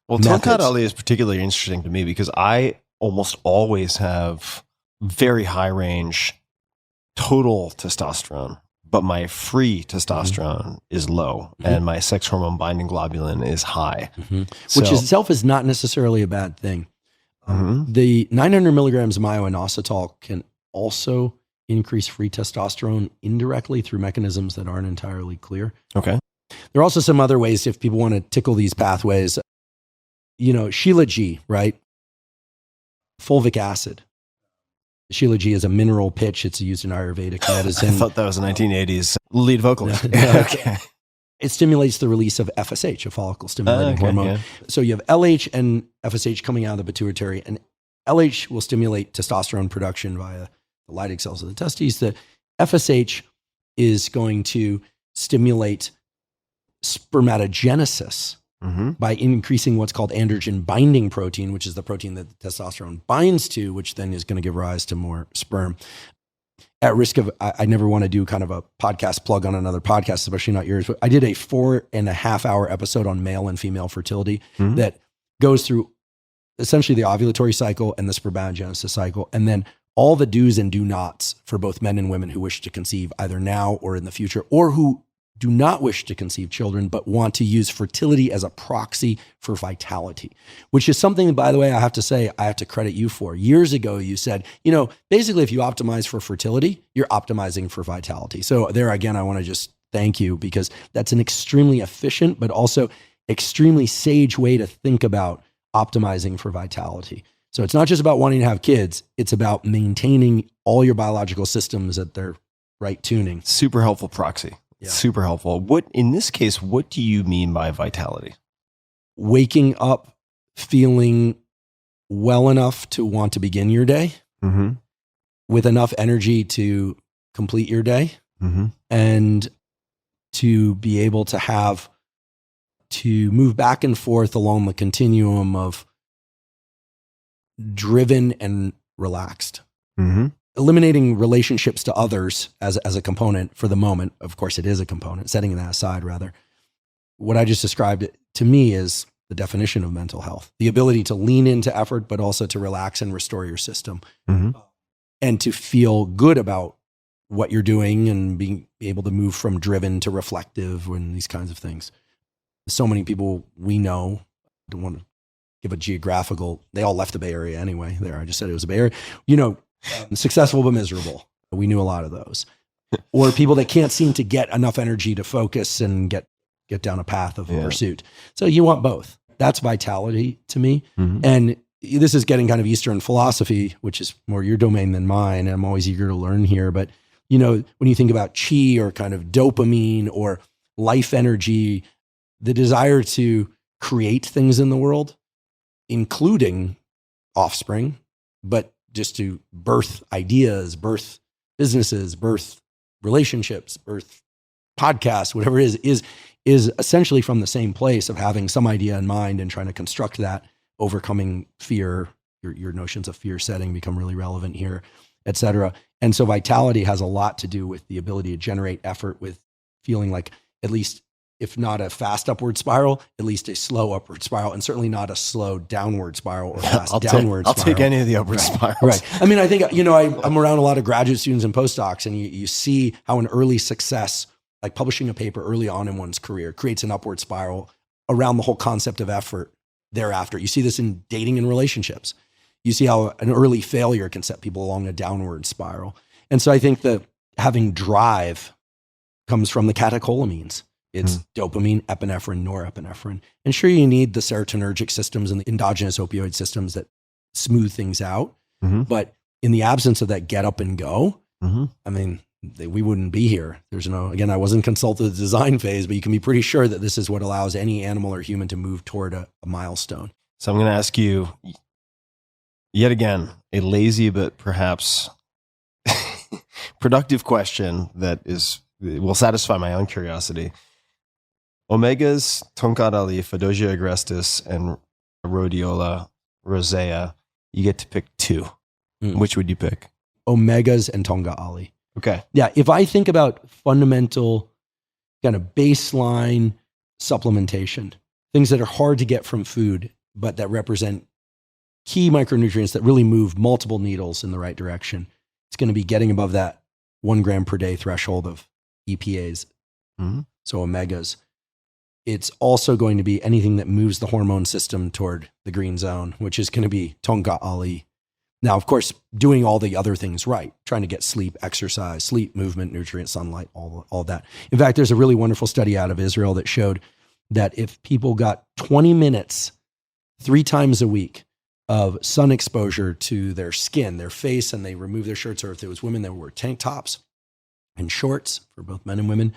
methods. Tongkat is particularly interesting to me because I almost always have very high range total testosterone, but my free testosterone is low and my sex hormone binding globulin is high. Which itself is not necessarily a bad thing. The 900 milligrams of myo-inositol can also increase free testosterone indirectly through mechanisms that aren't entirely clear. Okay. There are also some other ways if people want to tickle these pathways. Sheila G, right? Fulvic acid. Sheila G is a mineral pitch. It's used in Ayurvedic medicine. I thought that was a 1980s lead vocalist. Okay. It stimulates the release of FSH, a follicle stimulating hormone. Yeah. So you have LH and FSH coming out of the pituitary, and LH will stimulate testosterone production via the Leydig cells of the testes. The FSH is going to stimulate spermatogenesis by increasing what's called androgen binding protein, which is the protein that the testosterone binds to, which then is going to give rise to more sperm. at risk of, I never want to do kind of a podcast plug on another podcast, especially not yours, but I did a 4.5-hour episode on male and female fertility that goes through essentially the ovulatory cycle and the spermatogenesis cycle, and then all the do's and do nots for both men and women who wish to conceive either now or in the future, or who do not wish to conceive children, but want to use fertility as a proxy for vitality, which is something, by the way, I have to say, I have to credit you for. Years ago, you said, basically if you optimize for fertility, you're optimizing for vitality. So there again, I want to just thank you, because that's an extremely efficient, but also extremely sage way to think about optimizing for vitality. So it's not just about wanting to have kids, it's about maintaining all your biological systems at their right tuning. Super helpful proxy. Yeah. Super helpful. In this case, what do you mean by vitality? Waking up feeling well enough to want to begin your day, with enough energy to complete your day, and to be able to move back and forth along the continuum of driven and relaxed. Eliminating relationships to others as a component for the moment. Of course, it is a component, setting that aside rather. What I just described to me is the definition of mental health. The ability to lean into effort, but also to relax and restore your system, and to feel good about what you're doing and being able to move from driven to reflective and these kinds of things. So many people we know, I don't want to give a geographical, they all left the Bay Area anyway. There, I just said it was a Bay Area. Successful but miserable. We knew a lot of those. Or people that can't seem to get enough energy to focus and get down a path of pursuit. So you want both. That's vitality to me. And this is getting kind of Eastern philosophy, which is more your domain than mine. I'm always eager to learn here. But, when you think about chi or kind of dopamine or life energy, the desire to create things in the world, including offspring, but just to birth ideas, birth businesses, birth relationships, birth podcasts, whatever it is essentially from the same place of having some idea in mind and trying to construct that, overcoming fear. Your notions of fear setting become really relevant here, et cetera. And so vitality has a lot to do with the ability to generate effort with feeling like, at least if not a fast upward spiral, at least a slow upward spiral, and certainly not a slow downward spiral or fast downward spiral. I'll take any of the upward spirals. Right. I mean, I think, I'm around a lot of graduate students and postdocs, and you see how an early success, like publishing a paper early on in one's career, creates an upward spiral around the whole concept of effort thereafter. You see this in dating and relationships. You see how an early failure can set people along a downward spiral. And so I think that having drive comes from the catecholamines. It's dopamine, epinephrine, norepinephrine. And sure, you need the serotonergic systems and the endogenous opioid systems that smooth things out. But in the absence of that get up and go, I mean, we wouldn't be here. Again, I wasn't consulted the design phase, but you can be pretty sure that this is what allows any animal or human to move toward a milestone. So I'm going to ask you yet again, a lazy but perhaps productive question that will satisfy my own curiosity. Omegas, Tongkat, Fadogia, agrestis, and Rhodiola, rosea. You get to pick two. Which would you pick? Omegas and Tongkat. Okay. Yeah. If I think about fundamental kind of baseline supplementation, things that are hard to get from food, but that represent key micronutrients that really move multiple needles in the right direction, it's going to be getting above that 1 gram per day threshold of EPAs. So omegas. It's also going to be anything that moves the hormone system toward the green zone, which is going to be Tongkat. Now, of course, doing all the other things right, trying to get sleep, exercise, sleep, movement, nutrient, sunlight, all that. In fact, there's a really wonderful study out of Israel that showed that if people got 20 minutes 3 times a week of sun exposure to their skin, their face, and they remove their shirts, or if there was women that wore tank tops and shorts for both men and women,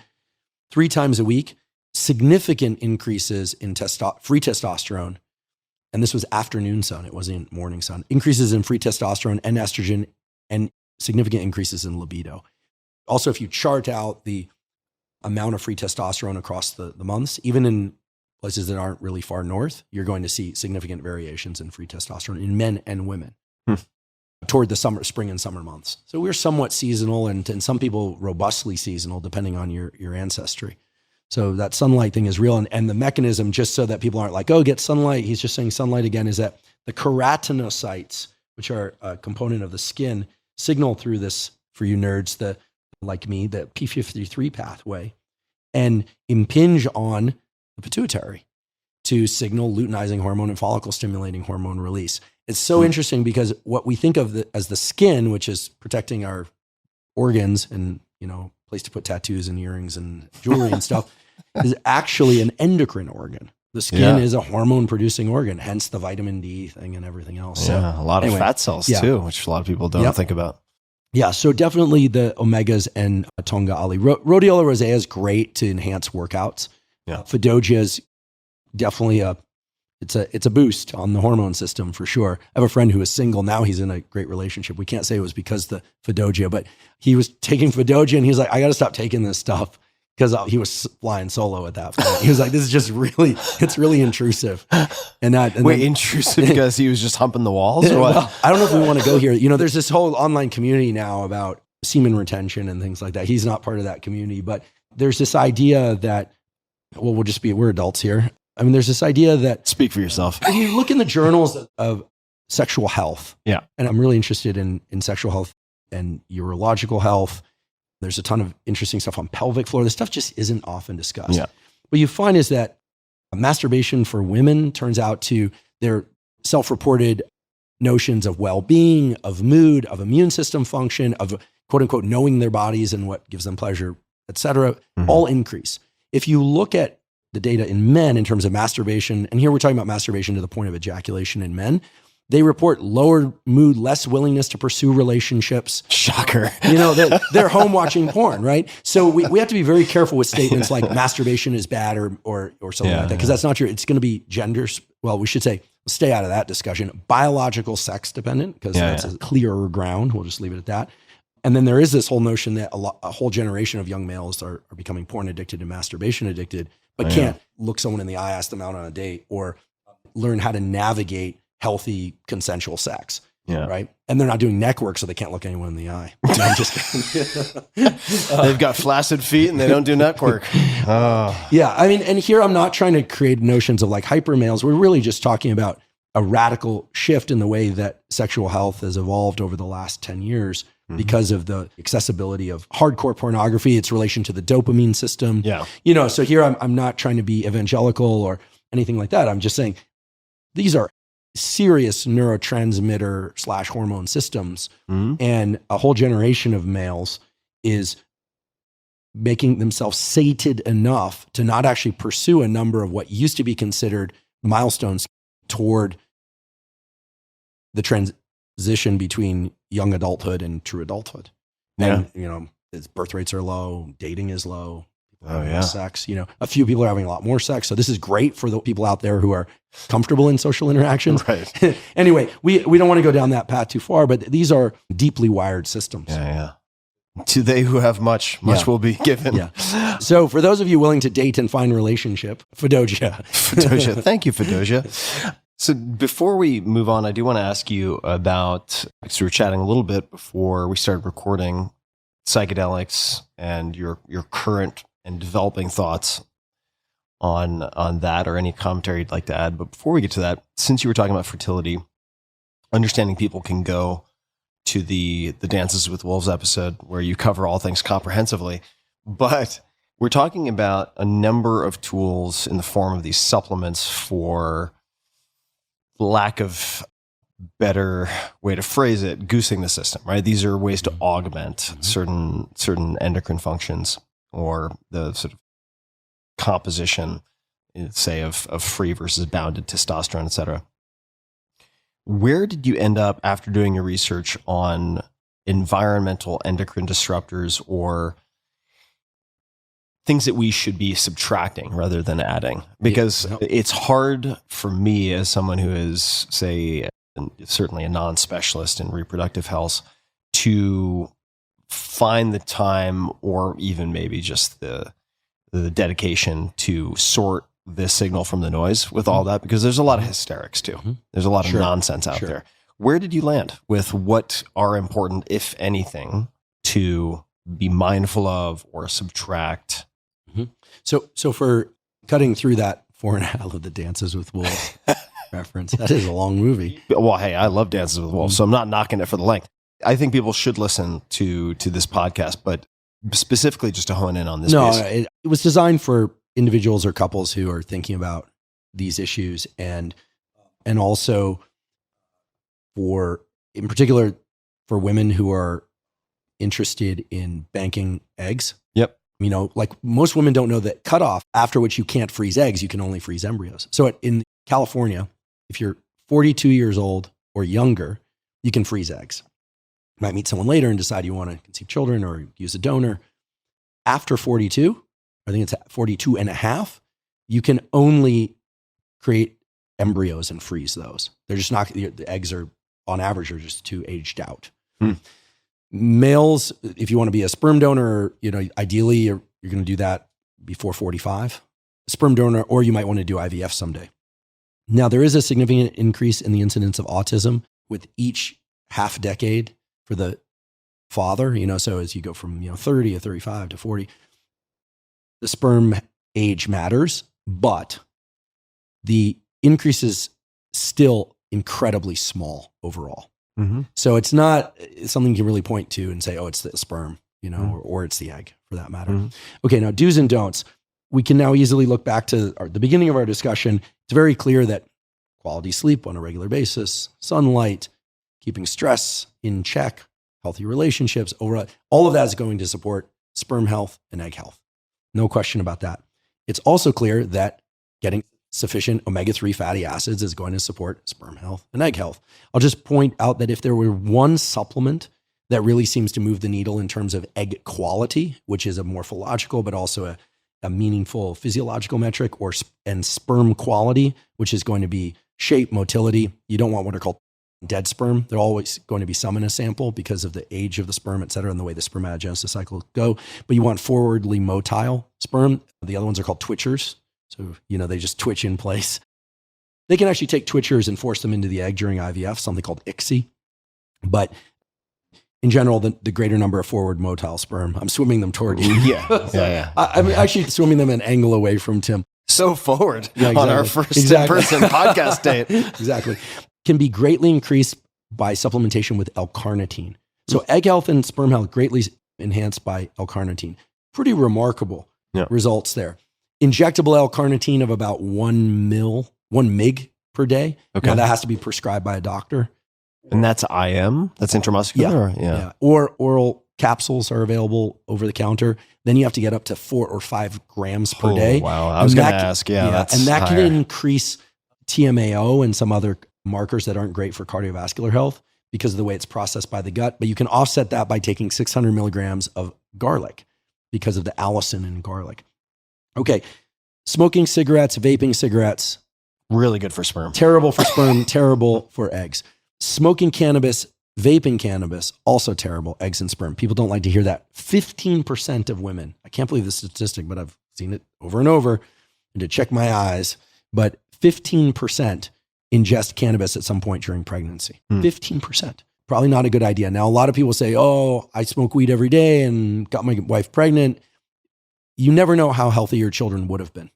3 times a week, significant increases in free testosterone. And this was afternoon sun. It wasn't morning sun. Increases in free testosterone and estrogen, and significant increases in libido. Also, if you chart out the amount of free testosterone across the months, even in places that aren't really far north, you're going to see significant variations in free testosterone in men and women. toward the spring and summer months. So we're somewhat seasonal, and some people robustly seasonal, depending on your ancestry. So that sunlight thing is real. And the mechanism, just so that people aren't like, oh, get sunlight, he's just saying sunlight again, is that the keratinocytes, which are a component of the skin, signal through this, for you nerds, like me, the p53 pathway, and impinge on the pituitary to signal luteinizing hormone and follicle stimulating hormone release. It's so interesting because what we think of as the skin, which is protecting our organs and, place to put tattoos and earrings and jewelry and stuff, is actually an endocrine organ. The skin is a hormone producing organ, hence the vitamin D thing and everything else. Yeah, so, a lot of fat cells too, which a lot of people don't think about. Yeah, so definitely the omegas and Tonga Ali. Rhodiola rosea is great to enhance workouts. Yeah. Fadogia is definitely it's a boost on the hormone system for sure. I have a friend who is single now. He's in a great relationship. We can't say it was because the Fadogia, but he was taking Fadogia and he's like, I got to stop taking this stuff because he was flying solo at that point. He was like, this is just it's really intrusive. Intrusive because he was just humping the walls or what? Well, I don't know if we want to go here. There's this whole online community now about semen retention and things like that. He's not part of that community, but there's this idea that, we're adults here. I mean, there's this idea that... Speak for yourself. If you look in the journals of sexual health, and I'm really interested in sexual health and urological health, there's a ton of interesting stuff on pelvic floor. This stuff just isn't often discussed. Yeah. What you find is that masturbation for women turns out to their self-reported notions of well-being, of mood, of immune system function, of quote unquote knowing their bodies and what gives them pleasure, et cetera, all increase. If you look at the data in men in terms of masturbation, and here we're talking about masturbation to the point of ejaculation in men, they report lower mood, less willingness to pursue relationships. Shocker. They're home watching porn, right? So we have to be very careful with statements like masturbation is bad or something like that, because that's not true. It's going to be we should say, stay out of that discussion. Biological sex dependent, because that's a clearer ground. We'll just leave it at that. And then there is this whole notion that a whole generation of young males are becoming porn addicted and masturbation addicted, but can't look someone in the eye, ask them out on a date, or learn how to navigate healthy consensual sex. Yeah. Right. And they're not doing neck work, so they can't look anyone in the eye. No, I'm just kidding. They've got flaccid feet and they don't do neck work. Oh. Yeah. I mean, and here I'm not trying to create notions of like hyper males. We're really just talking about a radical shift in the way that sexual health has evolved over the last 10 years. Because of the accessibility of hardcore pornography, its relation to the dopamine system. Yeah. So here I'm not trying to be evangelical or anything like that. I'm just saying these are serious neurotransmitter / hormone systems. And a whole generation of males is making themselves sated enough to not actually pursue a number of what used to be considered milestones toward the transition between young adulthood and true adulthood. And, its birth rates are low, dating is low. Sex, a few people are having a lot more sex. So this is great for the people out there who are comfortable in social interactions. Right. Anyway, we don't want to go down that path too far, but these are deeply wired systems. Yeah. To they who have much will be given. Yeah. So for those of you willing to date and find relationship, Fadogia. Thank you, Fadogia. So before we move on, I do want to ask you about, because we were chatting a little bit before we started recording, psychedelics and your current and developing thoughts on that, or any commentary you'd like to add. But before we get to that, since you were talking about fertility, understanding people can go to the Dances with Wolves episode where you cover all things comprehensively, but we're talking about a number of tools in the form of these supplements for lack of better way to phrase it, goosing the system, right? These are ways to augment certain endocrine functions or the sort of composition, say, of free versus bounded testosterone, et cetera. Where did you end up after doing your research on environmental endocrine disruptors or things that we should be subtracting rather than adding? Because it's hard for me as someone who is, say, certainly a non-specialist in reproductive health to find the time or even maybe just the dedication to sort this signal from the noise with all that, because there's a lot of hysterics too. There's a lot of nonsense out there. Where did you land with what are important, if anything, to be mindful of or subtract? So for cutting through that 4.5 of the Dances with Wolves reference, that is a long movie. Well, hey, I love Dances with Wolves, so I'm not knocking it for the length. I think people should listen to this podcast, but specifically just to hone in on this piece. It was designed for individuals or couples who are thinking about these issues, and also in particular for women who are interested in banking eggs. Yep. Like most women don't know that cutoff after which you can't freeze eggs, you can only freeze embryos. So in California, if you're 42 years old or younger, you can freeze eggs. You might meet someone later and decide you want to conceive children or use a donor. After 42, I think it's 42 and a half, you can only create embryos and freeze those. They're just not, the eggs are on average are just too aged out. Males, if you want to be a sperm donor, ideally you're going to do that before 45. Sperm donor, or you might want to do IVF someday. Now, there is a significant increase in the incidence of autism with each half decade for the father, so as you go from 30 to 35 to 40, the sperm age matters, but the increase is still incredibly small overall. So it's not something you can really point to and say, oh, it's the sperm, or it's the egg for that matter. Okay, now do's and don'ts. We can now easily look back to the beginning of our discussion. It's very clear that quality sleep on a regular basis, sunlight, keeping stress in check, healthy relationships, overall, all of that is going to support sperm health and egg health. No question about that. It's also clear that getting sufficient omega-3 fatty acids is going to support sperm health and egg health. I'll just point out that if there were one supplement that really seems to move the needle in terms of egg quality, which is a morphological but also a meaningful physiological metric, and sperm quality, which is going to be shape, motility. You don't want what are called dead sperm. They're always going to be some in a sample because of the age of the sperm, et cetera, and the way the spermatogenesis cycles go. But you want forwardly motile sperm. The other ones are called twitchers. So, they just twitch in place. They can actually take twitchers and force them into the egg during IVF, something called ICSI. But in general, the greater number of forward motile sperm, I'm swimming them toward you. Yeah. I'm actually swimming them an angle away from Tim. So forward on our first in-person podcast date. Exactly. Can be greatly increased by supplementation with L-carnitine. So egg health and sperm health greatly enhanced by L-carnitine. Pretty remarkable results there. Injectable L-carnitine of about 1 mg per day. Okay. Now that has to be prescribed by a doctor. And that's IM? That's intramuscular? Yeah. Or oral capsules are available over the counter. Then you have to get up to 4 or 5 grams per day. Wow. I was going to ask. That's and that higher. can increase TMAO and some other markers that aren't great for cardiovascular health because of the way it's processed by the gut. But you can offset that by taking 600 milligrams of garlic because of the allicin in garlic. Okay. Smoking cigarettes, vaping cigarettes. Really good for sperm. Terrible for sperm, terrible for eggs. Smoking cannabis, vaping cannabis, also terrible, eggs and sperm. People don't like to hear that. 15% of women, I can't believe this statistic, but I've seen it over and over and to check my eyes, but 15% ingest cannabis at some point during pregnancy. 15%. Probably not a good idea. Now, a lot of people say, oh, I smoke weed every day and got my wife pregnant. You never know how healthy your children would have been.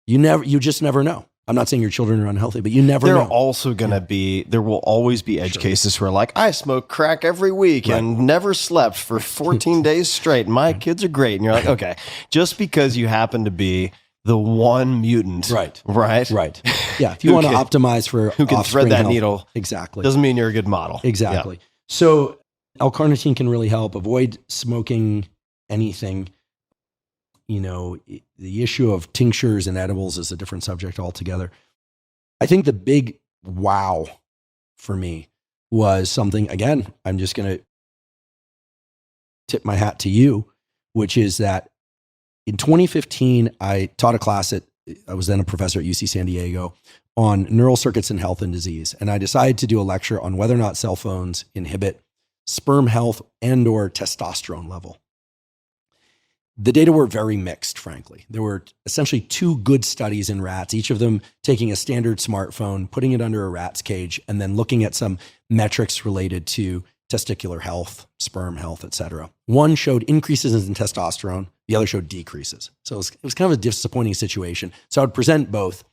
You just never know. I'm not saying your children are unhealthy, but you never know. There will always be edge cases where like, I smoke crack every week and never slept for 14 days straight. My kids are great. And you're like, okay, just because you happen to be the one mutant. Right. Yeah. If you want to optimize for who can thread that needle. Exactly. Doesn't mean you're a good model. Exactly. Yeah. So L-carnitine can really help. Avoid smoking anything. The issue of tinctures and edibles is a different subject altogether. I think the big wow for me was something, again, I'm just going to tip my hat to you, which is that in 2015, I taught a class I was then a professor at UC San Diego on neural circuits in health and disease. And I decided to do a lecture on whether or not cell phones inhibit sperm health and or testosterone level. the data were very mixed, frankly. There were essentially 2 good studies in rats, each of them taking a standard smartphone, putting it under a rat's cage, and then looking at some metrics related to testicular health, sperm health, et cetera. One showed increases in testosterone. The other showed decreases. So it was kind of a disappointing situation. So I would present both.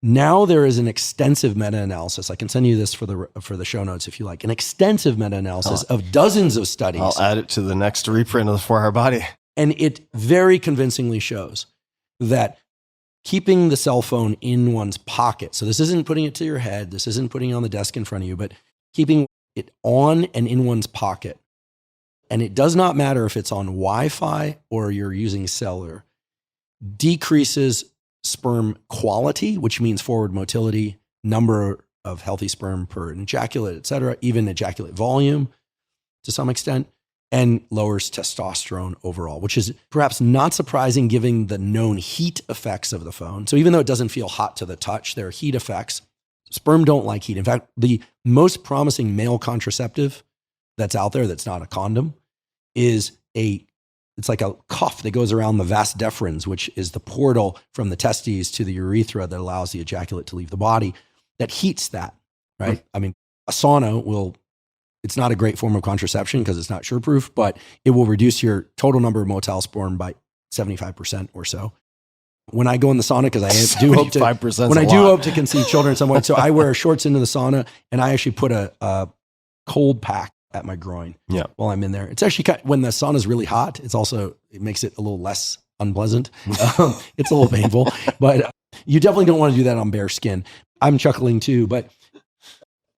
Now there is an extensive meta-analysis. I can send you this for the show notes if you like. An extensive meta-analysis of dozens of studies. I'll add it to the next reprint of the 4-Hour Body. And it very convincingly shows that keeping the cell phone in one's pocket, so this isn't putting it to your head, this isn't putting it on the desk in front of you, but keeping it on and in one's pocket, and it does not matter if it's on Wi-Fi or you're using cellular, decreases sperm quality, which means forward motility, number of healthy sperm per ejaculate, et cetera, even ejaculate volume to some extent, and lowers testosterone overall, which is perhaps not surprising given the known heat effects of the phone. So even though it doesn't feel hot to the touch, there are heat effects. Sperm don't like heat. In fact, the most promising male contraceptive that's out there that's not a condom is it's like a cuff that goes around the vas deferens, which is the portal from the testes to the urethra that allows the ejaculate to leave the body, that heats that, right? Mm-hmm. I mean, a sauna it's not a great form of contraception because it's not sure-proof, but it will reduce your total number of motile sperm by 75% or so. When I go in the sauna, because I do hope to conceive children somewhat, so I wear shorts into the sauna, and I actually put a cold pack at my groin while I'm in there. It's actually when the sauna is really hot, it makes it a little less unpleasant. It's a little painful, but you definitely don't want to do that on bare skin. I'm chuckling too, but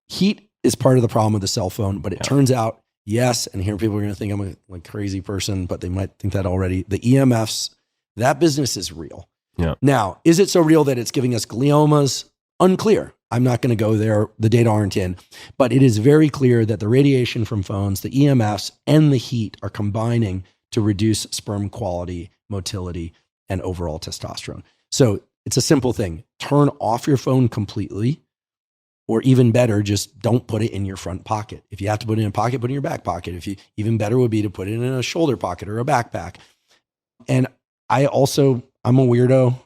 heat is part of the problem with the cell phone, but it turns out, yes, and here people are going to think I'm a crazy person, but they might think that already. The EMFs, that business is real. Yeah. Now, is it so real that it's giving us gliomas? Unclear. I'm not going to go there. The data aren't in, but it is very clear that the radiation from phones, the EMFs, and the heat are combining to reduce sperm quality, motility, and overall testosterone. So it's a simple thing. Turn off your phone completely. Or even better, just don't put it in your front pocket. If you have to put it in a pocket, put it in your back pocket. Even better would be to put it in a shoulder pocket or a backpack. And I'm a weirdo,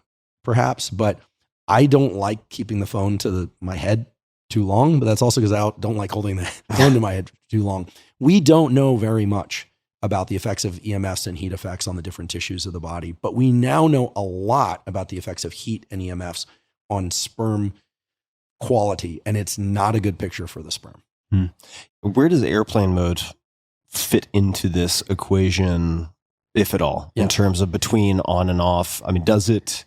perhaps, but I don't like keeping the phone to my head too long, but that's also because I don't like holding the phone to my head too long. We don't know very much about the effects of EMFs and heat effects on the different tissues of the body, but we now know a lot about the effects of heat and EMFs on sperm quality, and it's not a good picture for the sperm. Where does airplane mode fit into this equation, if at all, in terms of between on and off? I mean, does it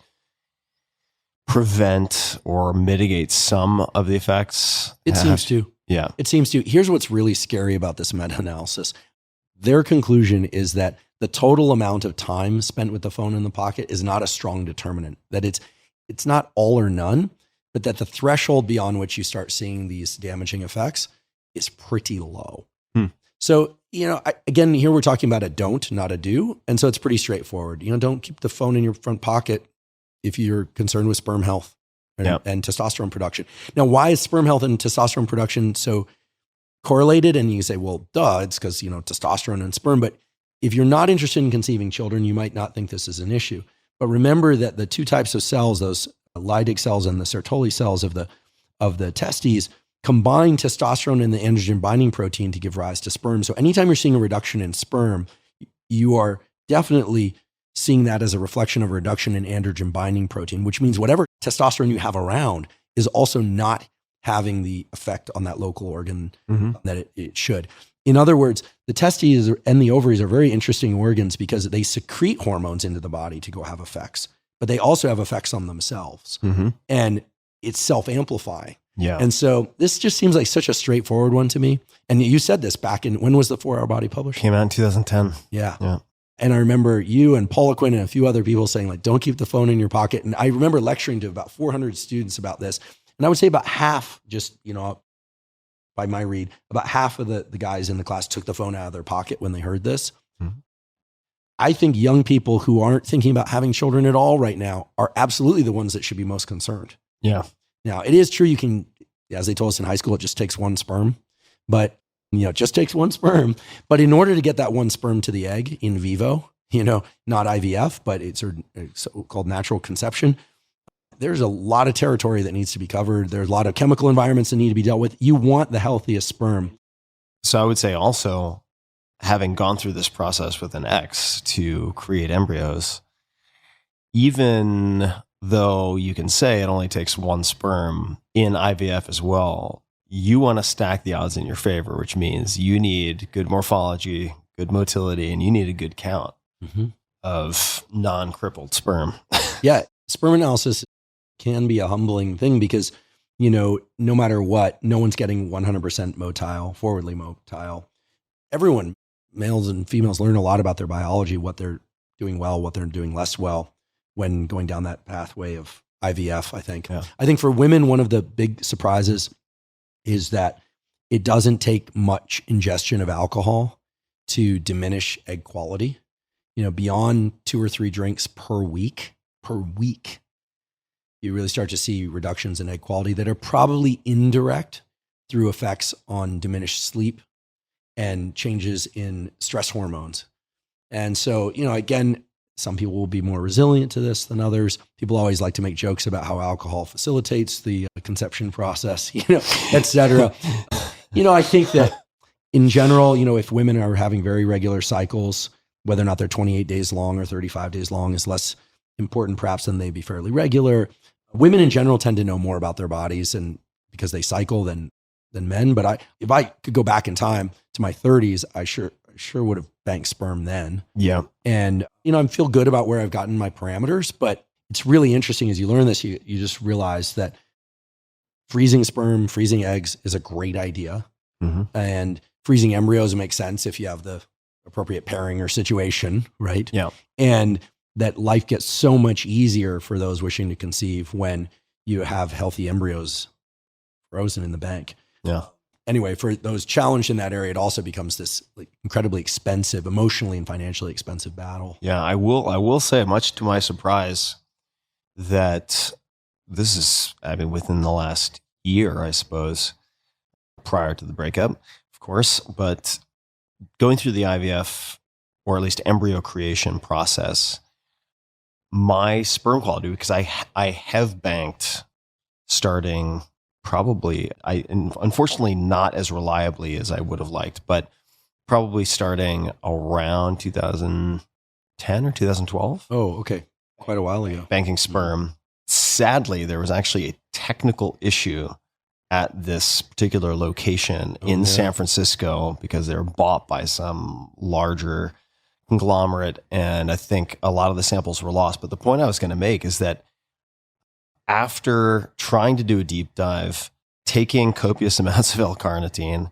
prevent or mitigate some of the effects? It seems to. Yeah. It seems to. Here's what's really scary about this meta-analysis. Their conclusion is that the total amount of time spent with the phone in the pocket is not a strong determinant, that it's not all or none, but that the threshold beyond which you start seeing these damaging effects is pretty low. So, again, here we're talking about a don't, not a do. And so it's pretty straightforward. Don't keep the phone in your front pocket if you're concerned with sperm health and testosterone production. Now, why is sperm health and testosterone production so correlated? And you say, well, duh, it's because, testosterone and sperm. But if you're not interested in conceiving children, you might not think this is an issue. But remember that the 2 types of cells, those Leydig cells and the Sertoli cells of the testes, combine testosterone and the androgen binding protein to give rise to sperm. So anytime you're seeing a reduction in sperm, you are definitely seeing that as a reflection of a reduction in androgen binding protein, which means whatever testosterone you have around is also not having the effect on that local organ that it should. In other words, the testes and the ovaries are very interesting organs because they secrete hormones into the body to go have effects, but they also have effects on themselves, and it's self-amplifying. Yeah. And so this just seems like such a straightforward one to me. And you said this back when was the 4-Hour Body published? Came out in 2010. Yeah. And I remember you and Paula Quinn and a few other people saying, don't keep the phone in your pocket. And I remember lecturing to about 400 students about this. And I would say about half, by my read, about half of the guys in the class took the phone out of their pocket when they heard this. I think young people who aren't thinking about having children at all right now are absolutely the ones that should be most concerned. Yeah. Now, it is true you can, as they told us in high school, it just takes one sperm, but it just takes one sperm. But in order to get that one sperm to the egg in vivo, not IVF, but it's so-called natural conception. There's a lot of territory that needs to be covered. There's a lot of chemical environments that need to be dealt with. You want the healthiest sperm. So I would say also, having gone through this process with an X to create embryos, even though you can say it only takes one sperm in IVF as well, you want to stack the odds in your favor, which means you need good morphology, good motility, and you need a good count of non-crippled sperm. Yeah. Sperm analysis can be a humbling thing because, no matter what, no one's getting 100% motile, forwardly motile. Everyone, males and females, learn a lot about their biology, what they're doing well, what they're doing less well when going down that pathway of IVF, I think. Yeah. I think for women, one of the big surprises is that it doesn't take much ingestion of alcohol to diminish egg quality. Beyond 2 or 3 drinks per week, you really start to see reductions in egg quality that are probably indirect through effects on diminished sleep and changes in stress hormones. And so, again, some people will be more resilient to this than others. People always like to make jokes about how alcohol facilitates the conception process, et cetera. I think that in general, if women are having very regular cycles, whether or not they're 28 days long or 35 days long is less important perhaps than they be fairly regular. Women in general tend to know more about their bodies and because they cycle than men. But if I could go back in time to my 30s, I sure would have banked sperm then. Yeah. And, I feel good about where I've gotten my parameters, but it's really interesting as you learn this, you just realize that freezing sperm, freezing eggs is a great idea. And freezing embryos makes sense if you have the appropriate pairing or situation, right? Yeah. And that life gets so much easier for those wishing to conceive when you have healthy embryos frozen in the bank. Yeah. Anyway, for those challenged in that area, it also becomes this incredibly expensive, emotionally and financially expensive battle. Yeah, I will say, much to my surprise, that this is, within the last year, I suppose, prior to the breakup, of course, but going through the IVF, or at least embryo creation process, my sperm quality, because I have banked starting probably, unfortunately not as reliably as I would have liked, but probably starting around 2010 or 2012. Oh, okay. Quite a while ago. Banking sperm. Sadly, there was actually a technical issue at this particular location in San Francisco because they were bought by some larger conglomerate, and I think a lot of the samples were lost. But the point I was going to make is that after trying to do a deep dive, taking copious amounts of L-carnitine,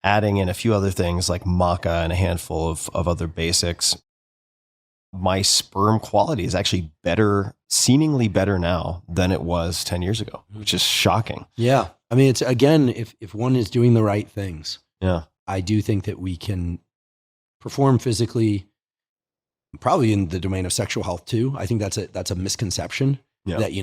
adding in a few other things like maca and a handful of other basics, my sperm quality is actually better, seemingly better now than it was 10 years ago, which is shocking. Yeah. It's, again, if one is doing the right things, yeah, I do think that we can perform physically, probably in the domain of sexual health too. I think that's a misconception. Yeah. That,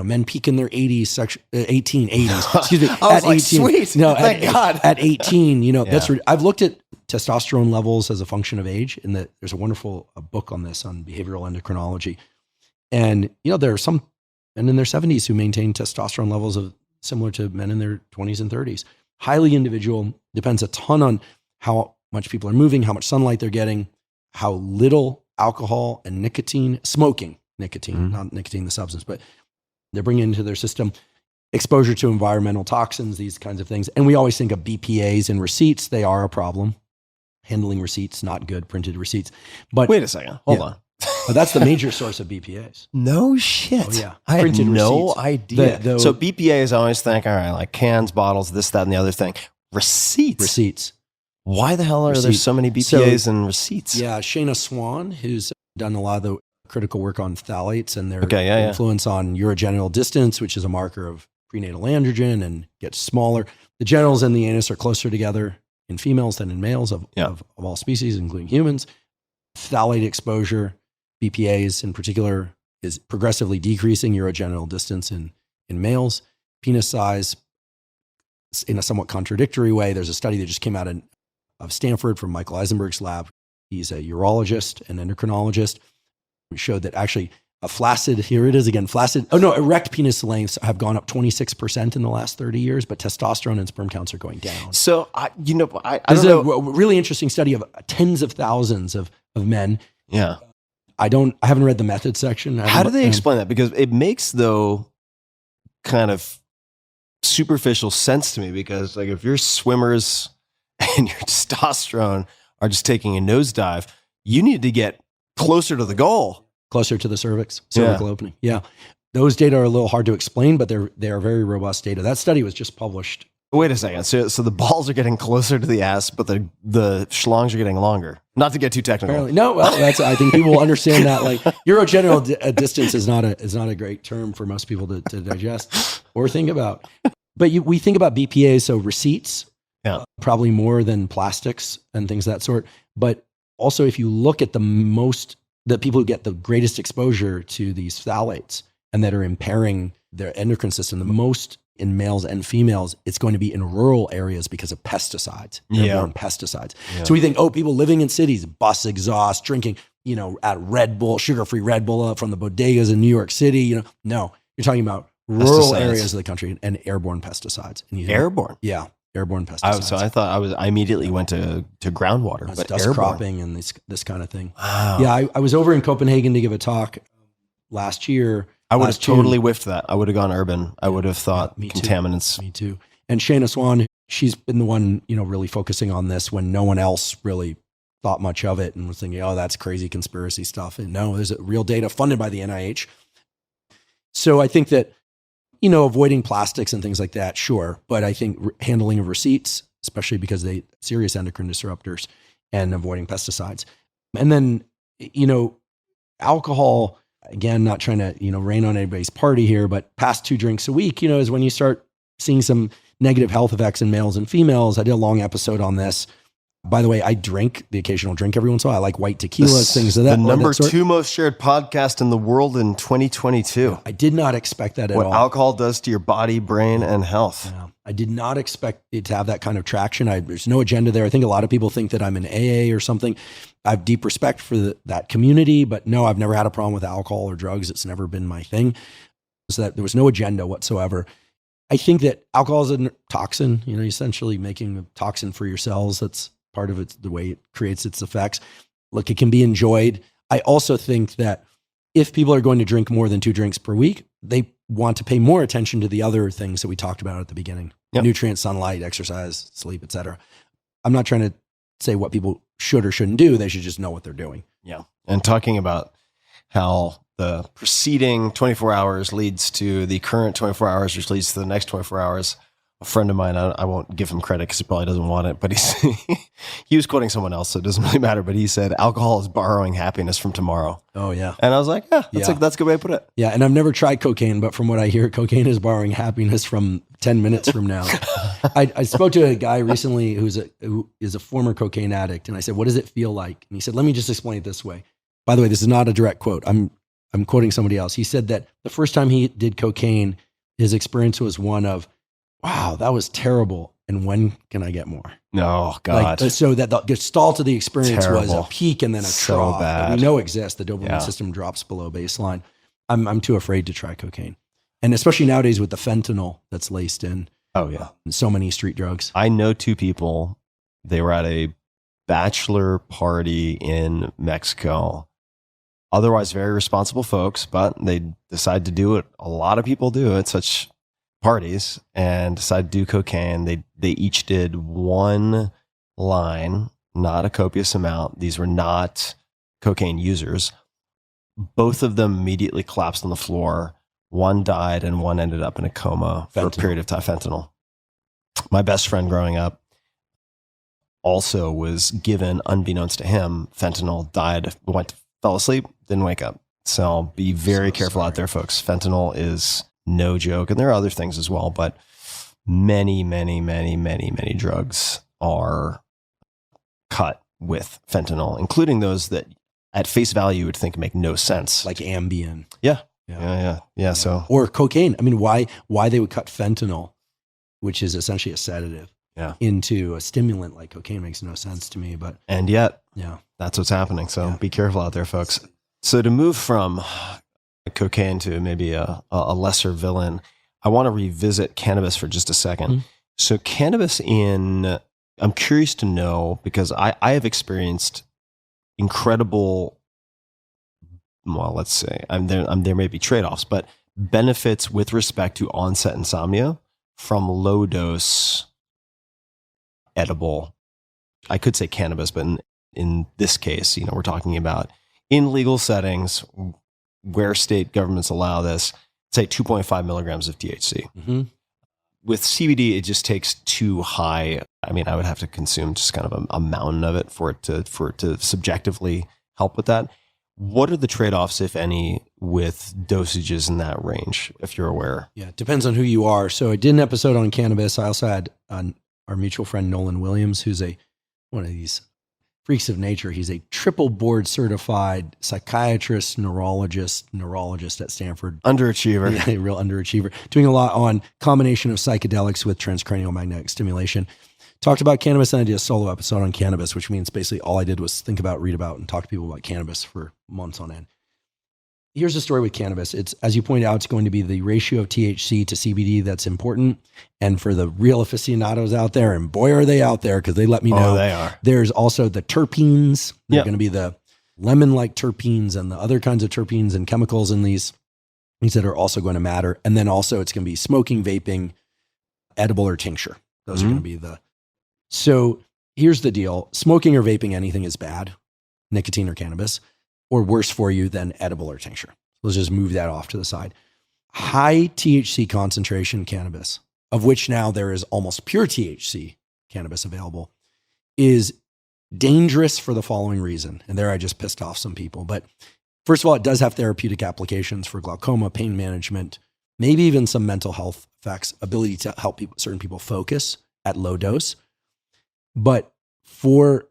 men peak in their 80s, 80s, excuse me. I was at like, 18, sweet. No, Thank God. At 18, Yeah. I've looked at testosterone levels as a function of age, and there's a wonderful book on this on behavioral endocrinology. And, there are some men in their 70s who maintain testosterone levels of similar to men in their 20s and 30s. Highly individual, depends a ton on how much people are moving, how much sunlight they're getting, how little alcohol and nicotine, smoking, nicotine, not nicotine, the substance, but they're bringing into their system, exposure to environmental toxins, these kinds of things. And we always think of BPAs and receipts. They are a problem. Handling receipts, not good, printed receipts. But wait a second, hold on. But that's the major source of BPAs. No shit. Oh, yeah. I had Printed no receipts. idea. So BPAs, I always think, all right, like cans, bottles, this, that, and the other thing. Receipts. Why the hell are there so many BPAs and receipts? Yeah, Shayna Swan, who's done a lot of the critical work on phthalates and their influence on urogenital distance, which is a marker of prenatal androgen and gets smaller. The genitals and the anus are closer together in females than in males of all species, including humans. Phthalate exposure, BPAs in particular, is progressively decreasing urogenital distance in males. Penis size, in a somewhat contradictory way. There's a study that just came out of Stanford from Michael Eisenberg's lab, He's a urologist and endocrinologist. We showed that actually erect penis lengths have gone up 26% in the last 30 years, but testosterone and sperm counts are going down. So, I don't This is know. a really interesting study of tens of thousands of men. Yeah. I haven't read the method section. How do they explain that? Because it makes, though, kind of superficial sense to me, because like if your swimmers and your testosterone are just taking a nosedive, you need to get closer to the goal. Closer to the cervical opening. Yeah. Those data are a little hard to explain, but they are very robust data. That study was just published. Wait a second. So the balls are getting closer to the ass, but the schlongs are getting longer. Not to get too technical. Apparently. No, well, I think people will understand that. Like urogenital distance is not a great term for most people to digest or think about. But we think about BPA, so receipts, probably more than plastics and things of that sort. But also, if you look at the people who get the greatest exposure to these phthalates and that are impairing their endocrine system, the most in males and females, it's going to be in rural areas because of pesticides, airborne pesticides. Yeah. So we think, people living in cities, bus exhaust, drinking, at Red Bull, sugar-free Red Bull from the bodegas in New York City, no, you're talking about rural areas of the country and airborne pesticides. And airborne? Yeah. Airborne pesticides. I immediately went to groundwater, but dust cropping and this kind of thing. Wow. Yeah. I was over in Copenhagen to give a talk last year. I would have totally whiffed that. I would have gone urban. I would have thought contaminants. Me too. And Shana Swan, she's been the one, really focusing on this when no one else really thought much of it and was thinking, that's crazy conspiracy stuff. And no, there's real data funded by the NIH. So I think that, avoiding plastics and things like that, sure. But I think handling of receipts, especially because they serious endocrine disruptors, and avoiding pesticides. And then, alcohol, again, not trying to, rain on anybody's party here, but past 2 drinks a week, is when you start seeing some negative health effects in males and females. I did a long episode on this. By the way, I drink the occasional drink every once in a while. I like white tequilas, things of that. The number 2 most shared podcast in the world in 2022. I did not expect that at all. What alcohol does to your body, brain, and health. Yeah. I did not expect it to have that kind of traction. There's no agenda there. I think a lot of people think that I'm an AA or something. I have deep respect for that community, but no, I've never had a problem with alcohol or drugs. It's never been my thing. So that there was no agenda whatsoever. I think that alcohol is a toxin, essentially making a toxin for your cells. That's part of it, the way it creates its effects. Look, it can be enjoyed. I also think that if people are going to drink more than 2 drinks per week, they want to pay more attention to the other things that we talked about at the beginning. Yep. Nutrients, sunlight, exercise, sleep, etc. I'm not trying to say what people should or shouldn't do. They should just know what they're doing. Yeah. And talking about how the preceding 24 hours leads to the current 24 hours, which leads to the next 24 hours. A friend of mine, I won't give him credit because he probably doesn't want it, but he was quoting someone else, so it doesn't really matter. But he said, alcohol is borrowing happiness from tomorrow. Oh, yeah. And I was like, that's a good way to put it. Yeah, and I've never tried cocaine, but from what I hear, cocaine is borrowing happiness from 10 minutes from now. I spoke to a guy recently who is a former cocaine addict, and I said, what does it feel like? And he said, let me just explain it this way. By the way, this is not a direct quote. I'm quoting somebody else. He said that the first time he did cocaine, his experience was one of, wow, that was terrible. And when can I get more? No, God. So that the gestalt of the experience was a Terrible. peak and then a So trough. bad. And we know exists. The dopamine system drops below baseline. I'm too afraid to try cocaine. And especially nowadays with the fentanyl that's laced in. Oh, yeah. So many street drugs. I know 2 people. They were at a bachelor party in Mexico. Otherwise, very responsible folks, but they decide to do what a lot of people do at such parties and decided to do cocaine. They each did 1 line, not a copious amount. These were not cocaine users. Both of them immediately collapsed on the floor. 1 died and 1 ended up in a coma for a period of time. Fentanyl. My best friend growing up also was given, unbeknownst to him, fentanyl, died, fell asleep, didn't wake up. So be very careful out there, folks. Fentanyl is no joke. And there are other things as well, but many, many, many, many, many drugs are cut with fentanyl, including those that at face value you would think make no sense. Like Ambien. Yeah. So, or cocaine. I mean, why they would cut fentanyl, which is essentially a sedative, into a stimulant like cocaine makes no sense to me. But and yet, yeah, that's what's happening. So be careful out there, folks. So to move from cocaine to maybe a lesser villain, I want to revisit cannabis for just a second. Mm-hmm. So cannabis I'm curious to know, because I have experienced incredible, well, let's say there may be trade-offs, but benefits with respect to onset insomnia from low dose edible, I could say cannabis, but in this case, we're talking about in legal settings where state governments allow this, say 2.5 milligrams of THC. Mm-hmm. With CBD, it just takes too high. I mean, I would have to consume just kind of a mountain of it for it to subjectively help with that. What are the trade-offs, if any, with dosages in that range, if you're aware? Yeah, it depends on who you are. So I did an episode on cannabis. I also had our mutual friend Nolan Williams, who's one of these freaks of nature. He's a triple board certified psychiatrist, neurologist at Stanford. Underachiever. Yeah, a real underachiever. Doing a lot on combination of psychedelics with transcranial magnetic stimulation. Talked about cannabis, and I did a solo episode on cannabis, which means basically all I did was think about, read about, and talk to people about cannabis for months on end. Here's the story with cannabis. It's, as you pointed out, it's going to be the ratio of THC to CBD that's important. And for the real aficionados out there, and boy, are they out there, because they let me know. Oh, they are. There's also the terpenes. They're going to be the lemon-like terpenes and the other kinds of terpenes and chemicals in these things that are also going to matter. And then also it's going to be smoking, vaping, edible, or tincture. Those are going to be So here's the deal. Smoking or vaping anything is bad, nicotine or cannabis, or worse for you than edible or tincture. Let's just move that off to the side. High THC concentration cannabis, of which now there is almost pure THC cannabis available, is dangerous for the following reason. And there I just pissed off some people. But first of all, it does have therapeutic applications for glaucoma, pain management, maybe even some mental health effects, ability to help certain people focus at low dose. But for,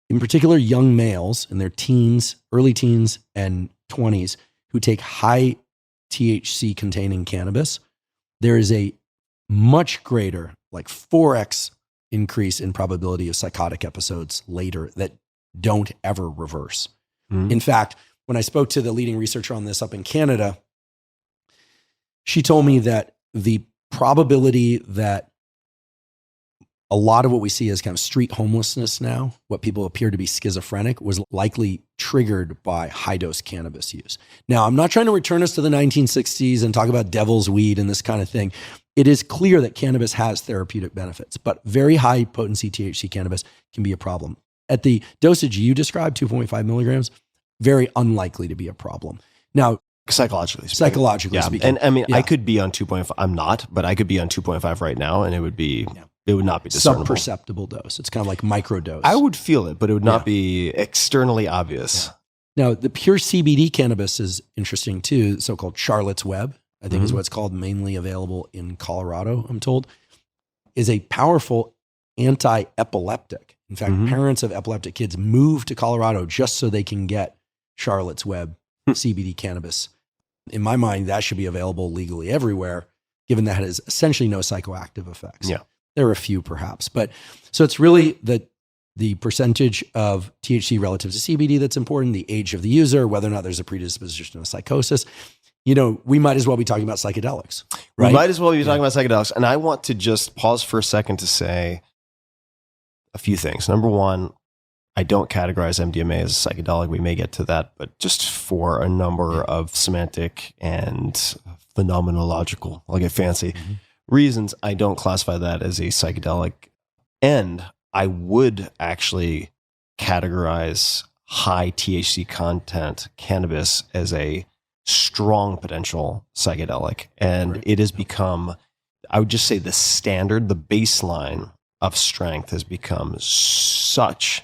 in particular, young males in their teens, early teens and 20s who take high THC containing cannabis, there is a much greater, like 4x increase in probability of psychotic episodes later that don't ever reverse. In fact, when I spoke to the leading researcher on this up in Canada, she told me that the probability that a lot of what we see as kind of street homelessness now, what people appear to be schizophrenic, was likely triggered by high dose cannabis use. Now, I'm not trying to return us to the 1960s and talk about devil's weed and this kind of thing. It is clear that cannabis has therapeutic benefits, but very high potency THC cannabis can be a problem. At the dosage you described, 2.5 milligrams, very unlikely to be a problem. Now, psychologically speaking. And I mean, I could be on 2.5. I'm not, but I could be on 2.5 right now, and it would be... It would not be discernible. Sub-perceptible dose. It's kind of like micro dose. I would feel it, but it would not be externally obvious. Now, the pure CBD cannabis is interesting too, so-called Charlotte's Web, I think is what it's called, mainly available in Colorado, I'm told, is a powerful anti-epileptic. In fact, parents of epileptic kids move to Colorado just so they can get Charlotte's Web CBD cannabis. In my mind, that should be available legally everywhere, given that it has essentially no psychoactive effects. Yeah. There are a few perhaps, but so it's really the percentage of THC relative to CBD that's important, the age of the user, whether or not there's a predisposition to psychosis. We might as well be talking about psychedelics, right? We might as well be talking about psychedelics. And I want to just pause for a second to say a few things. Number one, I don't categorize MDMA as a psychedelic. We may get to that, but just for a number of semantic and phenomenological, I'll get fancy, reasons, I don't classify that as a psychedelic. And I would actually categorize high THC content cannabis as a strong potential psychedelic. And it has become, I would just say, the standard, the baseline of strength has become such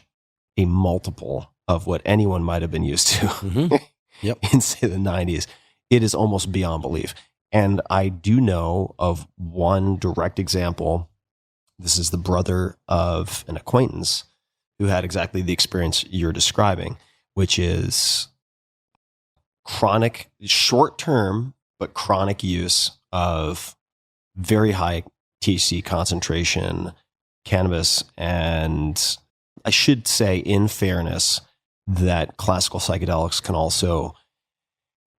a multiple of what anyone might have been used to in, say, the 90s. It is almost beyond belief. And I do know of one direct example. This is the brother of an acquaintance who had exactly the experience you're describing, which is chronic, short-term, but chronic use of very high THC concentration cannabis. And I should say, in fairness, that classical psychedelics can also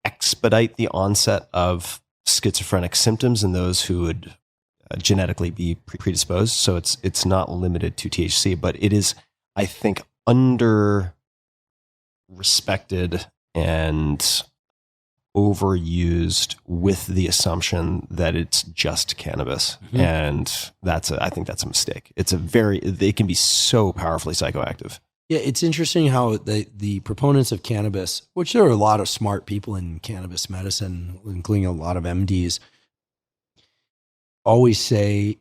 expedite the onset of schizophrenic symptoms in those who would genetically be predisposed. So it's not limited to THC, but it is, I think, under respected and overused with the assumption that it's just cannabis. Mm-hmm. And I think that's a mistake. They can be so powerfully psychoactive. Yeah, it's interesting how the proponents of cannabis, which there are a lot of smart people in cannabis medicine, including a lot of MDs, always say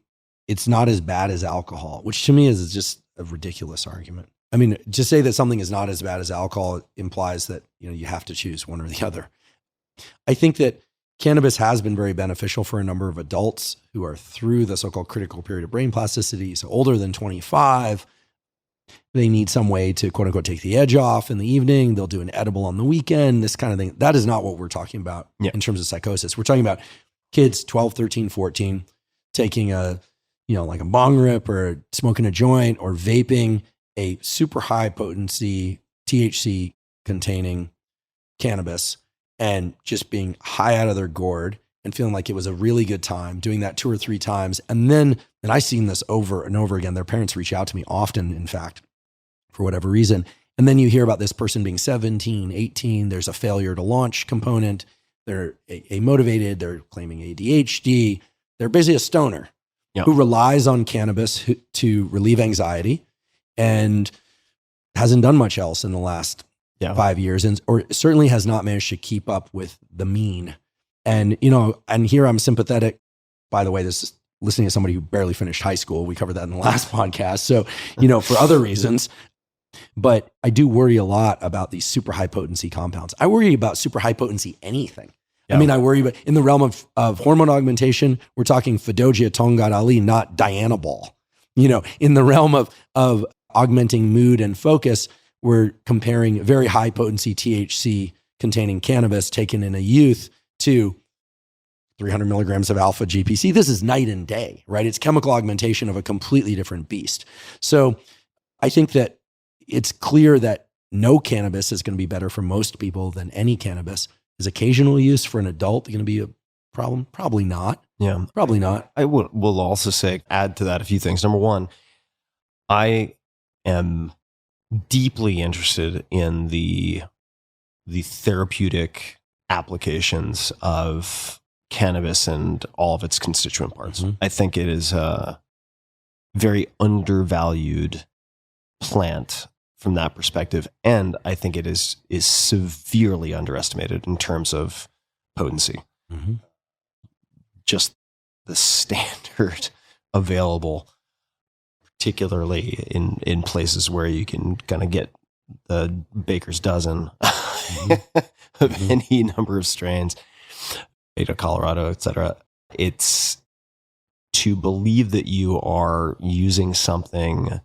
it's not as bad as alcohol, which to me is just a ridiculous argument. I mean, to say that something is not as bad as alcohol implies that, you have to choose one or the other. I think that cannabis has been very beneficial for a number of adults who are through the so-called critical period of brain plasticity, so older than 25. They need some way to, quote unquote, take the edge off in the evening. They'll do an edible on the weekend, this kind of thing. That is not what we're talking about in terms of psychosis. We're talking about kids 12, 13, 14, taking like a bong rip or smoking a joint or vaping a super high potency THC containing cannabis and just being high out of their gourd and feeling like it was a really good time, doing that 2 or 3 times. And I've seen this over and over again. Their parents reach out to me often, in fact, for whatever reason. And then you hear about this person being 17, 18. There's a failure to launch component. They're amotivated. They're claiming ADHD. They're basically a stoner who relies on cannabis to relieve anxiety and hasn't done much else in the last 5 years, or certainly has not managed to keep up with the mean. And, and here I'm sympathetic. By the way, this is listening to somebody who barely finished high school. We covered that in the last podcast. So, for other reasons, but I do worry a lot about these super high potency compounds. I worry about super high potency anything. Yeah. I mean, I worry about in the realm of hormone augmentation, we're talking Fadogia, Tongkat, Ali, not Dianabol. In the realm of augmenting mood and focus, we're comparing very high potency THC containing cannabis taken in a youth to 300 milligrams of alpha GPC. This is night and day, right? It's chemical augmentation of a completely different beast. So I think that it's clear that no cannabis is going to be better for most people than any cannabis. Is occasional use for an adult going to be a problem? Probably not. Yeah. Probably not. I will also add to that a few things. Number one, I am deeply interested in the therapeutic applications of cannabis and all of its constituent parts. Mm-hmm. I think it is a very undervalued plant from that perspective. And I think it is severely underestimated in terms of potency. Mm-hmm. Just the standard available, particularly in places where you can kind of get the baker's dozen of any number of strains, Colorado, et cetera. It's to believe that you are using something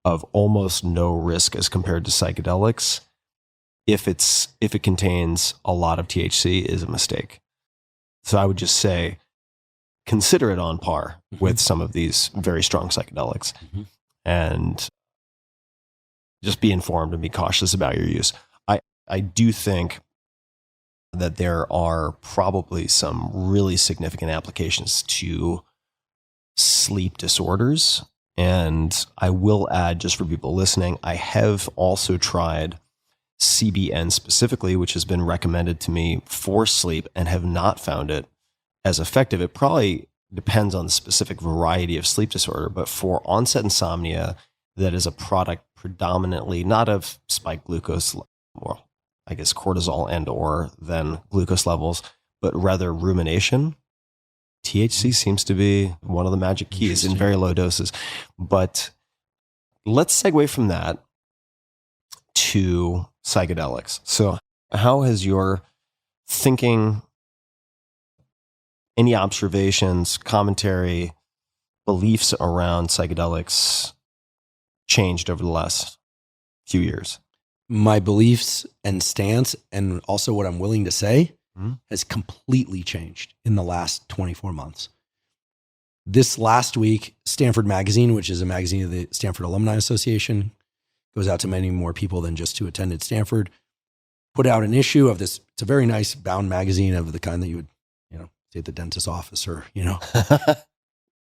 of almost no risk as compared to psychedelics, if it contains a lot of THC, is a mistake. So I would just say, consider it on par with some of these very strong psychedelics, and just be informed and be cautious about your use. I do think that there are probably some really significant applications to sleep disorders. And I will add, just for people listening, I have also tried CBN specifically, which has been recommended to me for sleep, and have not found it as effective. It probably depends on the specific variety of sleep disorder, but for onset insomnia, that is a product predominantly not of spiked glucose, well, I guess cortisol and or then glucose levels, but rather rumination. THC seems to be one of the magic keys in very low doses. But let's segue from that to psychedelics. So how has your thinking, any observations, commentary, beliefs around psychedelics changed over the last few years? My beliefs and stance, and also what I'm willing to say, has completely changed in the last 24 months. This last week, Stanford Magazine, which is a magazine of the Stanford Alumni Association, goes out to many more people than just who attended Stanford, put out an issue of this. It's a very nice bound magazine of the kind that you would, see at the dentist's office or,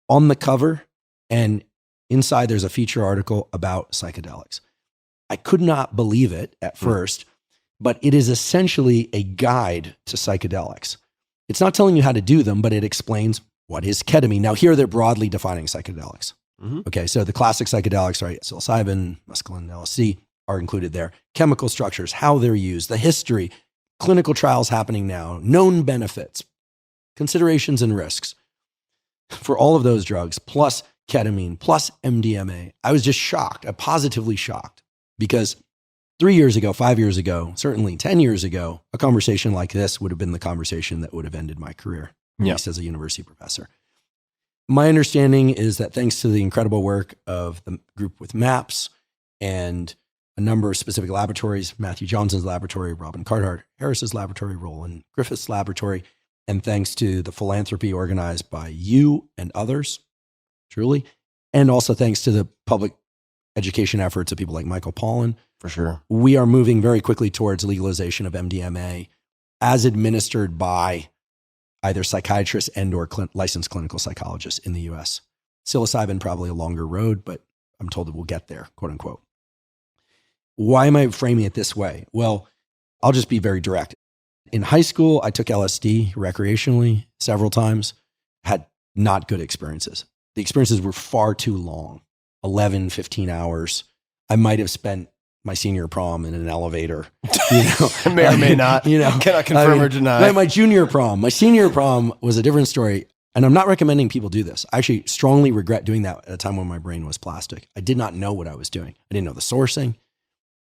on the cover. And inside there's a feature article about psychedelics. I could not believe it at first, but it is essentially a guide to psychedelics. It's not telling you how to do them, but it explains what is ketamine. Now here they're broadly defining psychedelics. Okay, so the classic psychedelics, right? Psilocybin, mescaline, LSD are included there. Chemical structures, how they're used, the history, clinical trials happening now, known benefits, considerations and risks for all of those drugs, plus ketamine, plus MDMA. I was just shocked, positively shocked, because 3 years ago, 5 years ago, certainly 10 years ago, a conversation like this would have been the conversation that would have ended my career, at least as a university professor. My understanding is that thanks to the incredible work of the group with MAPS and a number of specific laboratories, Matthew Johnson's laboratory, Robin Carhart Harris's laboratory, Roland Griffith's laboratory, and thanks to the philanthropy organized by you and others, truly, and also thanks to the public education efforts of people like Michael Pollan, For sure. we are moving very quickly towards legalization of MDMA as administered by either psychiatrists and or licensed clinical psychologists in the US. Psilocybin, probably a longer road, but I'm told that we'll get there, quote unquote. Why am I framing it this way? Well, I'll just be very direct. In high school, I took LSD recreationally several times, had not good experiences. The experiences were far too long, 11, 15 hours. I might have spent my senior prom in an elevator, May or may not, cannot confirm or deny. My junior prom, my senior prom was a different story. And I'm not recommending people do this. I actually strongly regret doing that at a time when my brain was plastic. I did not know what I was doing. I didn't know the sourcing.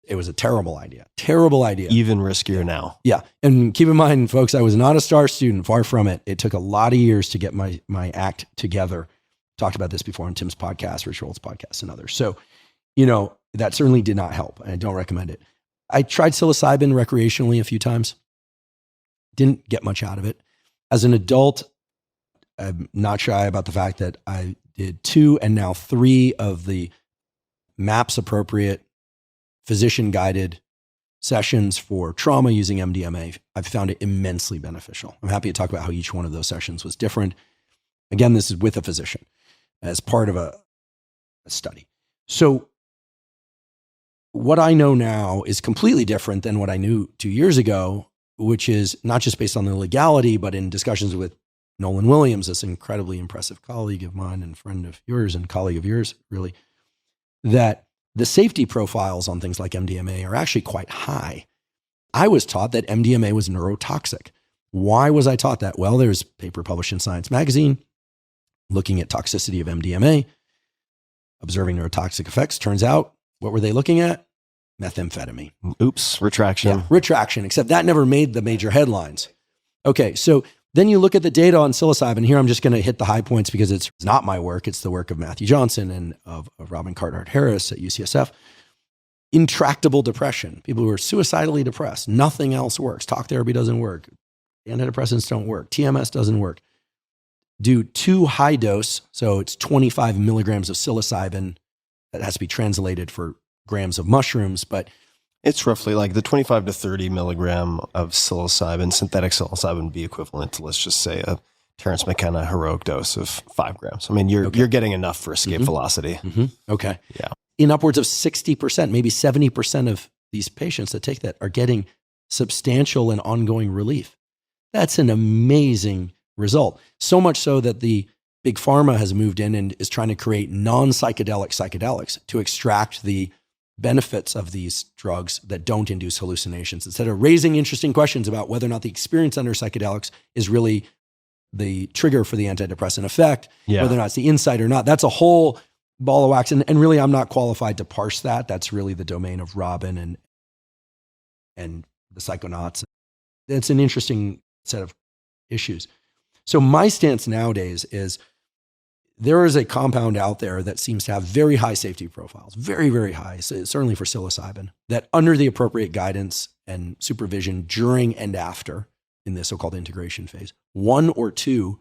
It was a terrible idea. Even riskier now. Yeah. And keep in mind, folks, I was not a star student, far from it. It took a lot of years to get my act together. Talked about this before on Tim's podcast, Rich Roll's podcast, and others. So, that certainly did not help. And I don't recommend it. I tried psilocybin recreationally a few times. Didn't get much out of it. As an adult, I'm not shy about the fact that I did 2 and now 3 of the MAPS appropriate physician guided sessions for trauma using MDMA. I've found it immensely beneficial. I'm happy to talk about how each one of those sessions was different. Again, this is with a physician as part of a study. So what I know now is completely different than what I knew 2 years ago, which is not just based on the legality, but in discussions with Nolan Williams, this incredibly impressive colleague of mine and friend of yours and colleague of yours, really, that the safety profiles on things like MDMA are actually quite high. I was taught that MDMA was neurotoxic. Why was I taught that? Well, there's a paper published in Science Magazine looking at toxicity of MDMA, observing neurotoxic effects. Turns out, what were they looking at? Methamphetamine. Oops, retraction. Yeah, retraction, except that never made the major headlines. Okay, so then you look at the data on psilocybin. Here, I'm just going to hit the high points because it's not my work. It's the work of Matthew Johnson and of Robin Carhart Harris at UCSF. Intractable depression. People who are suicidally depressed. Nothing else works. Talk therapy doesn't work. Antidepressants don't work. TMS doesn't work. Do 2 high dose, so it's 25 milligrams of psilocybin. That has to be translated for grams of mushrooms, but it's roughly like the 25 to 30 milligram of psilocybin. Synthetic psilocybin would be equivalent to, let's just say, a Terence McKenna heroic dose of 5 grams. I mean, you're getting enough for escape velocity. Okay. Yeah. In upwards of 60%, maybe 70% of these patients that take that are getting substantial and ongoing relief. That's an amazing result. So much so that the Big Pharma has moved in and is trying to create non-psychedelic psychedelics to extract the benefits of these drugs that don't induce hallucinations, instead of raising interesting questions about whether or not the experience under psychedelics is really the trigger for the antidepressant effect, whether or not it's the insight or not. That's a whole ball of wax. And really, I'm not qualified to parse that. That's really the domain of Robin and the psychonauts. It's an interesting set of issues. So my stance nowadays is there is a compound out there that seems to have very high safety profiles, very, very high, so certainly for psilocybin, that under the appropriate guidance and supervision during and after in the so-called integration phase, 1 or 2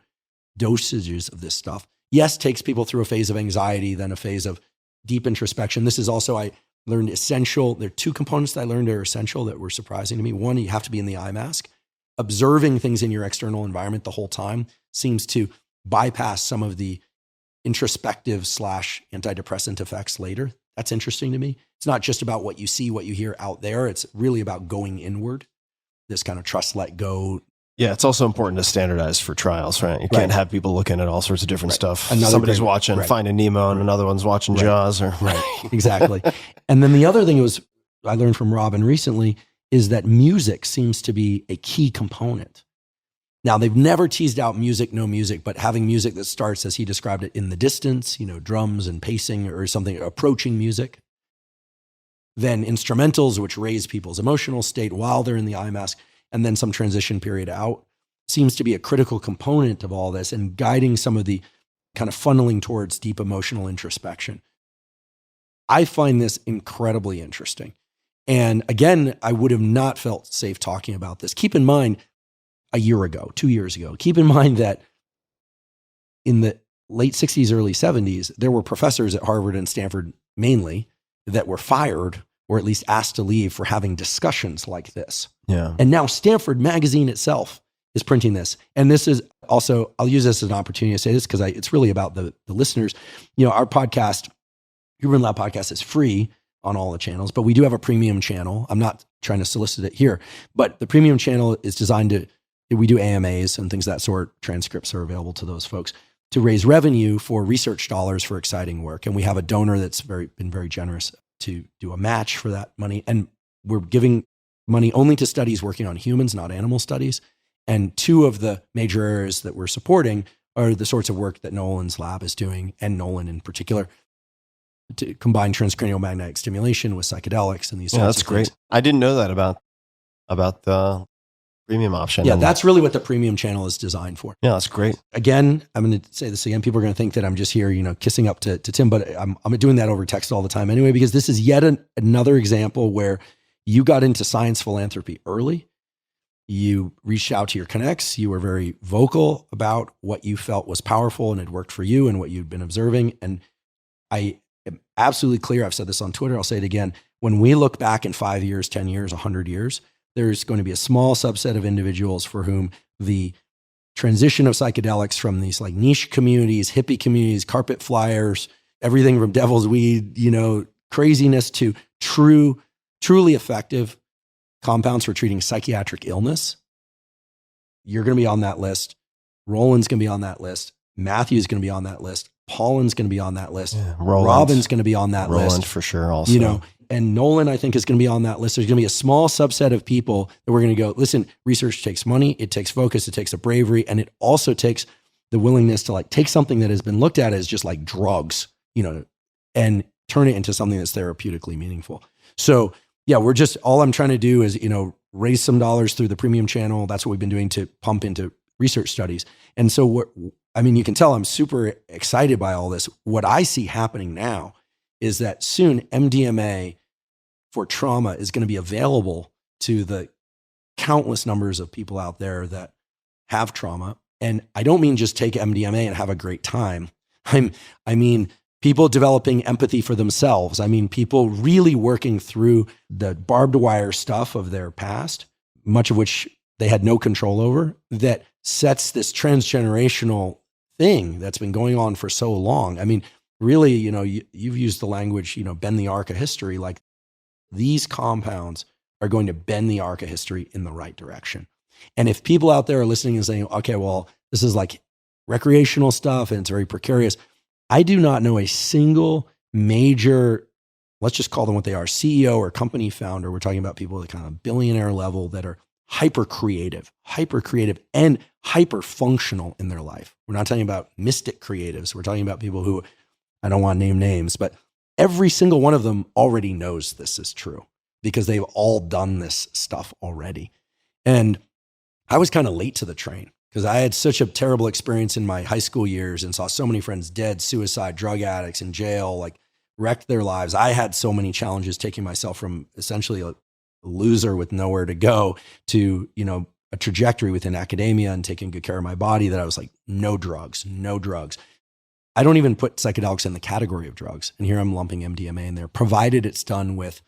dosages of this stuff yes, takes people through a phase of anxiety, then a phase of deep introspection. This is also, I learned essential. There are two components that I learned are essential that were surprising to me. One, you have to be in the eye mask. Observing things in your external environment the whole time seems to bypass some of the introspective / antidepressant effects later. That's interesting to me. It's not just about what you see, what you hear out there. It's really about going inward, this kind of trust, let go. Yeah, it's also important to standardize for trials, right? You can't have people looking at all sorts of different stuff. Somebody's watching Finding Nemo and another one's watching Jaws. Exactly. And then the other thing I learned from Robin recently is that music seems to be a key component. Now, they've never teased out music, no music, but having music that starts, as he described it, in the distance, drums and pacing or something, approaching music. Then instrumentals, which raise people's emotional state while they're in the eye mask, and then some transition period out, seems to be a critical component of all this and guiding some of the kind of funneling towards deep emotional introspection. I find this incredibly interesting. And again, I would have not felt safe talking about this. Keep in mind, a year ago, 2 years ago, keep in mind that in the late 60s, early 70s, there were professors at Harvard and Stanford mainly that were fired or at least asked to leave for having discussions like this. Yeah. And now Stanford Magazine itself is printing this. And this is also, I'll use this as an opportunity to say this because it's really about the listeners. Our podcast, Huberman Lab podcast, is free on all the channels, but we do have a premium channel. I'm not trying to solicit it here, but the premium channel is designed we do AMAs and things of that sort. Transcripts are available to those folks to raise revenue for research dollars for exciting work. And we have a donor that's been very generous to do a match for that money. And we're giving money only to studies working on humans, not animal studies. And two of the major areas that we're supporting are the sorts of work that Nolan's lab is doing, and Nolan in particular, to combine transcranial magnetic stimulation with psychedelics and these sorts of things. That's great. I didn't know that about the premium option. Yeah, that's really what the premium channel is designed for. Yeah, that's great. Again, I'm going to say this again. People are going to think that I'm just here, kissing up to Tim, but I'm doing that over text all the time anyway, because this is yet another example where you got into science philanthropy early. You reached out to your connects. You were very vocal about what you felt was powerful and had worked for you and what you'd been observing. And I am absolutely clear. I've said this on Twitter. I'll say it again. When we look back in 5 years, 10 years, 100 years, there's going to be a small subset of individuals for whom the transition of psychedelics from these like niche communities, hippie communities, carpet flyers, everything from devil's weed, craziness to truly effective compounds for treating psychiatric illness. You're going to be on that list. Roland's going to be on that list. Matthew's going to be on that list. Paulin's going to be on that list. Yeah, Robin's going to be on that list. Roland for sure also. And Nolan, I think, is going to be on that list. There's going to be a small subset of people that we're going to go, listen, research takes money, it takes focus, it takes a bravery, and it also takes the willingness to take something that has been looked at as just like drugs, and turn it into something that's therapeutically meaningful. So yeah, all I'm trying to do is, raise some dollars through the premium channel. That's what we've been doing to pump into research studies. And so you can tell I'm super excited by all this. What I see happening now is that soon MDMA for trauma is going to be available to the countless numbers of people out there that have trauma. And I don't mean just take MDMA and have a great time. I mean people developing empathy for themselves. I mean people really working through the barbed wire stuff of their past, much of which they had no control over, that sets this transgenerational thing that's been going on for so long. I mean, really, you've used the language, bend the arc of history. Like these compounds are going to bend the arc of history in the right direction. And if people out there are listening and saying, okay, well, this is like recreational stuff and it's very precarious. I do not know a single major, let's just call them what they are, CEO or company founder. We're talking about people at the kind of billionaire level that are hyper creative and hyper functional in their life. We're not talking about mystic creatives. We're talking about people who, I don't want to name names, but every single one of them already knows this is true because they've all done this stuff already. And I was kind of late to the train because I had such a terrible experience in my high school years and saw so many friends dead, suicide, drug addicts in jail, wrecked their lives. I had so many challenges taking myself from essentially a loser with nowhere to go to, a trajectory within academia and taking good care of my body that I was like, no drugs. I don't even put psychedelics in the category of drugs. And here I'm lumping MDMA in there, provided it's done with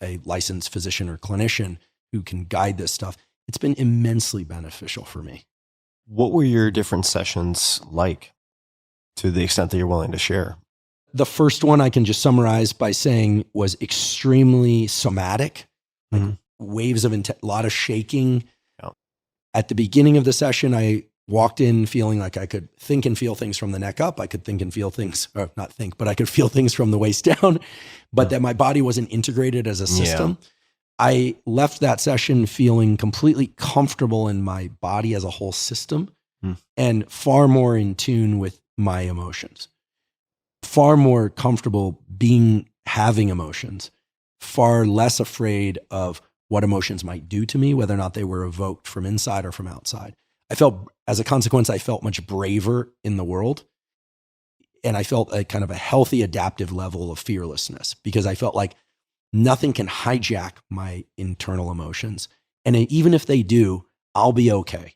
a licensed physician or clinician who can guide this stuff. It's been immensely beneficial for me. What were your different sessions like, to the extent that you're willing to share? The first one I can just summarize by saying was extremely somatic, like waves of a lot of shaking. Yeah. At the beginning of the session, I walked in feeling like I could think and feel things from the neck up. I could think and feel things, or not think, but I could feel things from the waist down, but that my body wasn't integrated as a system. Yeah. I left that session feeling completely comfortable in my body as a whole system and far more in tune with my emotions, far more comfortable having emotions, far less afraid of what emotions might do to me, whether or not they were evoked from inside or from outside. As a consequence, I felt much braver in the world. And I felt a kind of a healthy adaptive level of fearlessness because I felt like nothing can hijack my internal emotions. And even if they do, I'll be okay.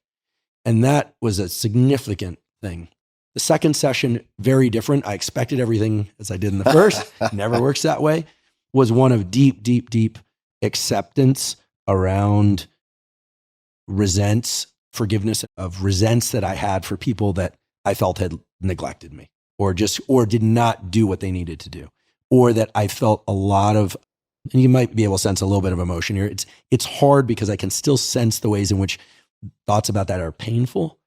And that was a significant thing. The second session, very different. I expected everything as I did in the first. Never works that way. Was one of deep, deep, deep acceptance around forgiveness of resents that I had for people that I felt had neglected me or did not do what they needed to do, or that I felt a lot of, and you might be able to sense a little bit of emotion here. It's hard because I can still sense the ways in which thoughts about that are painful,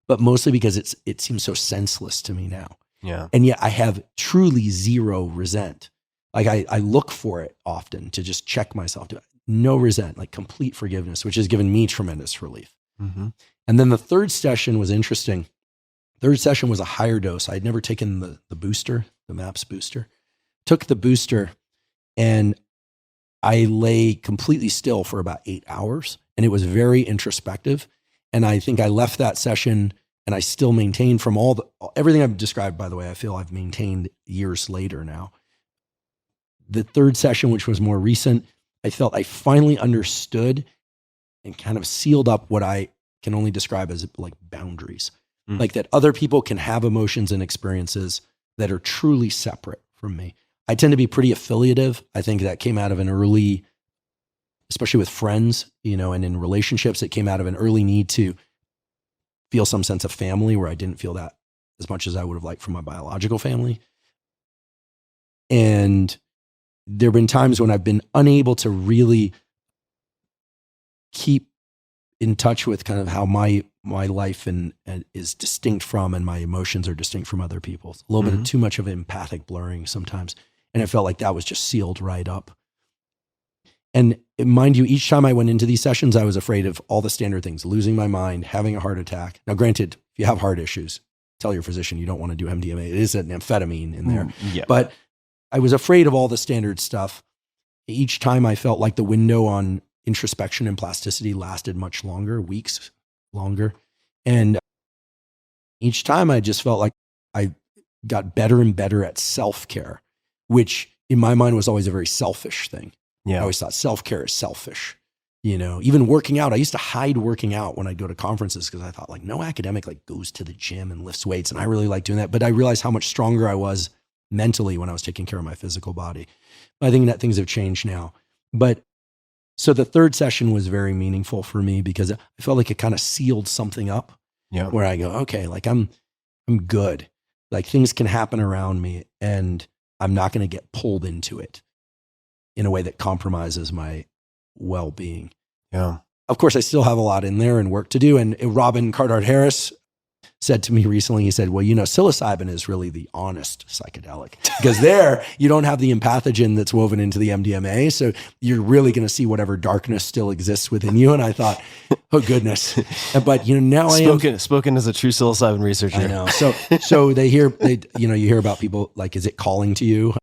but mostly because it seems so senseless to me now. Yeah. And yet I have truly zero resent. Like I look for it often to just check myself. No resent, like complete forgiveness, which has given me tremendous relief. Mm-hmm. And then the third session was interesting. Third session was a higher dose. I'd never taken the booster, the MAPS booster. Took the booster and I lay completely still for about 8 hours, and it was very introspective. And I think I left that session and I still maintained from everything I've described, by the way, I feel I've maintained years later now. The third session, which was more recent, I felt I finally understood and kind of sealed up what I can only describe as like boundaries, like that other people can have emotions and experiences that are truly separate from me. I tend to be pretty affiliative. I think that came out of an early, especially with friends, and in relationships, it came out of an early need to feel some sense of family where I didn't feel that as much as I would have liked from my biological family. And there have been times when I've been unable to really keep in touch with kind of how my life and is distinct from, and my emotions are distinct from other people's. A little bit of too much of empathic blurring sometimes. And it felt like that was just sealed right up. And mind you, each time I went into these sessions, I was afraid of all the standard things, losing my mind, having a heart attack. Now, granted, if you have heart issues, tell your physician you don't want to do MDMA. It is an amphetamine in there. Yeah. But I was afraid of all the standard stuff. Each time I felt like the window on introspection and plasticity lasted much longer, weeks longer. And each time I just felt like I got better and better at self-care, which in my mind was always a very selfish thing. Yeah. I always thought self-care is selfish. Even working out, I used to hide working out when I'd go to conferences because I thought like no academic like goes to the gym and lifts weights. And I really like doing that. But I realized how much stronger I was mentally when I was taking care of my physical body. I think that things have changed now. But so the third session was very meaningful for me because I felt like it kind of sealed something up where I go, okay, like I'm good. Like things can happen around me and I'm not going to get pulled into it in a way that compromises my well-being. Yeah. Of course, I still have a lot in there and work to do. And Robin Carhart-Harris said to me recently, he said, well, psilocybin is really the honest psychedelic because there you don't have the empathogen that's woven into the MDMA. So you're really going to see whatever darkness still exists within you. And I thought, oh goodness. But now spoken as a true psilocybin researcher. I know. So you hear about people like, is it calling to you?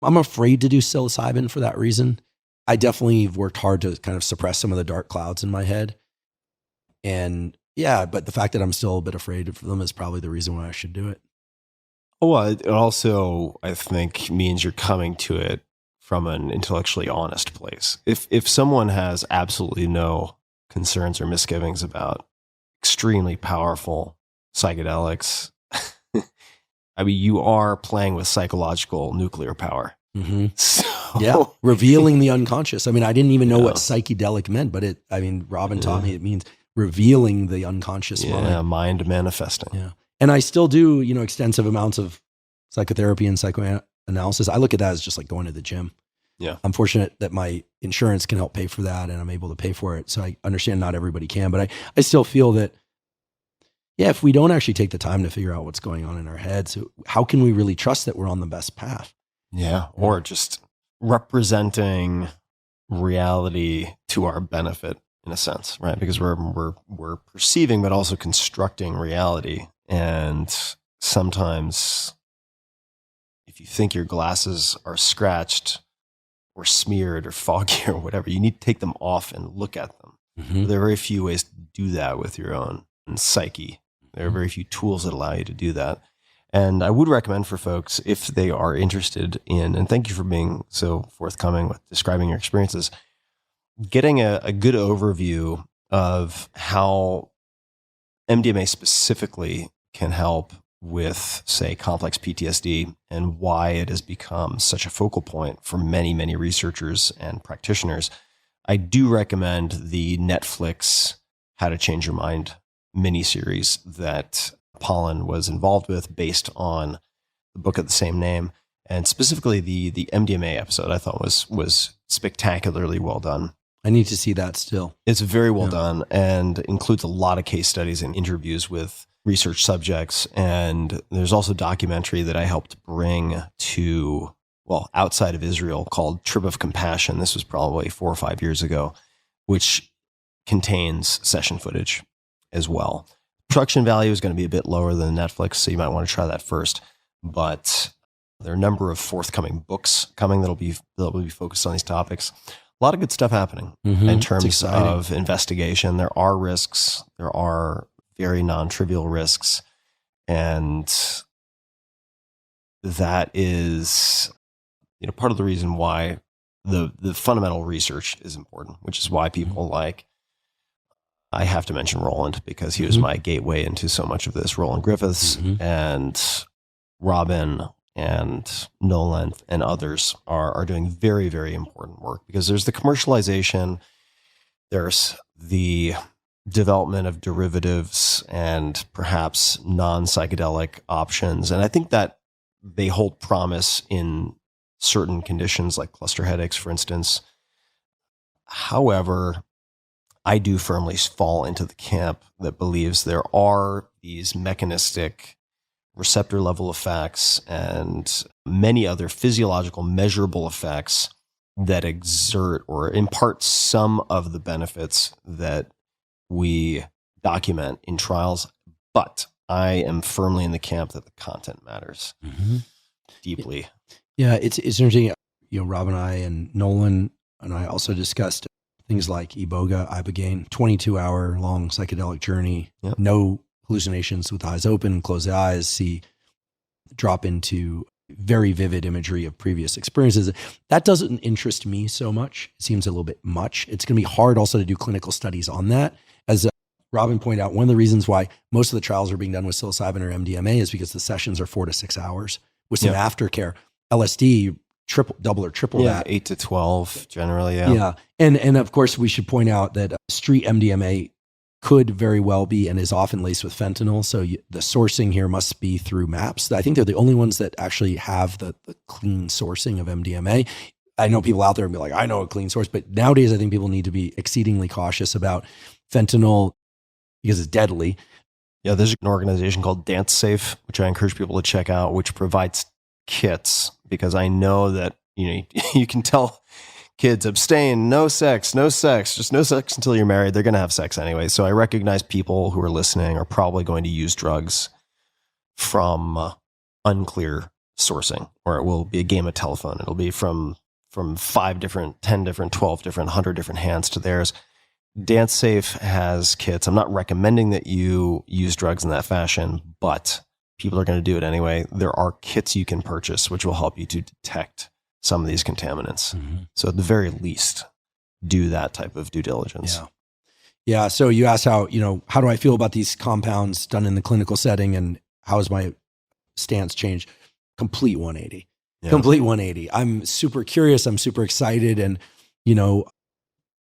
I'm afraid to do psilocybin for that reason. I definitely have worked hard to kind of suppress some of the dark clouds in my head. And yeah, but the fact that I'm still a bit afraid of them is probably the reason why I should do it. Well, it also, I think, means you're coming to it from an intellectually honest place. If someone has absolutely no concerns or misgivings about extremely powerful psychedelics, I mean, you are playing with psychological nuclear power. Mm-hmm. So, revealing the unconscious. I mean, I didn't even know what psychedelic meant, but Robin taught me it means revealing the unconscious mind manifesting. Yeah. And I still do, extensive amounts of psychotherapy and psychoanalysis. I look at that as just like going to the gym. Yeah. I'm fortunate that my insurance can help pay for that and I'm able to pay for it. So I understand not everybody can, but I still feel that, if we don't actually take the time to figure out what's going on in our heads, how can we really trust that we're on the best path? Yeah. Or just representing reality to our benefit in a sense, right? Because we're perceiving, but also constructing reality. And sometimes if you think your glasses are scratched or smeared or foggy or whatever, you need to take them off and look at them. Mm-hmm. There are very few ways to do that with your own psyche. There are very few tools that allow you to do that. And I would recommend for folks, if they are interested in, and thank you for being so forthcoming with describing your experiences, getting a good overview of how MDMA specifically can help with, say, complex PTSD and why it has become such a focal point for many, many researchers and practitioners. I do recommend the Netflix How to Change Your Mind miniseries that Pollan was involved with based on the book of the same name. And specifically the MDMA episode I thought was spectacularly well done. I need to see that still. It's very well done and includes a lot of case studies and interviews with research subjects. And there's also a documentary that I helped bring to, outside of Israel called Trip of Compassion. This was probably 4 or 5 years ago, which contains session footage as well. Production value is going to be a bit lower than Netflix, so you might want to try that first. But there are a number of forthcoming books coming that'll be focused on these topics. A lot of good stuff happening in terms of investigation. There are risks. There are very non-trivial risks. And that is, part of the reason why the fundamental research is important, which is why people I have to mention Roland because he was my gateway into so much of this. Roland Griffiths and Robin and Nolan and others are doing very, very important work because there's the commercialization, there's the development of derivatives and perhaps non-psychedelic options. And I think that they hold promise in certain conditions like cluster headaches, for instance. However, I do firmly fall into the camp that believes there are these mechanistic receptor level effects and many other physiological measurable effects that exert or impart some of the benefits that we document in trials. But I am firmly in the camp that the content matters deeply. Yeah, it's interesting. Rob and I and Nolan and I also discussed things like Iboga, Ibogaine, 22-hour long psychedelic journey, no hallucinations with eyes open, close the eyes, drop into very vivid imagery of previous experiences. That doesn't interest me so much. It seems a little bit much. It's going to be hard also to do clinical studies on that. As Robin pointed out, one of the reasons why most of the trials are being done with psilocybin or MDMA is because the sessions are 4 to 6 hours with some aftercare. LSD, double or triple that. 8 to 12 generally, Yeah. And of course, we should point out that street MDMA could very well be and is often laced with fentanyl. So the sourcing here must be through MAPS. I think they're the only ones that actually have the clean sourcing of MDMA. I know people out there and be like, I know a clean source, but nowadays I think people need to be exceedingly cautious about fentanyl because it's deadly. Yeah, there's an organization called Dance Safe, which I encourage people to check out, which provides kits because I know that, you can tell kids abstain, no sex, just no sex until you're married. They're going to have sex anyway. So I recognize people who are listening are probably going to use drugs from unclear sourcing, or it will be a game of telephone. It'll be from 5 different, 10 different, 12 different, 100 different hands to theirs. Dance Safe has kits. I'm not recommending that you use drugs in that fashion, but people are going to do it anyway. There are kits you can purchase, which will help you to detect some of these contaminants. So at the very least, do that type of due diligence. Yeah. So you asked how do I feel about these compounds done in the clinical setting and how is my stance change. Complete 180. Yeah. Complete 180. I'm super curious. I'm super excited. And,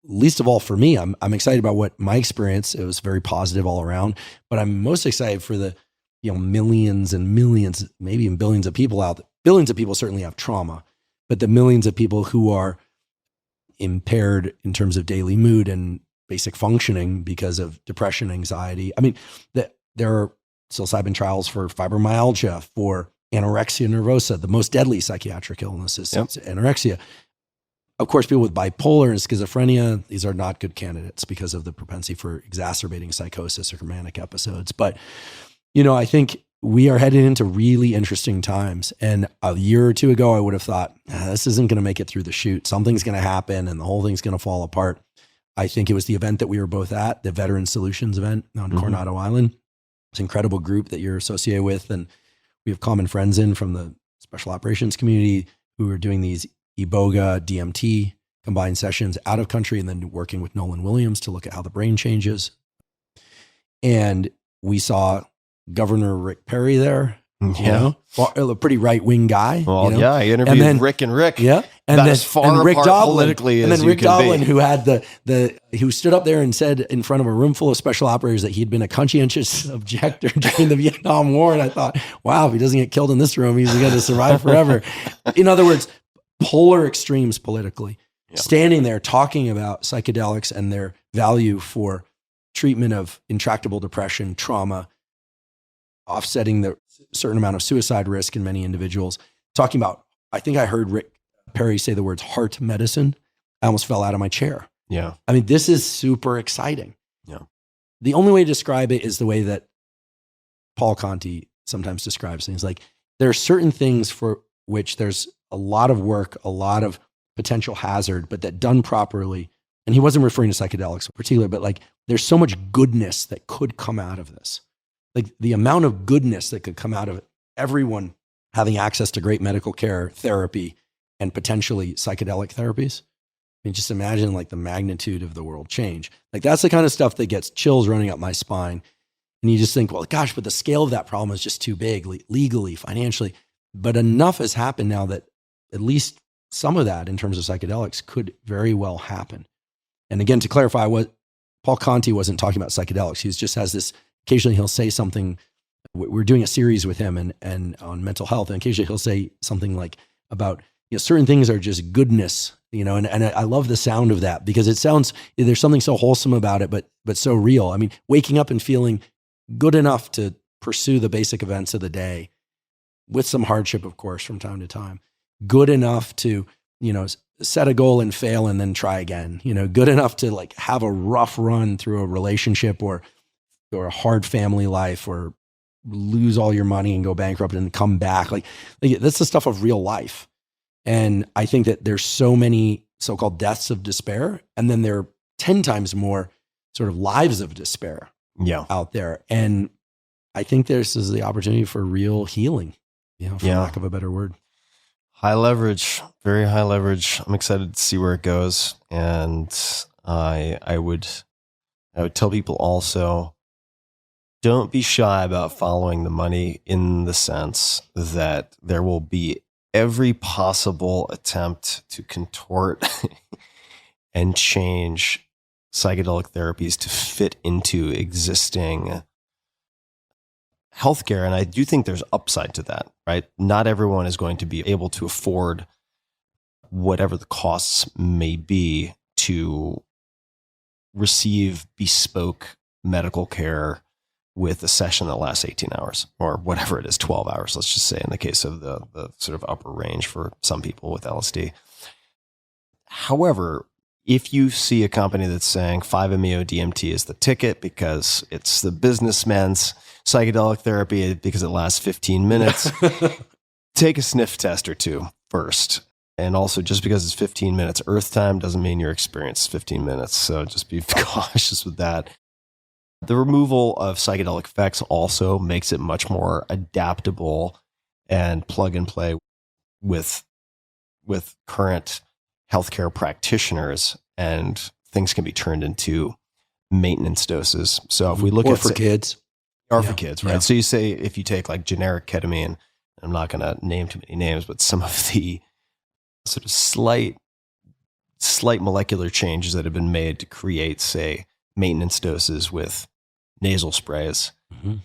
least of all for me, I'm excited about what my experience. It was very positive all around, but I'm most excited for the, millions and millions, maybe even billions of people out there. Billions of people certainly have trauma, but the millions of people who are impaired in terms of daily mood and basic functioning because of depression, anxiety. I mean, there are psilocybin trials for fibromyalgia, for anorexia nervosa, the most deadly psychiatric illness is anorexia. Of course, people with bipolar and schizophrenia, these are not good candidates because of the propensity for exacerbating psychosis or manic episodes. But, I think we are headed into really interesting times. And a year or two ago, I would have thought, this isn't going to make it through the chute. Something's going to happen and the whole thing's going to fall apart. I think it was the event that we were both at, the Veteran Solutions event on Coronado Island. It's an incredible group that you're associated with. And we have common friends from the special operations community who are doing these Iboga, DMT combined sessions out of country, and then working with Nolan Williams to look at how the brain changes. And we saw Governor Rick Perry there, a pretty right-wing guy. Well, I interviewed Rick and Rick. Yeah. And then Rick as far apart politically as you Rick can Doblin, be. who had who stood up there and said in front of a room full of special operators that he'd been a conscientious objector during the Vietnam War. And I thought, wow, if he doesn't get killed in this room, he's going to survive forever. In other words, polar extremes politically, standing there talking about psychedelics and their value for treatment of intractable depression, trauma, offsetting the certain amount of suicide risk in many individuals, talking about, I think I heard Rick Perry say the words heart medicine. I almost fell out of my chair. Yeah. I mean, this is super exciting. Yeah. The only way to describe it is the way that Paul Conti sometimes describes things. Like, there are certain things for which there's a lot of work, a lot of potential hazard, but that done properly, and he wasn't referring to psychedelics in particular, but like, there's so much goodness that could come out of this. Like, the amount of goodness that could come out of it, everyone having access to great medical care, therapy, and potentially psychedelic therapies. I mean, just imagine like the magnitude of the world change. Like, that's the kind of stuff that gets chills running up my spine. And you just think, well, gosh, but the scale of that problem is just too big, legally, financially. But enough has happened now that at least some of that in terms of psychedelics could very well happen. And again, to clarify, what Paul Conti wasn't talking about psychedelics. He just has this, occasionally he'll say something. We're doing a series with him and on mental health, and occasionally he'll say something like about, certain things are just goodness, and I love the sound of that because it sounds, there's something so wholesome about it, but so real. I mean, waking up and feeling good enough to pursue the basic events of the day with some hardship, of course, from time to time, good enough to, set a goal and fail and then try again, good enough to like have a rough run through a relationship or a hard family life, or lose all your money and go bankrupt and come back. Like that's the stuff of real life. And I think that there's so many so-called deaths of despair, and then there are 10 times more sort of lives of despair out there. And I think this is the opportunity for real healing, for lack of a better word. High leverage, very high leverage. I'm excited to see where it goes. And I would tell people also, don't be shy about following the money, in the sense that there will be every possible attempt to contort and change psychedelic therapies to fit into existing healthcare. And I do think there's upside to that, right? Not everyone is going to be able to afford whatever the costs may be to receive bespoke medical care with a session that lasts 18 hours or whatever it is, 12 hours, let's just say, in the case of the sort of upper range for some people with LSD. However, if you see a company that's saying 5-MeO DMT is the ticket because it's the businessman's psychedelic therapy because it lasts 15 minutes, take a sniff test or two first. And also, just because it's 15 minutes Earth time doesn't mean your experience is 15 minutes. So just be cautious with that. The removal of psychedelic effects also makes it much more adaptable and plug and play with current healthcare practitioners, and things can be turned into maintenance doses. So if we look or at for kids, Are for kids, right? So you say if you take like generic ketamine, I'm not going to name too many names, but some of the sort of slight molecular changes that have been made to create, say, maintenance doses with nasal sprays. Mm-hmm.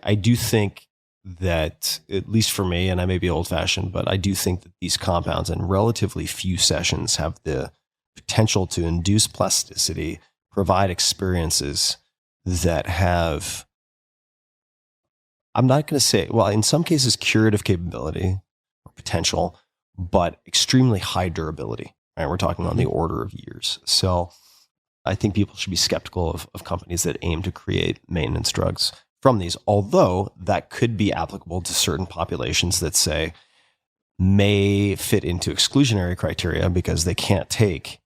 I do think that, at least for me, and I may be old fashioned, but I do think that these compounds in relatively few sessions have the potential to induce plasticity, provide experiences that have, I'm not going to say, well, in some cases, curative capability or potential, but extremely high durability. Right? We're talking on the order of years. So I think people should be skeptical of companies that aim to create maintenance drugs from these, although that could be applicable to certain populations that, say, may fit into exclusionary criteria because they can't take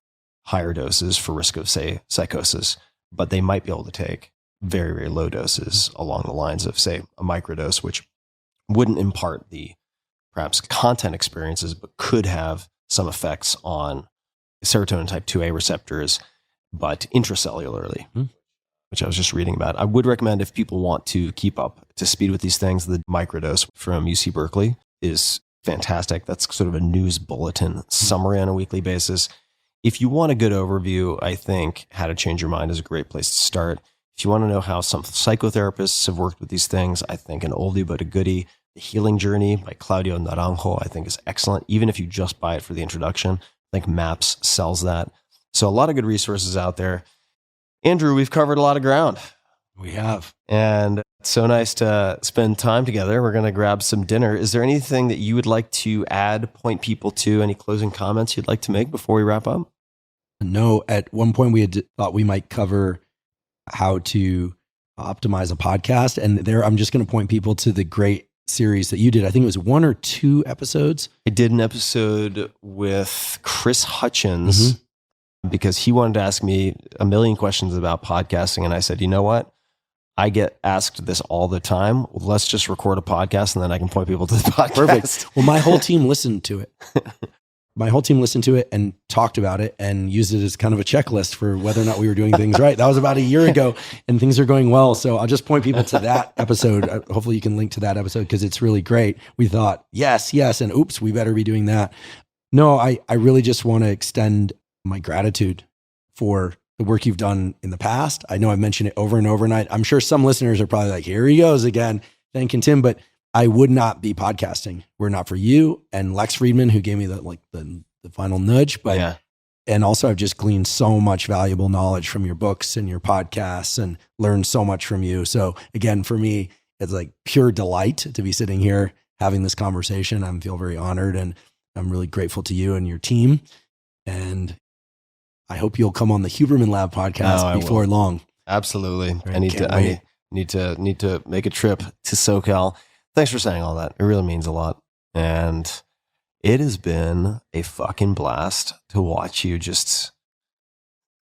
higher doses for risk of, say, psychosis, but they might be able to take very, very low doses along the lines of, say, a microdose, which wouldn't impart the perhaps content experiences, but could have some effects on serotonin type 2A receptors, but intracellularly, which I was just reading about. I would recommend, if people want to keep up to speed with these things, the microdose from UC Berkeley is fantastic. That's sort of a news bulletin summary on a weekly basis. If you want a good overview, I think How to Change Your Mind is a great place to start. If you want to know how some psychotherapists have worked with these things, I think an oldie but a goodie, The Healing Journey by Claudio Naranjo, I think is excellent. Even if you just buy it for the introduction, I think MAPS sells that. So a lot of good resources out there. Andrew, we've covered a lot of ground. We have. And it's so nice to spend time together. We're going to grab some dinner. Is there anything that you would like to add, point people to, any closing comments you'd like to make before we wrap up? No, at one point we had thought we might cover how to optimize a podcast. And there, I'm just going to point people to the great series that you did. I think it was 1 or 2 episodes. I did an episode with Chris Hutchins because he wanted to ask me a million questions about podcasting. And I said, you know what? I get asked this all the time. Let's just record a podcast and then I can point people to the podcast. Perfect. Well, my whole team listened to it. My whole team listened to it and talked about it and used it as kind of a checklist for whether or not we were doing things right. That was about a year ago and things are going well. So I'll just point people to that episode. Hopefully you can link to that episode because it's really great. We thought, yes. And oops, we better be doing that. No, I really just want to extend my gratitude for the work you've done in the past. I know I've mentioned it over and over, and I'm sure some listeners are probably like, here he goes again, thanking Tim, but I would not be podcasting were it not for you and Lex Friedman, who gave me the final nudge. But yeah. And also I've just gleaned so much valuable knowledge from your books and your podcasts and learned so much from you. So again, for me, it's like pure delight to be sitting here having this conversation. I feel very honored and I'm really grateful to you and your team. And I hope you'll come on the Huberman Lab podcast before long. Absolutely. Right, I need to make a trip to SoCal. Thanks for saying all that. It really means a lot. And it has been a fucking blast to watch you just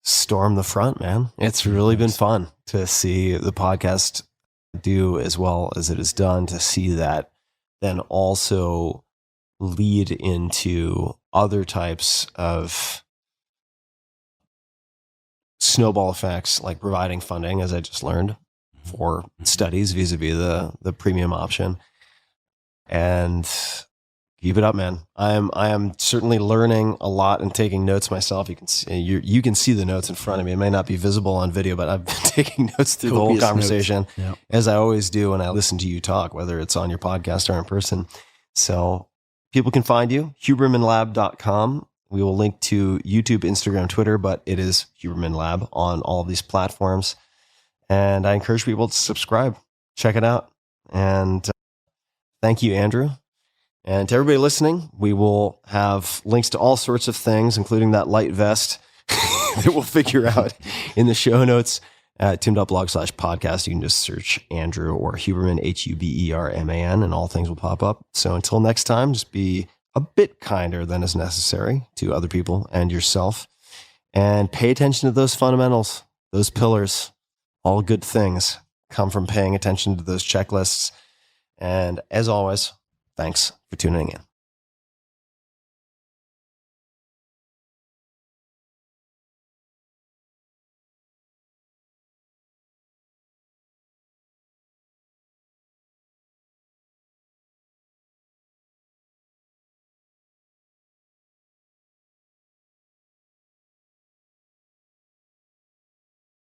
storm the front, man. It's really been fun to see the podcast do as well as it has done, to see that then also lead into other types of snowball effects, like providing funding, as I just learned, for studies vis-a-vis the premium option. And keep it up, man. I am certainly learning a lot and taking notes myself. You can see, you can see the notes in front of me. It may not be visible on video, but I've been taking notes through the whole conversation, as I always do when I listen to you talk, whether it's on your podcast or in person. So people can find you, hubermanlab.com. We will link to YouTube, Instagram, Twitter, but it is Huberman Lab on all of these platforms. And I encourage people to subscribe, check it out. And thank you, Andrew. And to everybody listening, we will have links to all sorts of things, including that light vest that we'll figure out in the show notes at tim.blog/podcast. You can just search Andrew or Huberman, Huberman, and all things will pop up. So until next time, just be a bit kinder than is necessary to other people and yourself. And pay attention to those fundamentals, those pillars. All good things come from paying attention to those checklists. And as always, thanks for tuning in.